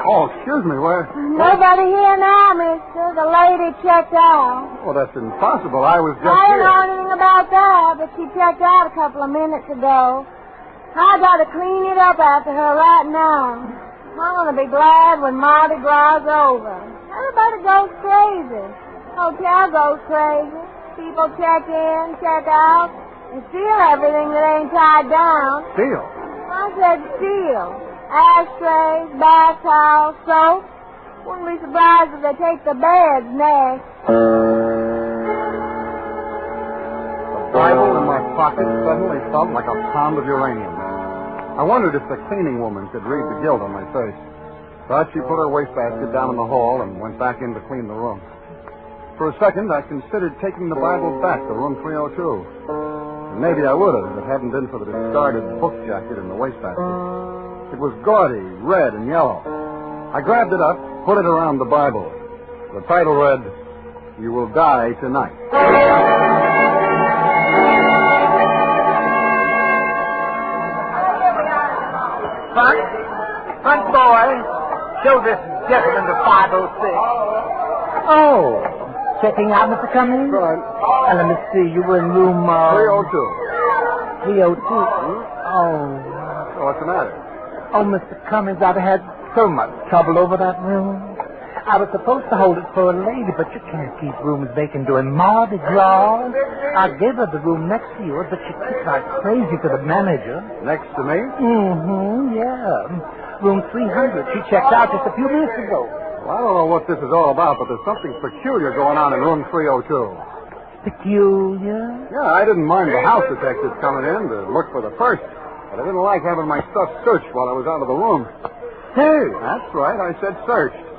Oh, excuse me, where? Nobody here now, mister. The lady checked out. Oh, that's impossible. I was just I don't here. know anything about that, but she checked out a couple of minutes ago. I got to clean it up after her right now. I'm going to be glad when Mardi Gras is over. Everybody goes crazy. Hotel goes crazy. People check in, check out, and steal everything that ain't tied down. Steal? I said steal. Ashtrays, bath towels, soap. Wouldn't be surprised if they take the beds next. The Bible in my pocket suddenly felt like a pound of uranium. I wondered if the cleaning woman could read the guilt on my face. But she put her wastebasket down in the hall and went back in to clean the room. For a second, I considered taking the Bible back to room 302. And maybe I would have if it hadn't been for the discarded book jacket in the wastebasket. It was gaudy, red and yellow. I grabbed it up, put it around the Bible. The title read, "You Will Die Tonight." Front boy, show this gentleman the 506. Oh. Checking out, Mr. Cummings? Right. Let me see. You were in room... 302. 302? Oh. What's the matter? Oh, Mr. Cummings, I've had so much trouble over that room. I was supposed to hold it for a lady, but you can't keep rooms vacant during Mardi Gras. I gave her the room next to yours, but she kicked like crazy to the manager. Next to me? Mm-hmm, yeah. Room 300. She checked out just a few minutes ago. Well, I don't know what this is all about, but there's something peculiar going on in room 302. Peculiar? Yeah, I didn't mind the house detectives coming in to look for the purse, but I didn't like having my stuff searched while I was out of the room. Searched? That's right, I said searched.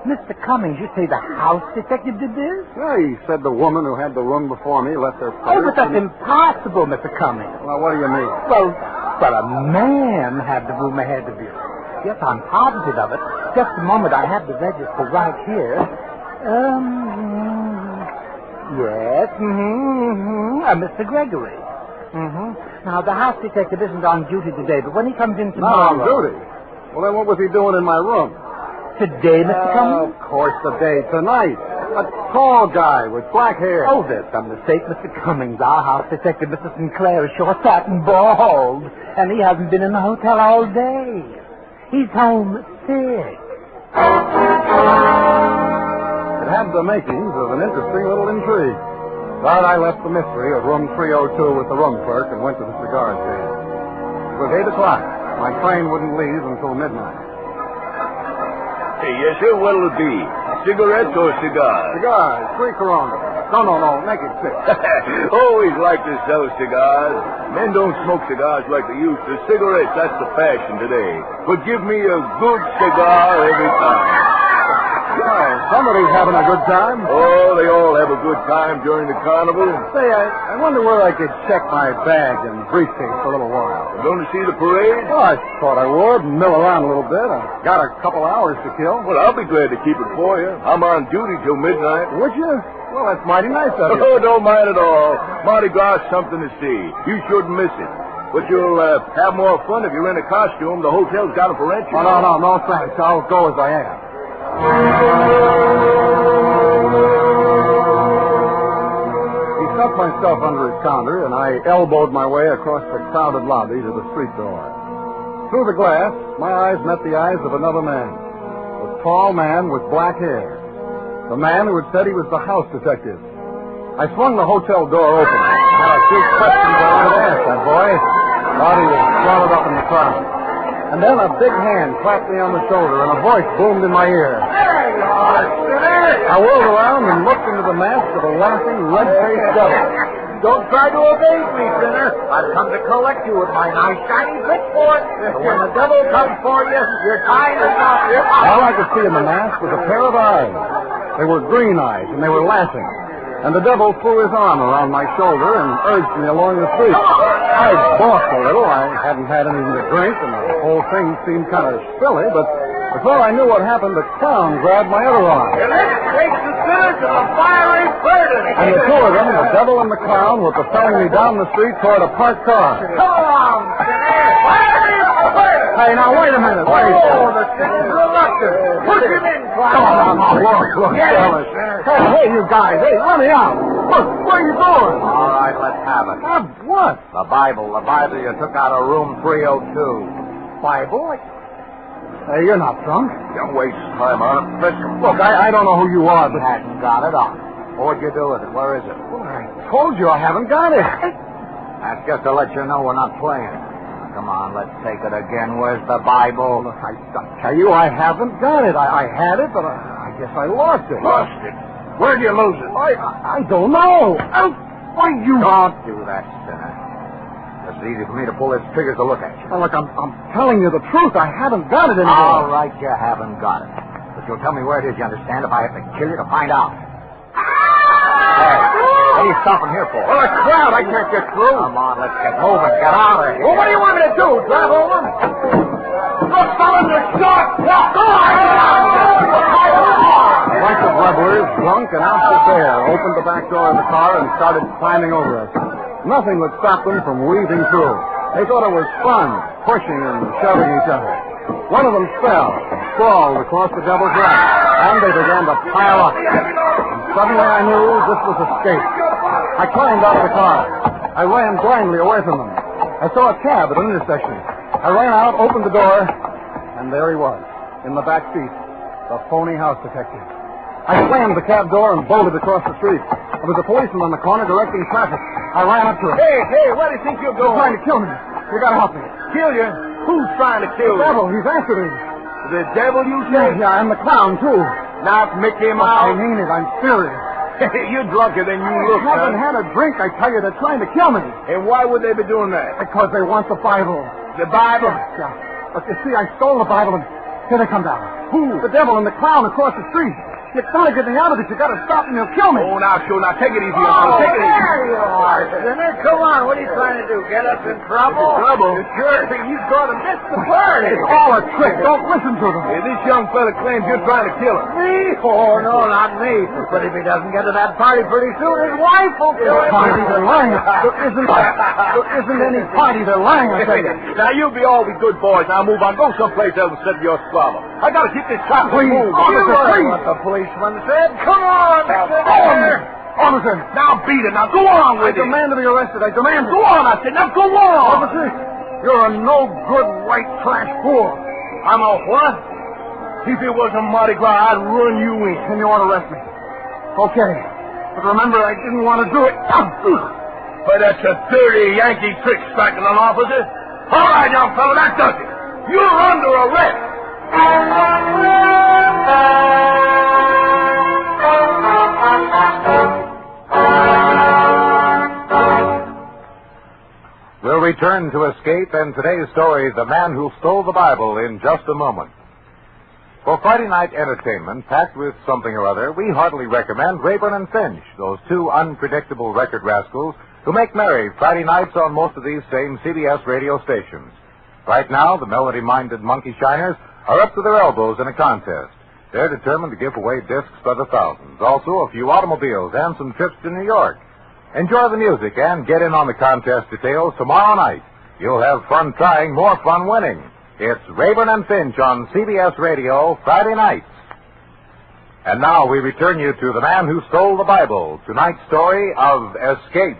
Mr. Cummings, you say the house detective did this? Yeah, he said the woman who had the room before me left her purse. Oh, but that's impossible, Mr. Cummings. Well, what do you mean? Well, a man had the room ahead of you. Yes, I'm positive of it. Just a moment, I have the register right here. Yes, Mr. Gregory. Now, the house detective isn't on duty today, but when he comes in tomorrow... Not on duty? Well, then what was he doing in my room? Today, Mr. Cummings? Of course, today. Tonight. A tall guy with black hair. Oh, there's some mistake, Mr. Cummings. Our house detective, Mr. Sinclair, is short, fat, and bald. And he hasn't been in the hotel all day. He's home sick. It had the makings of an interesting little intrigue. But I left the mystery of room 302 with the room clerk and went to the cigar stand. It was 8 o'clock. My train wouldn't leave until midnight. Hey, yes, sir. What'll it be? Cigarettes or cigars? Cigars. 3 Coronas. No. Make it 6. Always like to sell cigars. Men don't smoke cigars like they used to. Cigarettes, that's the fashion today. But give me a good cigar every time. Well, somebody's having a good time. Oh, they all have a good time during the carnival. Say, I wonder where I could check my bag and briefcase for a little while. You going to see the parade? Well, I thought I would. Mill around a little bit. I've got a couple hours to kill. Well, I'll be glad to keep it for you. I'm on duty till midnight. Would you? Well, that's mighty nice of you. Oh, don't mind at all. Mardi Gras is something to see. You shouldn't miss it. But you'll have more fun if you're in a costume. The hotel's got it for rent. Oh, no, thanks. I'll go as I am. He stuffed myself under his counter, and I elbowed my way across the crowded lobby to the street door. Through the glass, my eyes met the eyes of another man. A tall man with black hair. The man who had said he was the house detective. I swung the hotel door open. Had a few questions I wanted to ask that boy. Thought he was swallowed up in the crowd. And then a big hand clapped me on the shoulder, and a voice boomed in my ear. There you are, sinner! I whirled around and looked into the mask of a laughing, red-faced devil. Don't try to evade me, sinner. I've come to collect you with my nice, shiny pitchfork. But when the devil comes for you, your time is not here. All I could see in the mask was a pair of eyes. They were green eyes, and they were laughing. And the devil threw his arm around my shoulder and urged me along the street. I balked a little. I hadn't had anything to drink, and the whole thing seemed kind of silly, but before I knew what happened, the clown grabbed my other arm. Let's take the sinner to the fiery burden. And the two of them, the devil and the clown, were propelling me down the street toward a parked car. Come along, sinner. Fiery burden. Hey, now, wait a minute. Wait. Oh, the sinner's reluctant. Push him in, clown. Come on, look, fellas. Hey, you guys. Hey, let me out. Look, where are you going? All right, let's have it. What? The Bible you took out of room 302. Bible? Hey, you're not drunk. Don't waste time on it. Listen. Look, I don't know who you are, but... Hadn't got it on. What'd you do with it? Where is it? Well, I told you I haven't got it. That's just to let you know we're not playing. Come on, let's take it again. Where's the Bible? Look, I tell you, I haven't got it. I had it, but I guess I lost it. Lost it? Where'd you lose it? I don't know. Why, you... Don't do that, sinner. It's easy for me to pull this trigger to look at you. Well, look, I'm telling you the truth. I haven't got it All anymore. right, you haven't got it. But you'll tell me where it is, you understand, if I have to kill you to find out. Hey, what are you stopping here for? Well, a crowd. I can't get through. Come on, let's get moving. Get out of here. Well, what do you want me to do? Drive over? Look, fellas, you're short. Go on. A bunch of revelers, drunk and out for bear, opened the back door of the car and started climbing over us. Nothing would stop them from weaving through. They thought it was fun, pushing and shoving each other. One of them fell, sprawled across the devil's lap, and they began to pile up. And suddenly I knew this was escape. I climbed out of the car. I ran blindly away from them. I saw a cab at an intersection. I ran out, opened the door, and there he was, in the back seat, the phony house detective. I slammed the cab door and bolted across the street. There was a policeman on the corner directing traffic. I ran up to him. Hey, where do you think you're going? He's trying to kill me. You gotta help me. Kill you? Who's trying to kill The you? devil, he's after me. The devil, you say? Yeah, and the clown, too. Not Mickey I Mouse? mean it, I'm serious. You're drunker than you look, I haven't son. had a drink, I tell you. They're trying to kill me. And why would they be doing that? Because they want the Bible. The Bible? Yeah. But you see, I stole the Bible and here they come down. Who? The devil and the clown across the street. You're trying to get me out of it. You gotta stop them. They'll kill me. Oh, now, sure. Now, take it easy, Uncle. Take it easy. There you are, sinner. Come on. What are you trying to do? Get us in trouble? Trouble? Sure. You've got to miss the party. It's all a trick. Don't listen to them. Hey, this young fella claims you're trying to kill him. Me? Oh, no, not me. But if he doesn't get to that party pretty soon, his wife will kill him. Party, they're lying. There isn't any party, they're lying, I tell you. Now, you all be good boys. Now, move on. Go someplace else instead of your squabble. I gotta keep this traffic moving. Officer, what the policeman said. Come on, Officer, now beat it. Now, go on with it. I demand to be arrested. I demand it. Go on, I said. Now, go on. Officer, you're a no-good white trash fool. I'm a what? If it wasn't Mardi Gras, I'd run you in. And you want to arrest me? Okay. But remember, I didn't want to do it. But that's a dirty Yankee trick, striking an officer. All right, young fella, that does it. You're under arrest. We'll return to Escape and today's story, The Man Who Stole the Bible, in just a moment. For Friday night entertainment, packed with something or other, we heartily recommend Rayburn and Finch, those two unpredictable record rascals who make merry Friday nights on most of these same CBS radio stations. Right now, the melody-minded monkey shiners are up to their elbows in a contest. They're determined to give away discs by the thousands, also a few automobiles and some trips to New York. Enjoy the music and get in on the contest details tomorrow night. You'll have fun trying, more fun winning. It's Rayburn and Finch on CBS Radio Friday nights. And now we return you to The Man Who Stole the Bible, tonight's story of Escape.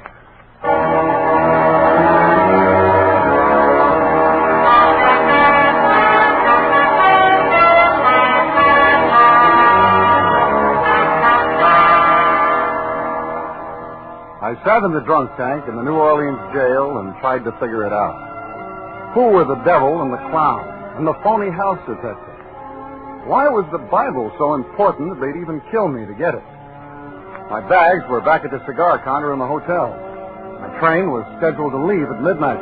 I sat in the drunk tank in the New Orleans jail and tried to figure it out. Who were the devil and the clown and the phony house detective? Why was the Bible so important that they'd even kill me to get it? My bags were back at the cigar counter in the hotel. My train was scheduled to leave at midnight.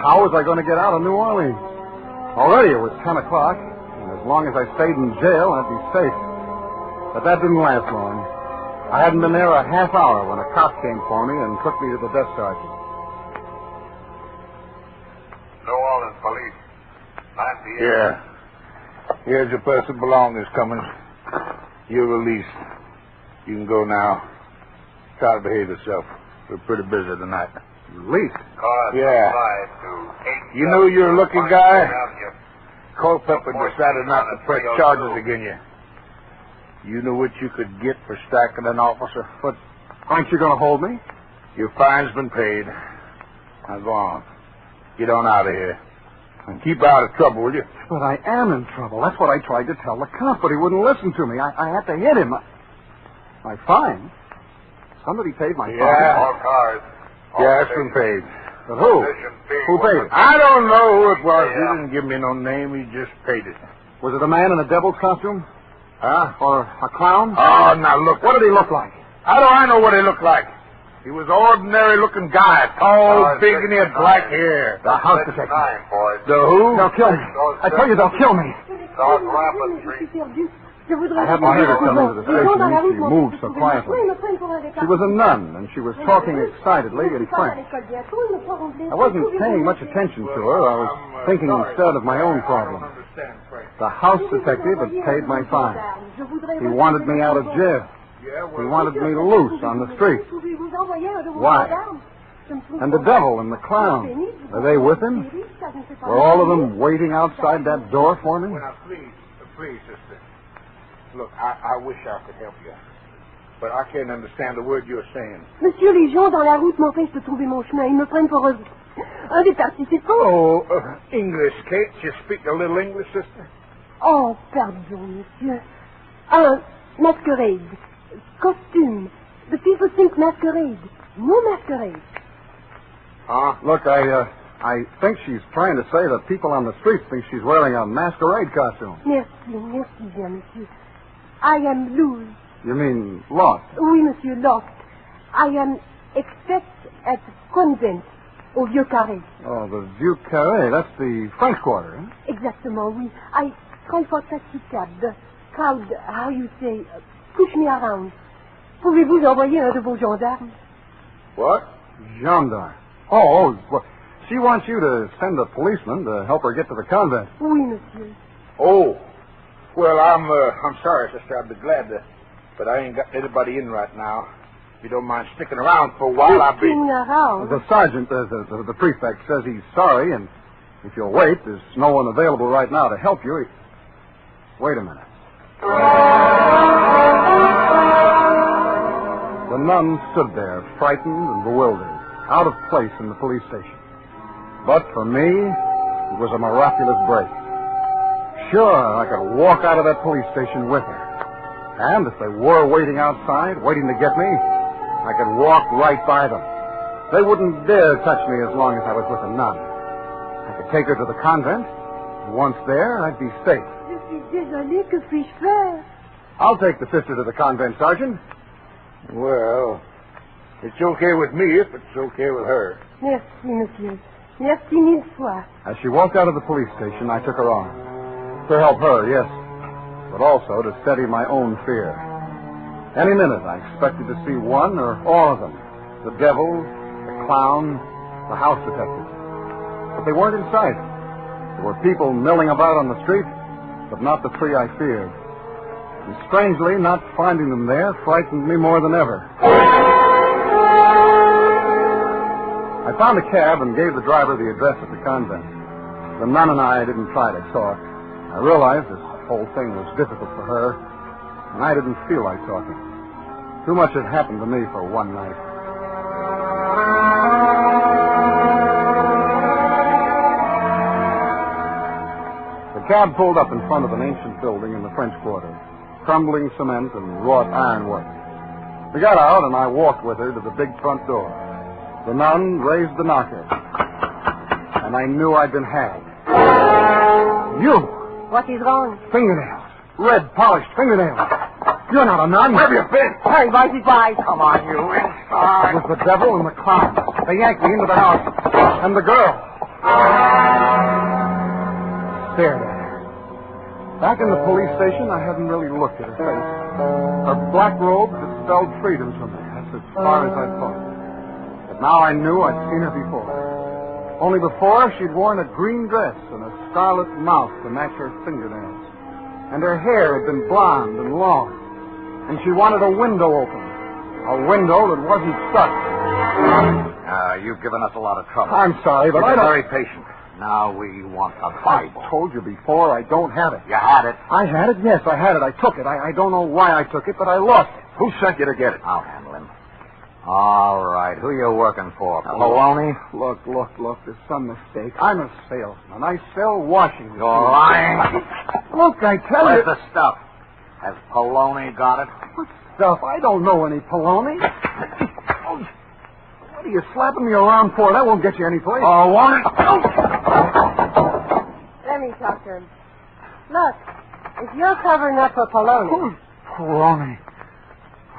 How was I going to get out of New Orleans? Already it was 10 o'clock, and as long as I stayed in jail, I'd be safe. But that didn't last long. I hadn't been there a half hour when a cop came for me and took me to the desk sergeant. New Orleans police. 98. Yeah. Here's your personal belongings, Cummins. You're released. You can go now. Try to behave yourself. We're pretty busy tonight. Released? Yeah. You know you're a lucky guy. Culpepper decided not to press charges against you. You know what you could get for stacking an officer? But aren't you going to hold me? Your fine's been paid. Now go on. Get on out of here. And keep out of trouble, will you? But I am in trouble. That's what I tried to tell the cop, but he wouldn't listen to me. I had to hit him. My fine? Somebody paid my fine? All cars. Yeah, it's been paid. But who? Who paid it? I don't know who it was. He didn't give me no name. He just paid it. Was it a man in a devil's costume? Huh? Or a clown? Oh, now look. What did he look like? How do I know what he looked like? He was an ordinary-looking guy. Tall, big, and he had black hair. The house detective. The who? They'll kill me. I tell you, they'll kill me. I hadn't heard her come into the station. She moved so quietly. She was a nun, and she was talking excitedly in French. I wasn't paying much attention to her. I was thinking instead of my own problem. The house detective had paid my fine. He wanted me out of jail. He wanted me loose on the street. Why? And the devil and the clown, are they with him? Were all of them waiting outside that door for me? Please, sister. Look, I wish I could help you. But I can't understand the word you're saying. Monsieur, les gens dans la route m'empêchent de trouver mon chemin. Ils me prennent pour un des participants. Oh, English, Kate. You speak a little English, sister? Oh, pardon, monsieur. Masquerade. Costume. The people think masquerade. No masquerade. Look, I think she's trying to say that people on the streets think she's wearing a masquerade costume. Merci bien, monsieur. I am loose. You mean lost? Oui, monsieur, lost. I am expect at convent au Vieux Carré. Oh, the Vieux Carré. That's the French Quarter, eh? Exactement, oui. I try for taxicab. The crowd, how you say, push me around. Pouvez-vous envoyer un de vos gendarmes? What? Gendarme. Oh, well, she wants you to send a policeman to help her get to the convent. Oui, monsieur. Oh, Well, I'm sorry, sister. I'd be glad to, but I ain't got anybody in right now. If you don't mind sticking around for a while, I'll be... around? The sergeant, the prefect, says he's sorry, and if you'll wait, there's no one available right now to help you. Wait a minute. The nun stood there, frightened and bewildered, out of place in the police station. But for me, it was a miraculous break. Sure, I could walk out of that police station with her. And if they were waiting outside, waiting to get me, I could walk right by them. They wouldn't dare touch me as long as I was with a nun. I could take her to the convent, and once there, I'd be safe. Je suis désolé, que puis-je faire? I'll take the sister to the convent, Sergeant. Well, it's okay with me if it's okay with her. Merci, monsieur. Merci mille fois. As she walked out of the police station, I took her arm. To help her, yes, but also to steady my own fear. Any minute, I expected to see one or all of them. The devil, the clown, the house detective. But they weren't in sight. There were people milling about on the street, but not the three I feared. And strangely, not finding them there frightened me more than ever. I found a cab and gave the driver the address of the convent. The nun and I didn't try to talk. I realized this whole thing was difficult for her, and I didn't feel like talking. Too much had happened to me for one night. The cab pulled up in front of an ancient building in the French Quarter, crumbling cement and wrought ironwork. We got out, and I walked with her to the big front door. The nun raised the knocker, and I knew I'd been had. You! What is wrong? Fingernails. Red, polished fingernails. You're not a nun. Where have you been? Hurry, boys, he's wise. Come on, you inside. It was the devil and the clown. They yanked me into the house. And the girl. Stared at her. Back in the police station, I hadn't really looked at her face. Her black robe had spelled freedom to me. That's as far as I'd thought. But now I knew I'd seen her before. Only before, she'd worn a green dress and a scarlet mouth to match her fingernails. And her hair had been blonde and long. And she wanted a window open. A window that wasn't stuck. You've given us a lot of trouble. I'm sorry, but You've I been don't... very patient. Now we want the Bible. I told you before, I don't have it. You had it. I had it? Yes, I had it. I took it. I don't know why I took it, but I lost it. Who sent you to get it? I'll handle him. All right. Who you working for? Maloney? Look. There's some mistake. I'm a salesman. I sell washing machines. You're lying. Look, I tell you... Where's the stuff? Has Poloni got it? What stuff? I don't know any Poloni. What are you slapping me around for? That won't get you any place. Oh, won't it? Let me talk to him. Look, if you're covering up for Poloni... Poloni.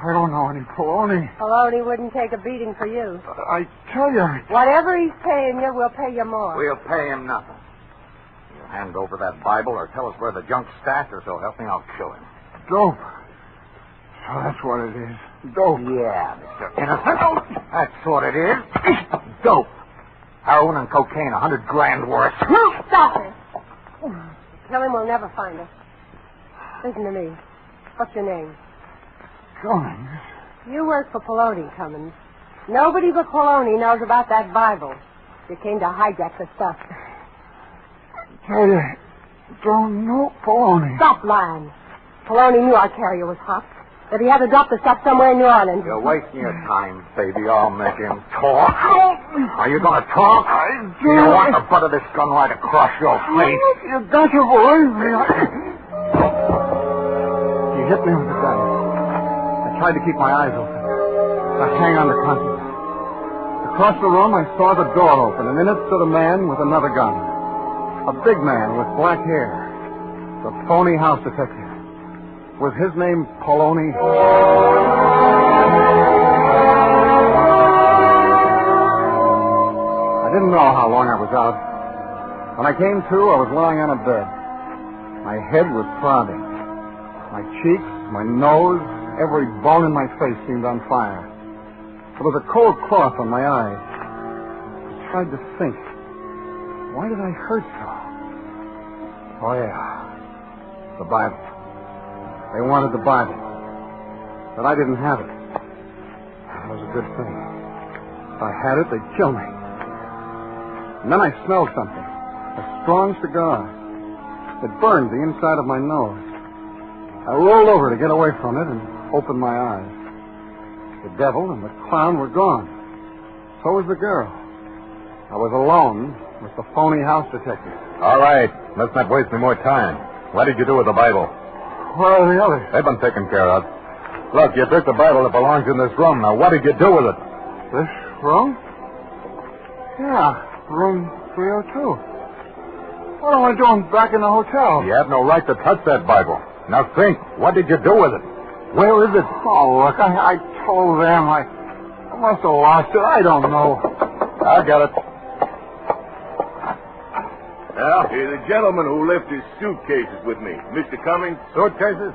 I don't know any Poloni. Poloni wouldn't take a beating for you. I tell you... Whatever he's paying you, we'll pay you more. We'll pay him nothing. You hand over that Bible or tell us where the junk's stashed, or so help me, I'll kill him. Dope. So that's what it is. Dope. Yeah, Mr. Innocent. That's what it is. Dope. Heroin and cocaine, $100,000 worth. Stop it. Tell him we'll never find us. Listen to me. What's your name? Cummings. You work for Poloni, Cummins. Nobody but Poloni knows about that Bible. You came to hijack the stuff. Tell you, don't know Poloni. Stop lying. Poloni knew our carrier was hot. That he had to drop the stuff somewhere in New Orleans. You're wasting your time, baby. I'll make him talk. Are you going to talk? Do you want the butt of this gun right across your face? You got to believe me. He hit me with the gun. I tried to keep my eyes open. I hang on to conscience. Across the room, I saw the door open, and in it stood a man with another gun. A big man with black hair. The phony house detective. Was his name Poloni? I didn't know how long I was out. When I came to, I was lying on a bed. My head was throbbing. My cheeks, my nose, every bone in my face seemed on fire. There was a cold cloth on my eyes. I tried to think. Why did I hurt so? Oh, yeah. The Bible. They wanted the Bible. But I didn't have it. That was a good thing. If I had it, they'd kill me. And then I smelled something. A strong cigar. It burned the inside of my nose. I rolled over to get away from it and opened my eyes. The devil and the clown were gone. So was the girl. I was alone with the phony house detective. All right. Let's not waste any more time. What did you do with the Bible? Where are the others? They've been taken care of. Look, you took the Bible that belongs in this room. Now, what did you do with it? This room? Yeah, room 302. What am I doing back in the hotel? You have no right to touch that Bible. Now think, what did you do with it? Where is it? Oh, look, I told them. I must have lost it. I don't know. I got it. Now, here's the gentleman who left his suitcases with me. Mr. Cummings? Suitcases?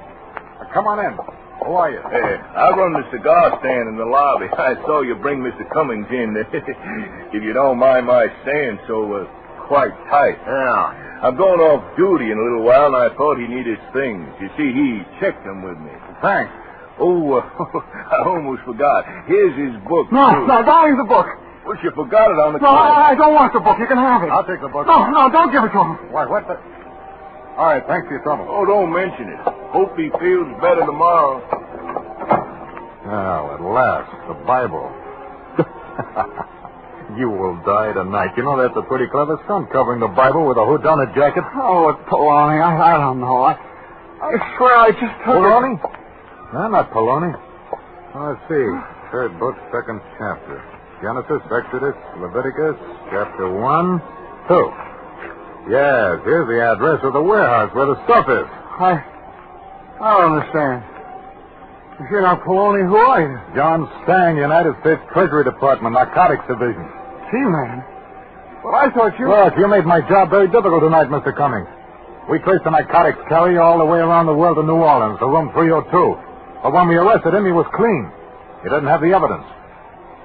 Come on in. Who are you? I run the cigar stand in the lobby. I saw you bring Mr. Cummings in. If you don't mind my saying so, quite tight. Yeah. I'm going off duty in a little while, and I thought he needed his things. You see, he checked them with me. Thanks. Oh, I almost forgot. Here's his book. No, don't leave the book. Well, you forgot it on the No, I don't want the book. You can have it. I'll take the book. No, don't give it to him. Why, what the... All right, thanks for your trouble. Oh, don't mention it. Hope he feels better tomorrow. Oh, at last, the Bible. You will die tonight. You know that's a pretty clever stunt, covering the Bible with a whodunit jacket. Oh, it's Poloni. I don't know. I swear I just took Poloni? No, not Poloni. Let's see. Third book, second chapter. Genesis, Exodus, Leviticus, chapter 1, 2. Yes, here's the address of the warehouse where the stuff is. I don't understand. If you're not Poloni, who are you? John Stang, United States Treasury Department, Narcotics Division. Gee, man. Well, I thought you... Look, you made my job very difficult tonight, Mr. Cummings. We traced the narcotics carrier all the way around the world to New Orleans, to room 302. But when we arrested him, he was clean. He didn't have the evidence.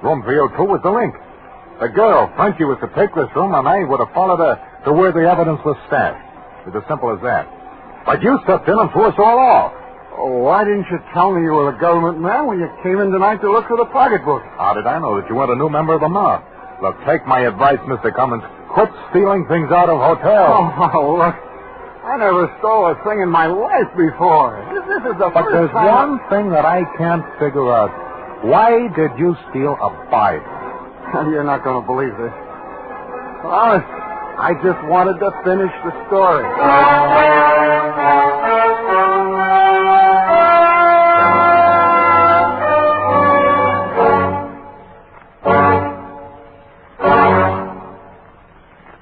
Room 302 was the link. The girl, Frenchie, was to take this room, and I would have followed her to where the evidence was stashed. It's as simple as that. But you stepped in and threw us all off. Oh, why didn't you tell me you were a government man when you came in tonight to look for the pocketbook? How did I know that you weren't a new member of the mob? Look, take my advice, Mr. Cummings. Quit stealing things out of hotels. Oh, look. I never stole a thing in my life before. This is the But first there's time... one thing that I can't figure out. Why did you steal a Bible? You're not going to believe this. Honest, I just wanted to finish the story.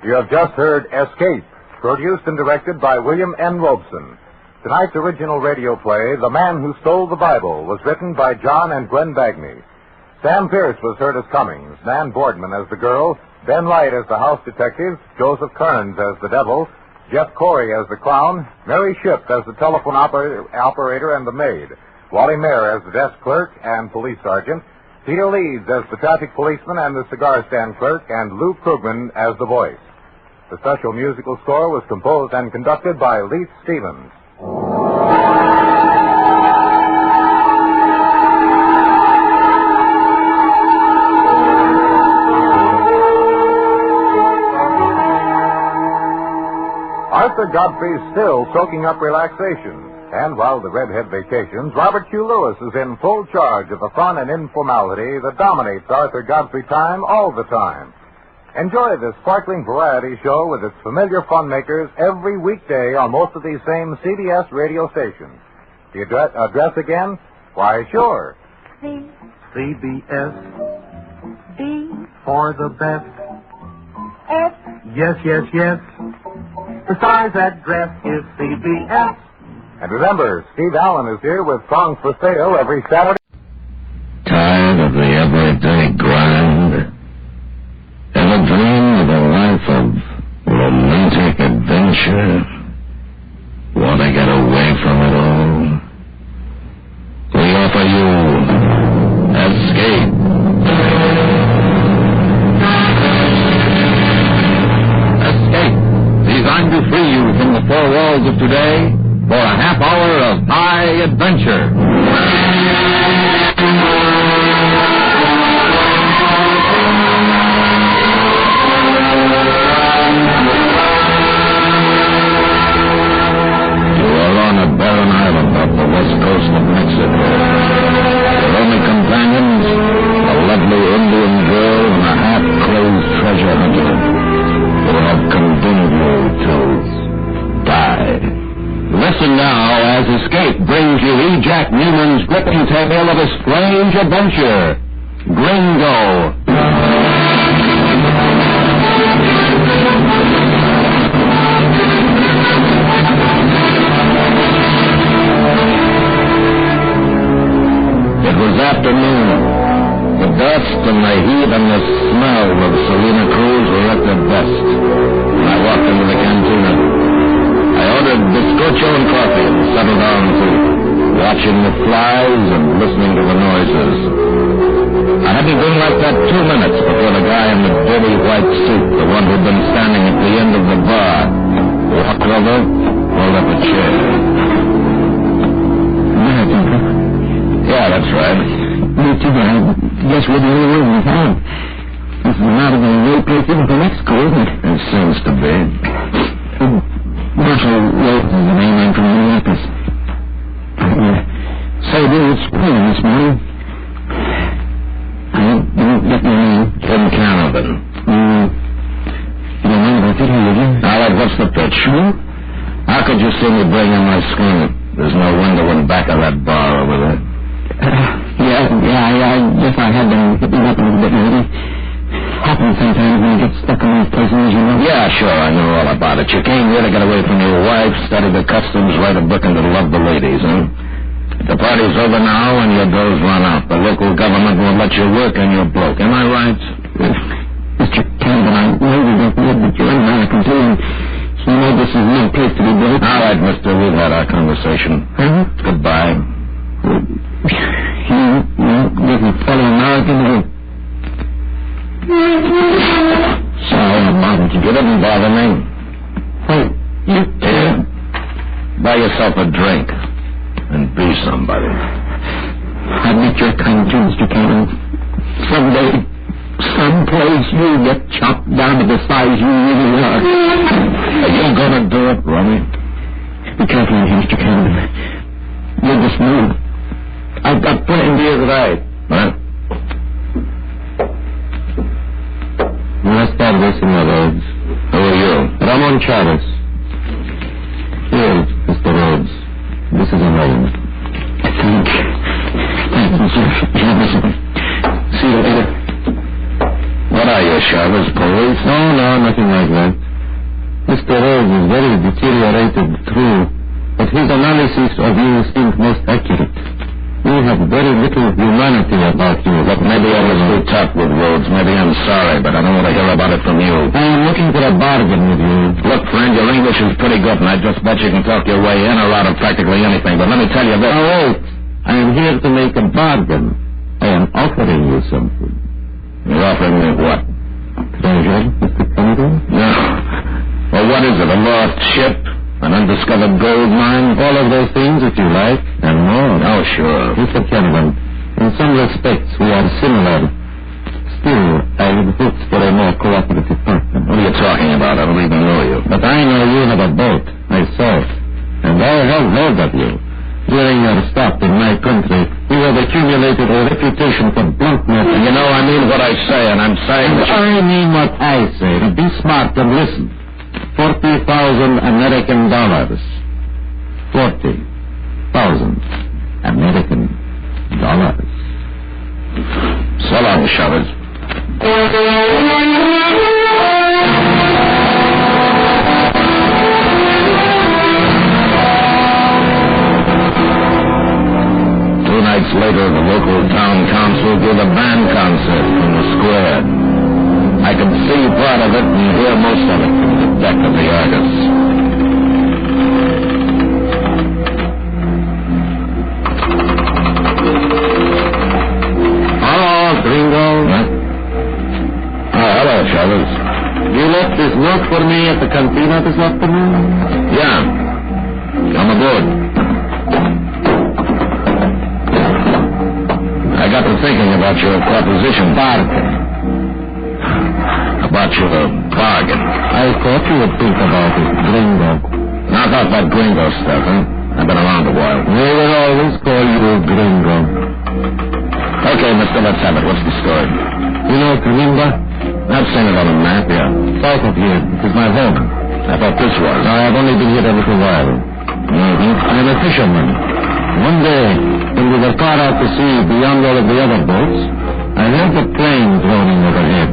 You have just heard Escape, produced and directed by William N. Robeson. Tonight's original radio play, The Man Who Stole the Bible, was written by John and Gwen Bagney. Sam Pierce was heard as Cummings, Nan Boardman as the girl, Ben Wright as the house detective, Joseph Kearns as the devil, Jeff Corey as the clown, Mary Shipp as the telephone operator and the maid, Wally Mayer as the desk clerk and police sergeant, Peter Leeds as the traffic policeman and the cigar stand clerk, and Lou Krugman as the voice. The special musical score was composed and conducted by Leith Stevens. Arthur Godfrey's still soaking up relaxation. And while the redhead vacations, Robert Q. Lewis is in full charge of the fun and informality that dominates Arthur Godfrey time all the time. Enjoy this sparkling variety show with its familiar fun makers every weekday on most of these same CBS radio stations. The address again? Why, sure. CBS. B. For the best. F. Yes, yes, yes. The size address is CBS. And remember, Steve Allen is here with songs for sale every Saturday. Tired of the everyday grind? Ever dream of a life of romantic adventure? Want to get away from it all? We offer you Escape. Escape, designed to free you from the four walls of today for a half hour of high adventure. You are on a barren island off the west coast of Mexico. Your only companions, a lovely Indian girl and a half-clothed treasure hunter who have condemned you to die. Listen now as Escape brings you E. Jack Newman's gripping tale of a strange adventure, Gringo. It was afternoon. The dust and the heat and the smell of Salina Cruz were at their best. I walked into the cantina. I ordered bizcocho and coffee and settled down to watching the flies and listening to the noises. I hadn't been like that 2 minutes before the guy in the dirty white suit, the one who'd been standing at the end of the bar, walked over, pulled up a chair. Yeah, that's right. Me too, but I guess we're the only ones in town. This is not a real place even for Mexico, isn't it? It seems to be. Marshall Rhodes is the main man from Minneapolis. Say, dude, it's raining this morning. I didn't get your name. Tim Canavan. You don't mind if I sit here with you? All right, what's the pitch? How could you see me bring in my schooner? There's no window in back of that bar over there. I guess I have been hitting up a little bit lately. Happens sometimes when you get stuck in these places, as you know. Yeah, sure, I know all about it. You came here to get away from your wife, study the customs, write a book, and to love the ladies, huh? The party's over now, and your doug's run out. The local government won't let you work, and you're broke. Am I right? Mr. Campbell, I know you don't know, but you're an American, too, and you know this is no place to be broke. All right, mister, we've had our conversation. Huh? Goodbye. You didn't follow American, or... Sorry, I bothered you. You didn't bother me. Hey, you... Here, buy yourself a drink and be somebody. I meet your kind too, Mr. Cameron. Someday, someplace, you'll get chopped down to the size you really are. Are you gonna do it, Rummy? Be careful in here, Mr. Cameron. You'll just move. I've got plenty of years right. Huh? Buenas tardes, señor Rhodes. Who are you? Ramon Chavez. Here, Mr. Rhodes. This is a home. Thank you, sir. See you later. What are you, Chavez? Police? No, nothing like that. Mr. Rhodes is very deteriorated, true, but his analysis of you seems most accurate. You have very little humanity about you. Look, maybe I was too tough with Rhodes. Maybe I'm sorry, but I don't want to hear about it from you. I'm looking for a bargain with you. Look, friend, your English is pretty good, and I just bet you can talk your way in or out of practically anything. But let me tell you this. Oh, wait. I am here to make a bargain. I am offering you something. You're offering me what? Treasure, Mr. Campbell? No. Well, what is it, a lost ship? An undiscovered gold mine? All of those things, if you like, and more. Oh, sure. Mr. Canavan, in some respects we are similar. Still, I would hope for a more cooperative partner. What are you talking about? I don't even know you. But I know you have a boat. I saw it. And I have heard of you. During your stop in my country, you have accumulated a reputation for bluntness. You know, I mean what I say, and I'm saying that I mean what I say. Be smart and listen. $40,000 American dollars. 40,000 American dollars. So long, Chavez. Two nights later, the local town council gave a band concert in the square. I could see part of it and hear most of it from the deck of the Argus. Hello, Gringo. Huh? Oh, hello, Chavez. You left this note for me at the cantina this afternoon? Yeah. Come aboard. about your proposition. Bargain. About your bargain. I thought you would think about it, Gringo. Not about that Gringo stuff, huh? I've been around a while. They will always call you Gringo. Okay, mister, let's have it. What's the story? You know Kalimba? I've seen it on a map, yeah. South of here. It is my home. I thought this was. No, I've only been here a little while. I'm a fisherman. One day, when we were far out to sea beyond all of the other boats, I heard the plane droning overhead.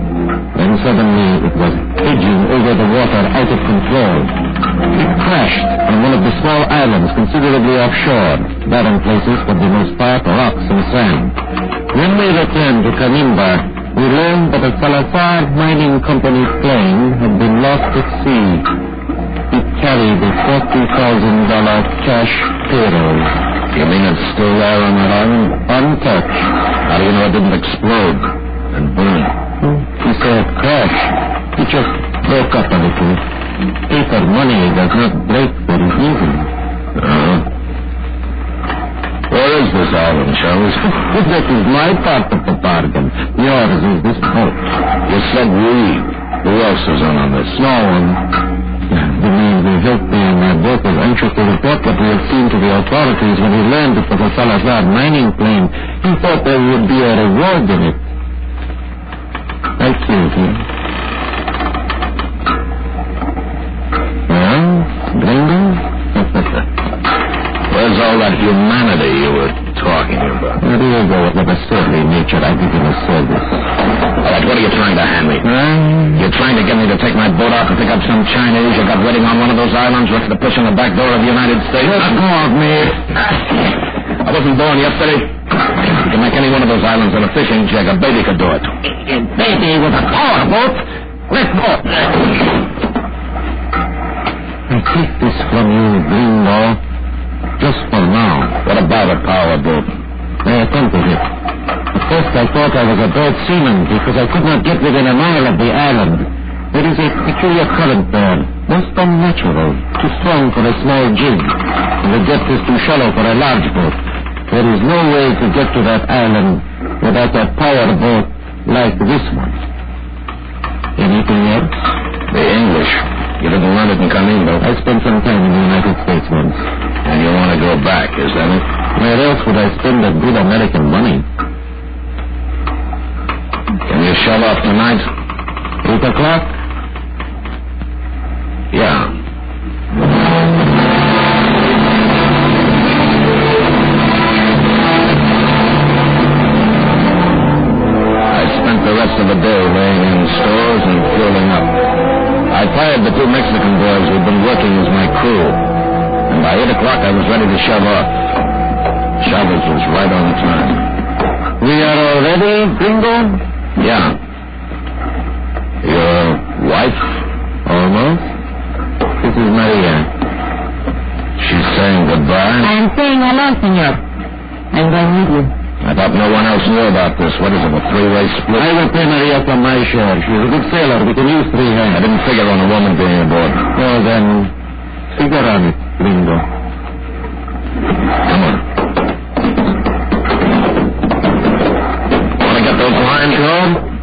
Then suddenly it was edging over the water out of control. It crashed on one of the small islands considerably offshore, barren places for the most part rocks and sand. When we returned to Kanimba, we learned that a Salazar Mining Company plane had been lost at sea. It carried a $40,000 cash payroll. You mean it's still there on that island? Untouched. How do you know it didn't explode and burn? He said crash. It just broke up a little. Paper money does not break very easily. Where is this island, Charles? That is my part of the bargain. Yours is this boat. You said we. Who else is on this? No one. The man who helped me in my boat was anxious to report what we had seen to the authorities when he learned it was a Salazar mining plane. He thought there would be a reward in it. I killed him. Well, Gringo? Where's all that humanity you were talking about? There you go with a surly nature. I give him a service. All right, what are you trying to hand me? You're trying to get me to take my boat out to pick up some Chinese you got waiting on one of those islands ready to push in the back door of the United States? Let go of me. I wasn't born yesterday. You can make any one of those islands in a fishing jig. A baby could do it. A baby with a powerboat? Let go. I take this from you, Gringo. Just for now. What about a powerboat? I attempted it. At first I thought I was a bad seaman because I could not get within a mile of the island. There is a peculiar current there, most unnatural, too strong for a small jig, and the depth is too shallow for a large boat. There is no way to get to that island without a powerboat like this one. Anything else? The English. You didn't learn it in Gringo. I spent some time in the United States once. And you want to go back, is that it? Where else would I spend that good American money? Can you shove off tonight? 8 o'clock? Yeah. I spent the rest of the day laying in stores and fueling up. I fired the two Mexican boys who'd been working as my crew. And by 8 o'clock, I was ready to shove off. Chavez was right on time. We are all ready, Gringo? Yeah. Your wife? Almost. This is Maria. She's saying goodbye? I am saying hello, senor. I'm going with you. I thought no one else knew about this. What is it, a three-way split? I will pay Maria for my share. She's a good sailor. We can use 3 hands. I didn't figure on a woman being aboard. Well, then, figure on it, Gringo. Come on. Want to get those lines on?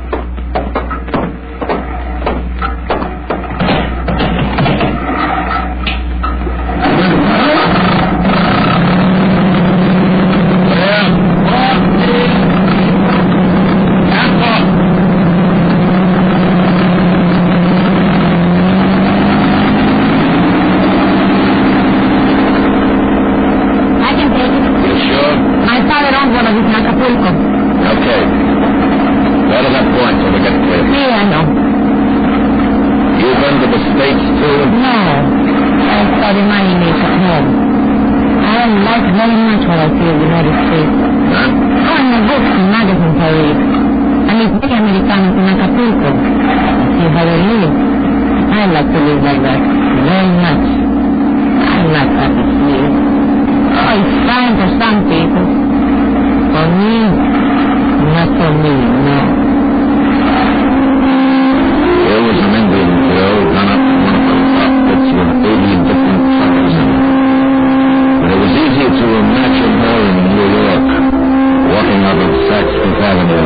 Avenue.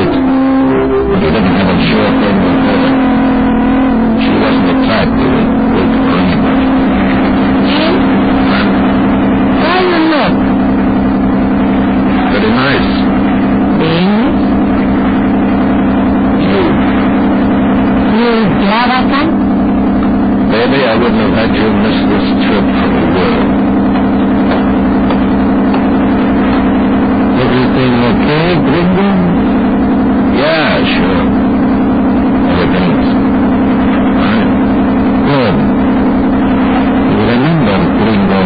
wait. But he didn't have a sure thing with her. She wasn't the type that would wait for anybody. Jim? How you look? Pretty nice. Things? You glad I can? Baby, I wouldn't have had you miss this trip for the world. Everything okay, Gringo? Yeah, sure. Everything's fine. Good. You remember, Gringo,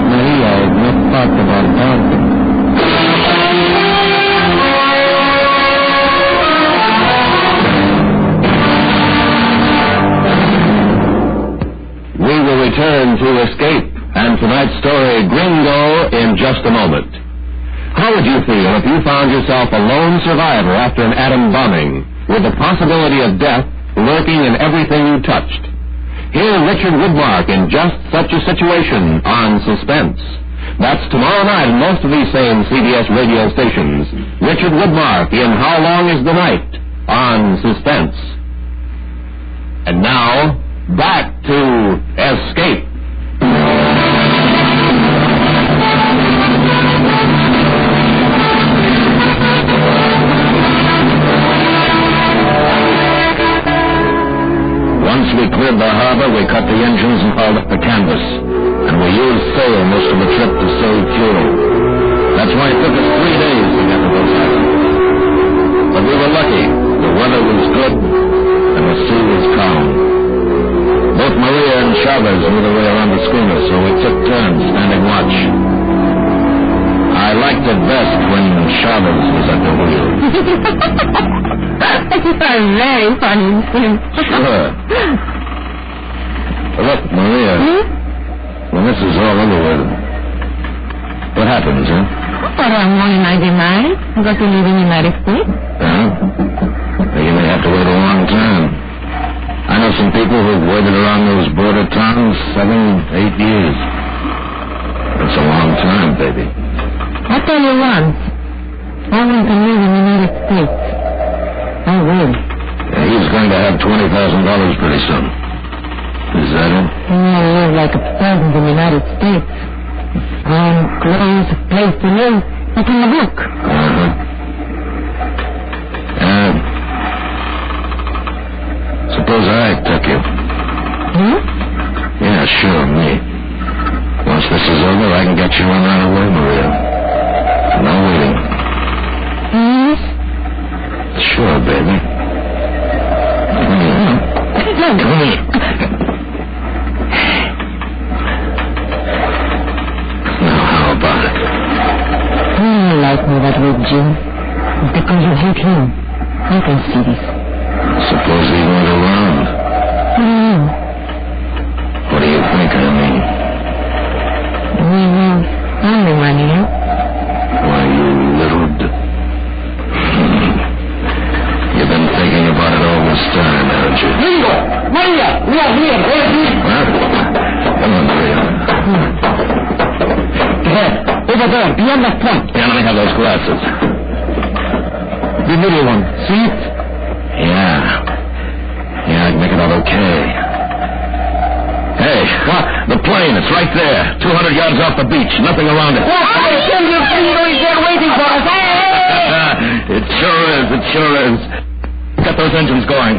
Maria is not part of our party. We will return to Escape and tonight's story, Gringo, in just a moment. How would you feel if you found yourself a lone survivor after an atom bombing, with the possibility of death lurking in everything you touched? Hear Richard Woodmark in just such a situation on Suspense. That's tomorrow night in most of these same CBS radio stations. Richard Woodmark in How Long is the Night on Suspense. And now, back to Escape. Once we cleared the harbor, we cut the engines and hauled up the canvas. And we used sail most of the trip to save fuel. That's why it took us 3 days to get to those islands. But we were lucky. The weather was good, and the sea was calm. Both Maria and Chavez knew the way around the schooner, so we took turns standing watch. I liked it best when Chavez was at the wheel. You are very funny, Jim. Sure. Look, Maria, when this is all over with, what happens, huh? Well, I'm going to get married. I'm going to live in the United States. Yeah? You may have to wait a long time. I know some people who've waited around those border towns 7, 8 years. That's a long time, baby. I'll tell you once. I want to live in the United States. I will. Yeah, he's going to have $20,000 pretty soon. Is that it? I live like a peasant in the United States. Clothes, a place to live, like in the book. Suppose I took you. Yeah, sure, me. Once this is over, I can get you on right away, Maria. No waiting. Sure, baby. Come here. Come here. Now, how about it? You like me that way, Jim. Because you hate him. I can see this. Suppose he went around. What do you think I mean? Only money, huh? Why, you little... You've been thinking about it all this time, haven't you? Gringo! Maria! We are here! What? Come on, Maria. There! Over there! Beyond that point! Yeah, let me have those glasses. The middle one. See it? Yeah, I'd make it out okay. Hey, the plane, it's right there. 200 yards off the beach, nothing around it. I tell you, Gringo is there waiting for us. Hey! It sure is. Get those engines going.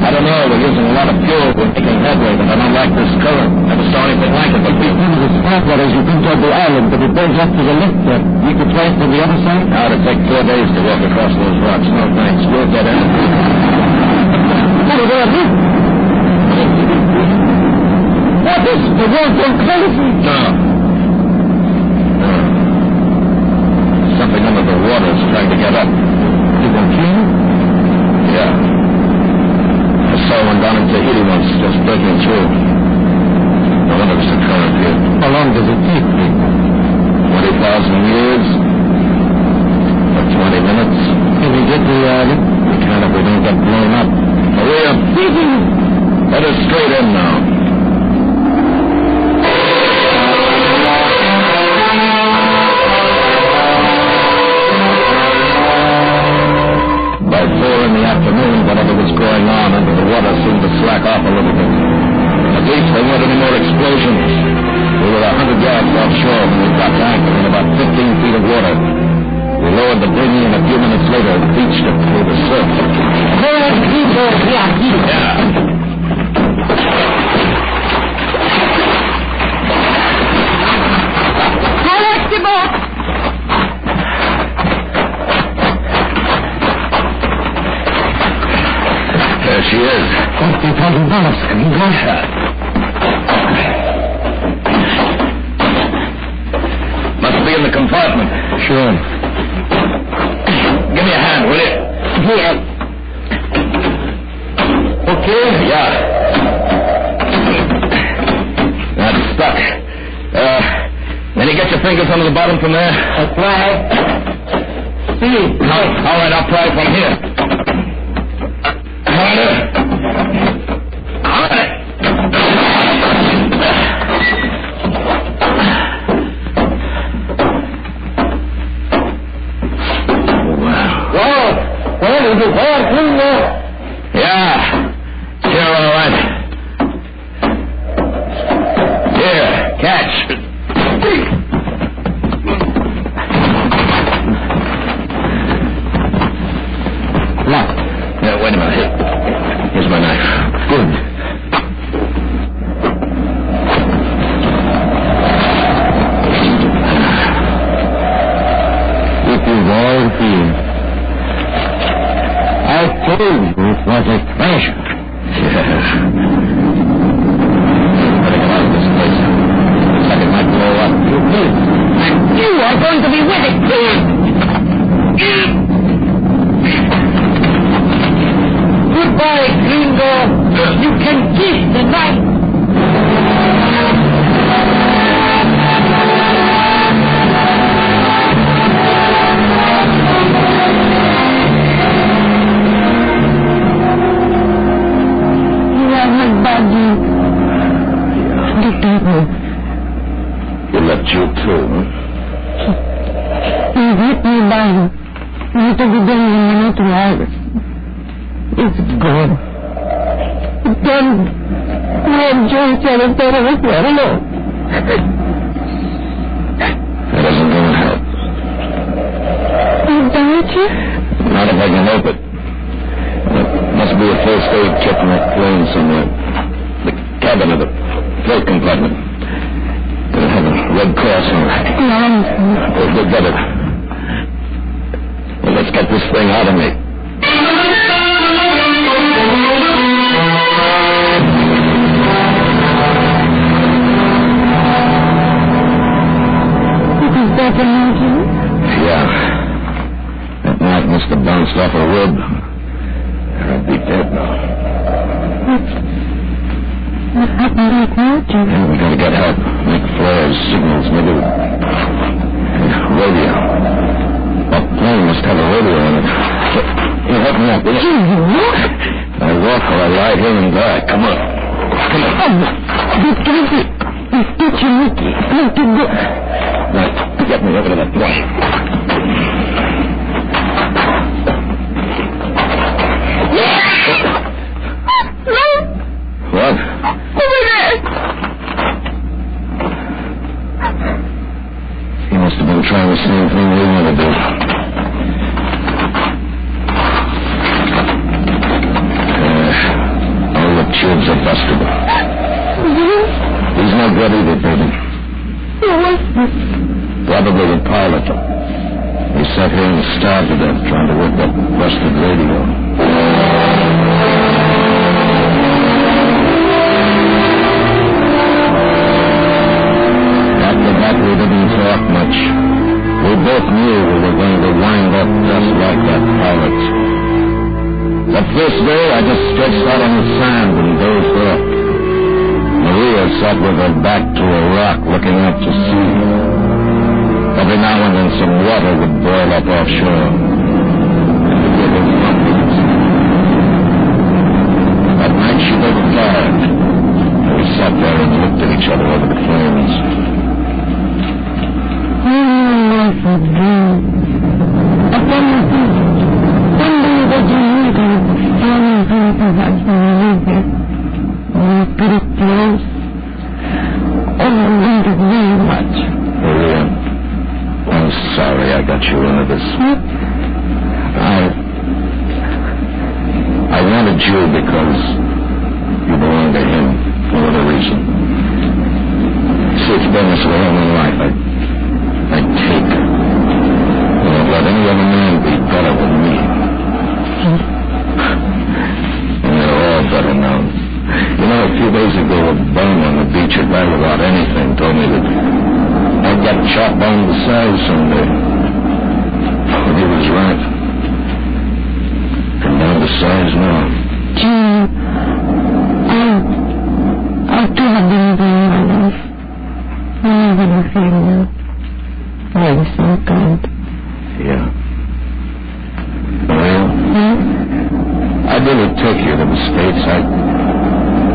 I don't know, we're using a lot of fuel. We're making headway, but I don't like this current. Never saw anything like it, but we use the spark as you come toward the island, but it goes up to the left there. We could try it from the other side? Now, it'd take 4 days to walk across those rocks. No thanks. We'll get in. What are they doing? What is the world going crazy? No. Something under the water is trying to get up. You want king? Yeah. I saw one down in Tahiti once, just breaking through. No wonder there's a current here. How long does it take, Gringo? 20,000 years. Or 20 minutes. Can we get the island? We can if we don't get blown up. Maria! Let us straight in now. By 4 in the afternoon, whatever was going on under the water seemed to slack off a little bit. At least there weren't any more explosions. We were 100 yards offshore when we got to anchor in about 15 feet of water. We lowered the dinghy and a few minutes later beached it through the surf. Yeah. There she is. $50,000. Can you got her? Must be in the compartment. Sure. Give me a hand, will you? Here. Okay? Yeah. That's stuck. Then you get your fingers under the bottom from there? I'll try. See. All right, I'll try from here. Yeah. You're all right. Here, catch. Look. Yeah, wait a minute. Here's my knife. Good. It is all here. I told you it was a treasure. Yes. Better get out of this place. Looks like it might blow up. And you are going to be with it. Goodbye, Gringo. You can keep the knife. You left you too, huh? He hit me down. He took it down in the little house. It's gone. Then, when Joe said it, that I was not alone. That isn't going to help. Don't you? Not if I can help it. There must be a first aid kit in that plane somewhere. The cabin of the freight compartment. It'll have a red cross on it. We'll get it. Well, let's get this thing out of me. Is that the mountain? Yeah. That knife must have bounced off a rib. I'd be dead now. What happened right now, Jim? Yeah, we gotta get help. Make flares, signals, maybe radio. That plane must have a radio on it. You help me out, will you? I walk or I lie here and die. Come on. Come on. But Cassie, it's you, Mickey. Let him go. Right. Get me over to that point. What? Over there! He must have been trying the same thing we want to do. All the tubes are busted. He's no good either, baby. Who was this? Probably the pilot. He sat here and starved to death trying to work that busted radio. We didn't talk much. We both knew we were going to wind up just like that pilot. That first day, I just stretched out on the sand and dozed off. Maria sat with her back to a rock looking out to sea. Every now and then some water would boil up offshore. And the river rumbled. That night she overflowed. You belong to him for whatever reason. See, it's been this way all my life. I take. I won't let any other man be better than me. And they're all better now. You know, a few days ago, a bum on the beach at right without anything told me that I'd get chopped down to size someday. And he was right. I'm down to size now. Jim, I do have been in my life. I never feel you. I was so good. Yeah. Maria? I'd really take you to the States.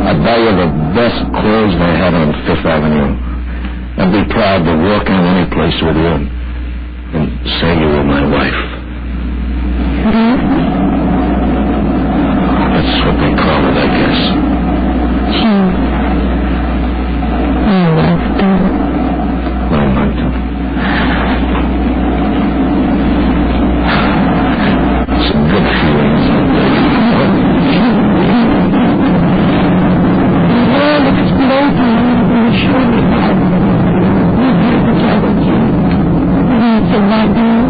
I'd buy you the best clothes they had on Fifth Avenue. I'd be proud to walk in any place with you and say you were my wife. That's what they call it, I guess. Jim, I love you. Well, Martha. Some good feelings. Well, it's exploding. I'm sure we have. We're here together, Jim. It's a nightmare.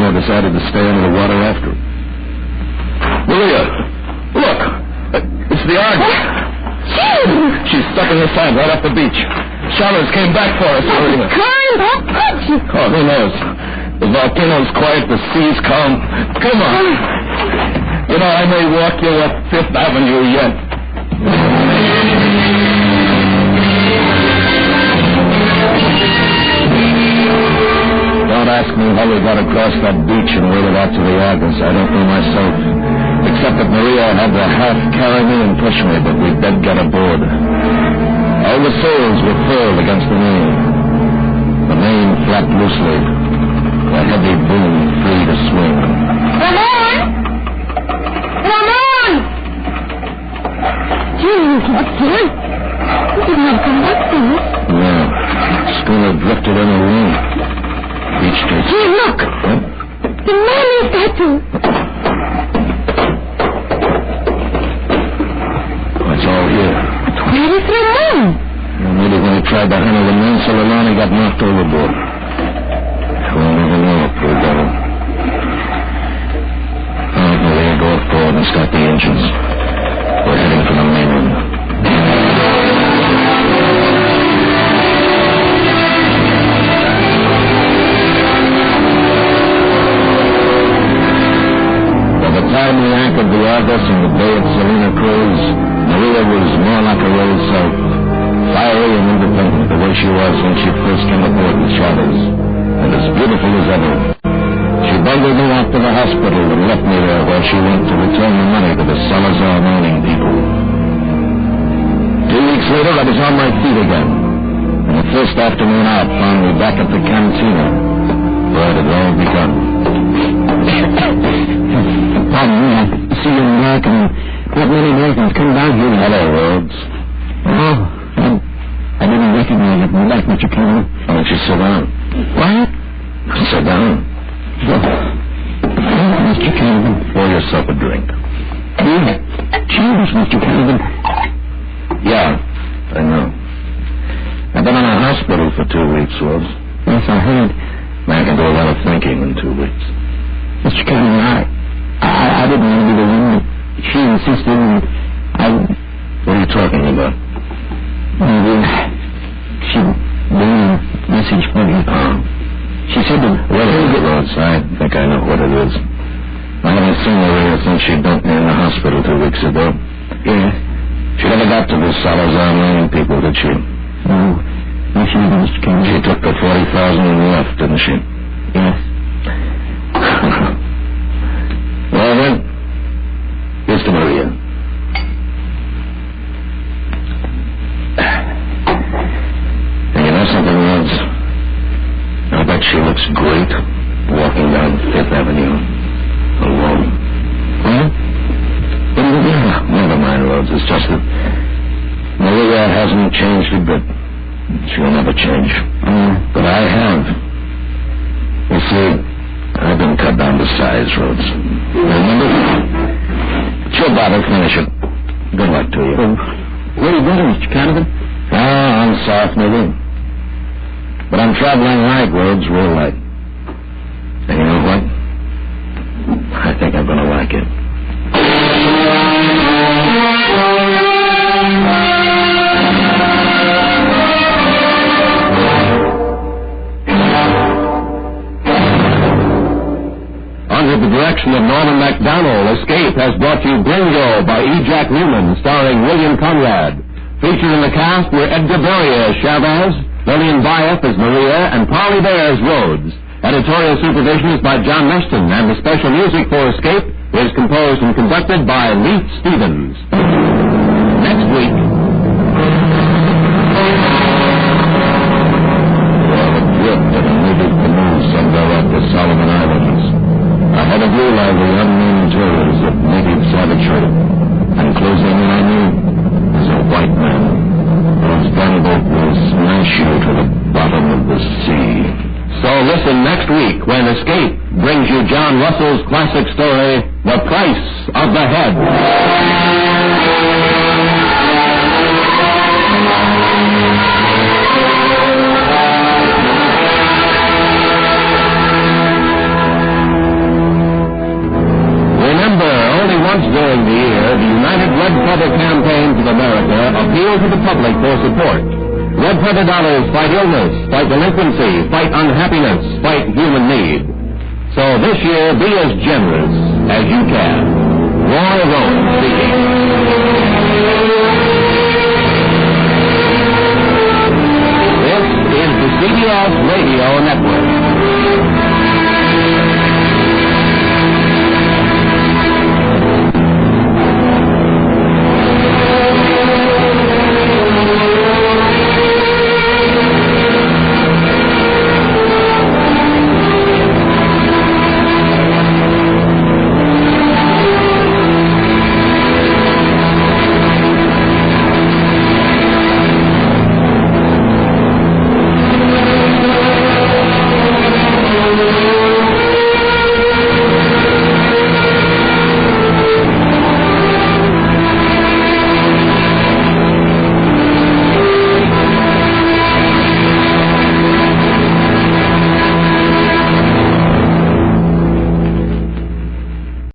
Decided to stay under the water after it. Maria, look! It's the Argus. She's stuck in the sand right off the beach. Chalmers came back for us earlier. Oh, who knows? The volcano's quiet, the sea's calm. Come on. You know, I may walk you up Fifth Avenue yet. Don't ask me how we got across that beach and waded out to the Argus. I don't know myself. Except that Maria had to half carry me and push me, but we did get aboard. All the sails were furled against the main. The main flapped loosely. The heavy boom free to swing. Come on! Come on! Jim, what's here? You did not come back to us. No. Schooner drifted in the wind. Reached her. Jim, look! What? The man is tattoo. It's all here. But where is the man? Well, maybe when he tried to handle the mainsail alone, he got knocked overboard. We'll never know, poor devil. All right, Maria, go forward and start the engines. We're heading for the mainland. By the time we anchored the Argus in the bay at Salina Cruz, Maria was more like her old self, fiery and independent the way she was when she first came aboard with Chavez, and as beautiful as ever. She bundled me off to the hospital and left me there while she went to return the money to the Salazar mining people. 2 weeks later, I was on my feet again, and the first afternoon out found me back at the cantina, where it had all begun. Pardon me, I see you in America and not many Americans come down here. Hello, Rhodes. Oh, I didn't recognize you from the back, Mr. Campbell. Why don't you sit down? What? Sit down. Mr. Campbell. Pour yourself a drink. Cheers, Mr. Campbell. Yeah, I know. I've been in a hospital for 2 weeks, Rhodes. Yes, I heard. Man can do a lot of thinking in 2 weeks. Mr. Campbell, I didn't want to be the one that she insisted on. What are you talking about? She brought a message for me. She said that... What is it, Rhodes? I think I know what it is. I haven't seen Maria since she dumped me in the hospital 2 weeks ago. Yeah? She never got to the Salazar mining people, did she? No. What's she did, Mr. King? She took the 40,000 and left, didn't she? Yes. Well, then, here's to Maria. And you know something, Rhodes? I bet she looks great walking down Fifth Avenue alone. Well, never mind, Rhodes. It's just that Maria hasn't changed a bit. She'll never change. But I have. You see, I've been cut down to size, Rhodes. Remember? Chill, Bobby, finish it. Good luck to you. Where are you going, Mr. Canavan? I'm soft, maybe. But I'm traveling light, Rhodes, real light. And you know what? I think I'm going to like it. Under the direction of Norman MacDonald, Escape has brought you Gringo by E. Jack Newman, starring William Conrad. Featured in the cast were Edgar Berrier as Chavez, Lillian Bayef as Maria, and Polly Bear as Rhodes. Editorial supervision is by John Meston, and the special music for Escape is composed and conducted by Leith Stevens. Next week... Solomon Islands. Ahead of you lie the unknown terrors of native savagery, and closing in on you is a white man whose gunboat will smash you to the bottom of the sea. So listen next week when Escape brings you John Russell's classic story, The Price of the Head. During the year, the United Red Feather Campaigns of America appeal to the public for support. Red Feather dollars fight illness, fight delinquency, fight unhappiness, fight human need. So this year, be as generous as you can. Roy Rome speaking. This is the CBS Radio Network.